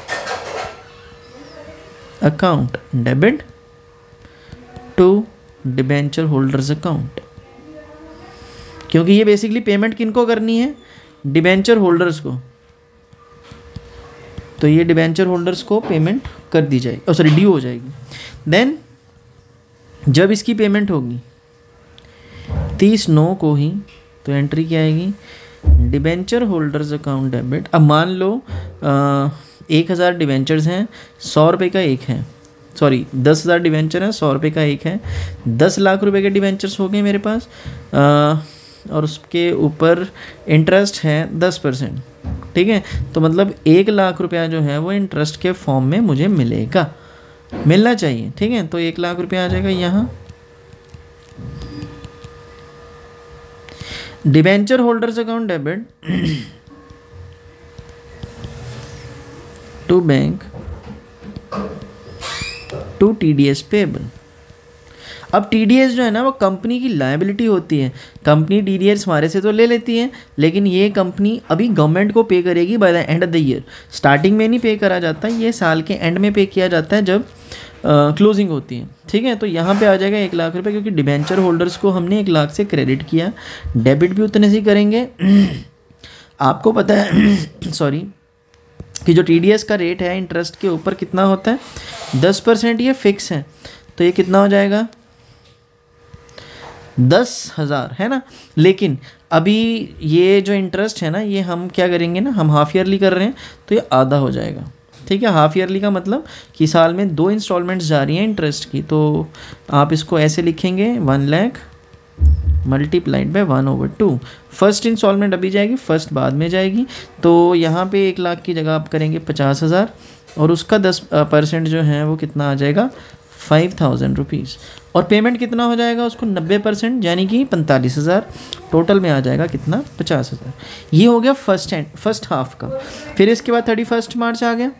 account debit to debenture holders account. क्योंकि ये बेसिकली पेमेंट किनको करनी है? डिबेंचर होल्डर्स को। तो ये डिबेंचर होल्डर्स को पेमेंट कर दी जाएगी, सॉरी ड्यू हो जाएगी। देन जब इसकी पेमेंट होगी 30/9 को ही, तो एंट्री क्या आएगी? Debenture holders account debit. अब मान लो 1000 डिबेंचर्स हैं, 100 रुपये का एक है, सॉरी 10,000 डिबेंचर है, 100 रुपये का एक है। 10 लाख रुपए के डिबेंचर्स हो गए मेरे पास और उसके ऊपर इंटरेस्ट है 10%। ठीक है, तो मतलब 1 लाख रुपया जो है वो इंटरेस्ट के फॉर्म में मुझे मिलेगा, मिलना चाहिए। ठीक है, तो 1 लाख रुपया आ जाएगा यहाँ। Debenture holders account debit to bank to TDS payable. अब TDS जो है ना वो कंपनी की लायबिलिटी होती है। कंपनी TDS हमारे से तो ले लेती है, लेकिन ये कंपनी अभी गवर्नमेंट को पे करेगी by the end of the year. Starting में नहीं पे करा जाता, ये साल के एंड में पे किया जाता है जब क्लोजिंग होती है, ठीक है। तो यहाँ पे आ जाएगा 1 लाख रुपए, क्योंकि डिबेंचर होल्डर्स को हमने 1 लाख से क्रेडिट किया, डेबिट भी उतने से ही करेंगे। आपको पता है सॉरी कि जो TDS का रेट है इंटरेस्ट के ऊपर कितना होता है, 10%, ये फिक्स है। तो ये कितना हो जाएगा, 10,000, है ना। लेकिन अभी ये जो इंटरेस्ट है ना, ये हम क्या करेंगे ना, हम हाफ ईयरली कर रहे हैं, तो ये आधा हो जाएगा, ठीक है। हाफ ईयरली का मतलब कि साल में 2 इंस्टॉलमेंट्स जा रही हैं इंटरेस्ट की। तो आप इसको ऐसे लिखेंगे, 1 lakh multiplied by 1/2। First instalment अभी जाएगी, फर्स्ट बाद में जाएगी। तो यहाँ पे 1 लाख की जगह आप करेंगे 50,000, और उसका 10% जो है वो कितना आ जाएगा, 5,000 रुपीज़। और पेमेंट कितना हो जाएगा उसको, 90%, यानी कि 45,000। टोटल में आ जाएगा कितना, 50,000। ये हो गया फर्स्ट हाफ का। फिर इसके बाद 31 मार्च आ गया।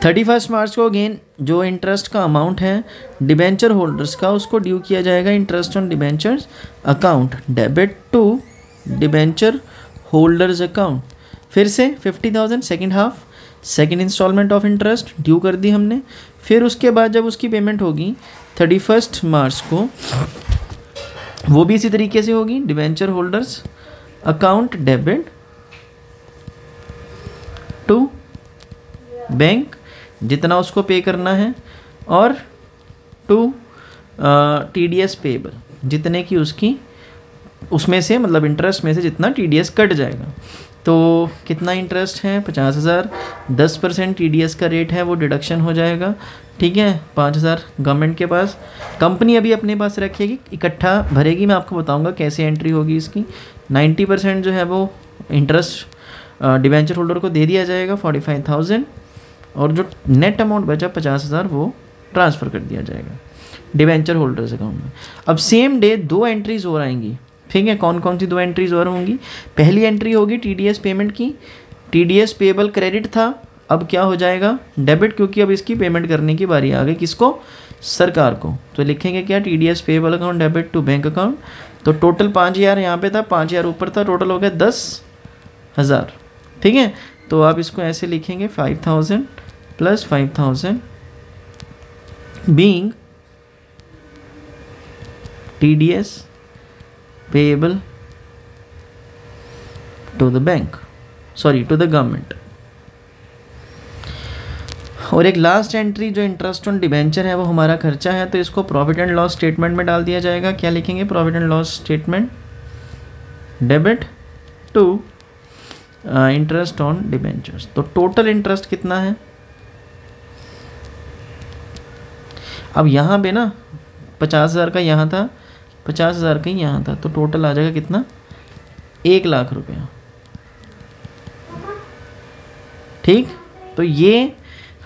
31 मार्च को अगेन जो इंटरेस्ट का अमाउंट है डिबेंचर होल्डर्स का, उसको ड्यू किया जाएगा interest on debentures account, debit to debenture holders account. फिर से 50,000 second half, second instalment of interest due कर दी हमने। फिर उसके बाद जब उसकी पेमेंट होगी 31 मार्च को, वो भी इसी तरीके से होगी, debenture holders account debit to bank, जितना उसको पे करना है, और टू TDS पेबल, जितने की उसकी उसमें से मतलब इंटरेस्ट में से जितना TDS कट जाएगा। तो कितना इंटरेस्ट है, 50,000, 10% TDS का रेट है वो डिडक्शन हो जाएगा, ठीक है। 5,000 गवर्नमेंट के पास, कंपनी अभी अपने पास रखेगी, इकट्ठा भरेगी। मैं आपको बताऊंगा कैसे एंट्री होगी इसकी। 90% जो है वो इंटरेस्ट डिबेंचर होल्डर को दे दिया जाएगा, 45,000, और जो नेट अमाउंट बचा 50,000 वो ट्रांसफ़र कर दिया जाएगा डिबेंचर होल्डर्स अकाउंट में। अब सेम डे 2 एंट्रीज़ और आएंगी, ठीक है। कौन कौन सी 2 एंट्रीज़ और होंगी, पहली एंट्री होगी TDS पेमेंट की। TDS पेबल क्रेडिट था, अब क्या हो जाएगा, डेबिट, क्योंकि अब इसकी पेमेंट करने की बारी आ गई, किसको, सरकार को। तो लिखेंगे क्या, TDS payable account debit to bank account. तो टोटल 5,000 यहाँ पे था, 5,000 ऊपर था, टोटल हो गया 10,000, ठीक है। तो आप इसको ऐसे लिखेंगे, 5,000 plus 5,000 being TDS payable to the bank, sorry to the government. और एक लास्ट एंट्री जो इंटरेस्ट ऑन डिबेंचर है वो हमारा खर्चा है, तो इसको प्रॉफिट एंड लॉस स्टेटमेंट में डाल दिया जाएगा। क्या लिखेंगे, profit and loss statement debit to interest on debentures. तो टोटल इंटरेस्ट कितना है, अब यहाँ पे ना 50,000 का यहाँ था, 50,000 का यहाँ था, तो टोटल आ जाएगा कितना, 1 लाख रुपया, ठीक। तो ये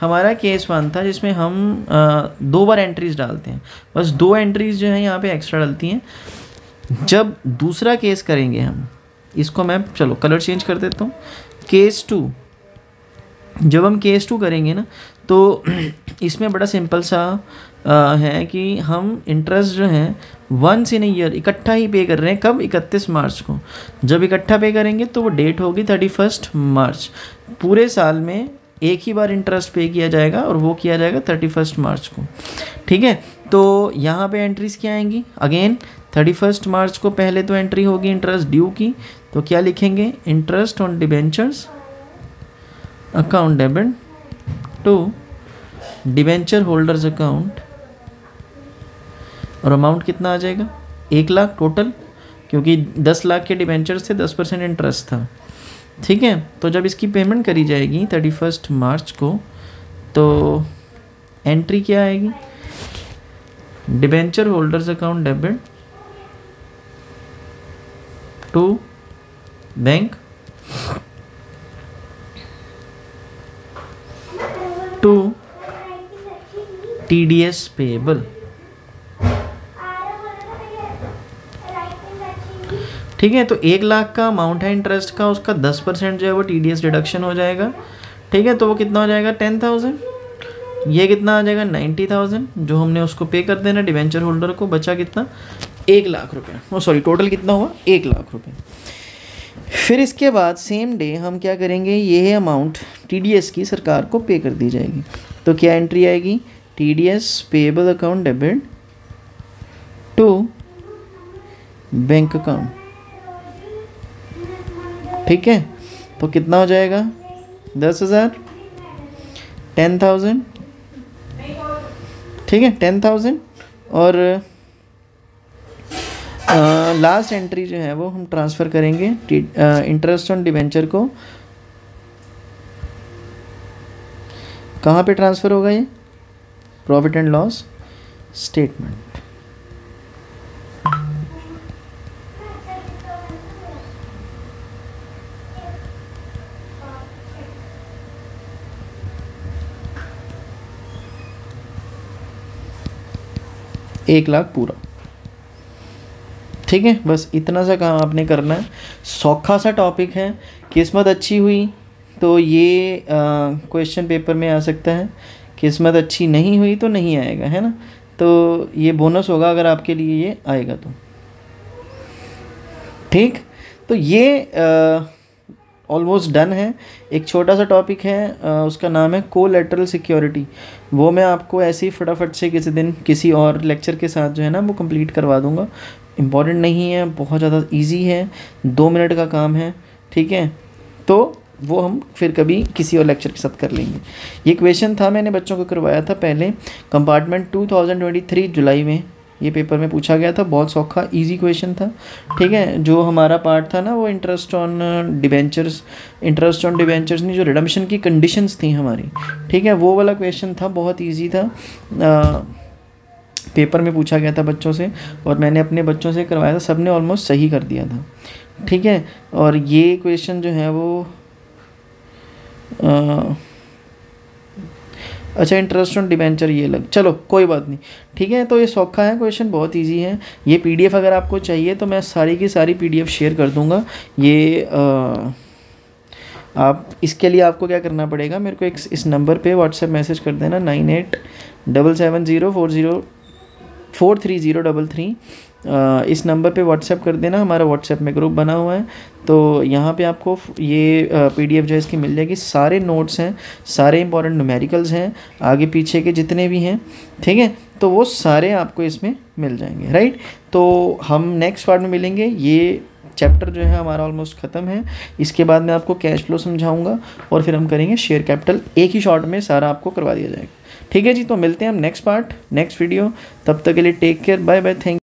हमारा केस 1 था जिसमें हम 2 बार एंट्रीज डालते हैं, बस 2 एंट्रीज जो है यहाँ पे एक्स्ट्रा डलती हैं। जब दूसरा केस करेंगे हम, इसको मैं चलो कलर चेंज कर देता हूँ, केस 2। जब हम केस 2 करेंगे ना, तो इसमें बड़ा सिंपल सा है कि हम इंटरेस्ट जो है 1 इन ईयर इकट्ठा ही पे कर रहे हैं। कब, 31 मार्च को। जब इकट्ठा पे करेंगे तो वो डेट होगी 31 मार्च। पूरे साल में एक ही बार इंटरेस्ट पे किया जाएगा, और वो किया जाएगा 31 मार्च को, ठीक है। तो यहाँ पे एंट्रीज क्या आएंगी, अगेन 31 मार्च को पहले तो एंट्री होगी इंटरेस्ट ड्यू की। तो क्या लिखेंगे, interest on debentures account debit to debenture holders account, और अमाउंट कितना आ जाएगा, 1 लाख टोटल, क्योंकि 10 लाख के डिबेंचर्स थे, 10% इंटरेस्ट था, ठीक है। तो जब इसकी पेमेंट करी जाएगी 31 मार्च को, तो एंट्री क्या आएगी, debenture holders account debit to bank to TDS payable, ठीक है। तो 1 लाख का अमाउंट है इंटरेस्ट का, उसका 10% जो है वो TDS डिडक्शन हो जाएगा, ठीक है। तो वो कितना हो जाएगा, 10,000। ये कितना आ जाएगा, 90,000, जो हमने उसको पे कर देना डिवेंचर होल्डर को। बचा कितना, 1 लाख रुपये, ओ सॉरी टोटल कितना हुआ, 1 लाख रुपये। फिर इसके बाद सेम डे हम क्या करेंगे, ये अमाउंट TDS की सरकार को पे कर दी जाएगी। तो क्या एंट्री आएगी, TDS payable account debit to bank account, ठीक है। तो कितना हो जाएगा 10,000, 10,000, ठीक है 10,000। और लास्ट एंट्री जो है वो हम ट्रांसफ़र करेंगे इंटरेस्ट ऑन डिवेंचर को, कहाँ पे ट्रांसफ़र होगा ये, प्रॉफिट एंड लॉस स्टेटमेंट। एक लाख पूरा, ठीक है। बस इतना सा काम आपने करना है, सौखा सा टॉपिक है। किस्मत अच्छी हुई तो ये क्वेश्चन पेपर में आ सकता है, किस्मत अच्छी नहीं हुई तो नहीं आएगा, है ना। तो ये बोनस होगा अगर आपके लिए ये आएगा तो, ठीक। तो ये ऑलमोस्ट डन है। एक छोटा सा टॉपिक है, उसका नाम है कोलैटरल सिक्योरिटी। वो मैं आपको ऐसे ही फटाफट से किसी दिन किसी और लेक्चर के साथ जो है ना वो कंप्लीट करवा दूंगा। इम्पॉर्टेंट नहीं है, बहुत ज़्यादा इजी है, 2 मिनट का काम है, ठीक है। तो वो हम फिर कभी किसी और लेक्चर के साथ कर लेंगे। ये क्वेश्चन था, मैंने बच्चों को करवाया था पहले, कंपार्टमेंट 2023 जुलाई में ये पेपर में पूछा गया था। बहुत सौखा इजी क्वेश्चन था, ठीक है। जो हमारा पार्ट था ना वो इंटरेस्ट ऑन डिबेंचर्स नहीं, जो रिडम्पशन की कंडीशंस थी हमारी, ठीक है, वो वाला क्वेश्चन था, बहुत इजी था। पेपर में पूछा गया था बच्चों से, और मैंने अपने बच्चों से करवाया था, सब ने ऑलमोस्ट सही कर दिया था, ठीक है। और ये क्वेश्चन जो है वो अच्छा, इंटरेस्ट ऑन डिबेंचर ये लग, चलो कोई बात नहीं, ठीक है। तो ये सौखा है क्वेश्चन, बहुत इजी है। ये पीडीएफ अगर आपको चाहिए तो मैं सारी की सारी पीडीएफ शेयर कर दूंगा। ये आप इसके लिए आपको क्या करना पड़ेगा, मेरे को इस नंबर पे व्हाट्सएप मैसेज कर देना 9877043033। इस नंबर पे व्हाट्सएप कर देना, हमारा व्हाट्सएप में ग्रुप बना हुआ है। तो यहाँ पे आपको ये पीडीएफ जो है इसकी मिल जाएगी। सारे नोट्स हैं, सारे इंपॉर्टेंट न्यूमेरिकल्स हैं, आगे पीछे के जितने भी हैं, ठीक है। तो वो सारे आपको इसमें मिल जाएंगे, राइट। तो हम नेक्स्ट पार्ट में मिलेंगे। ये चैप्टर जो है हमारा ऑलमोस्ट ख़त्म है। इसके बाद मैं आपको कैश फ्लो समझाऊंगा और फिर हम करेंगे शेयर कैपिटल। एक ही शॉट में सारा आपको करवा दिया जाएगा, ठीक है जी। तो मिलते हैं हम नेक्स्ट वीडियो। तब तक के लिए take care, bye bye, thank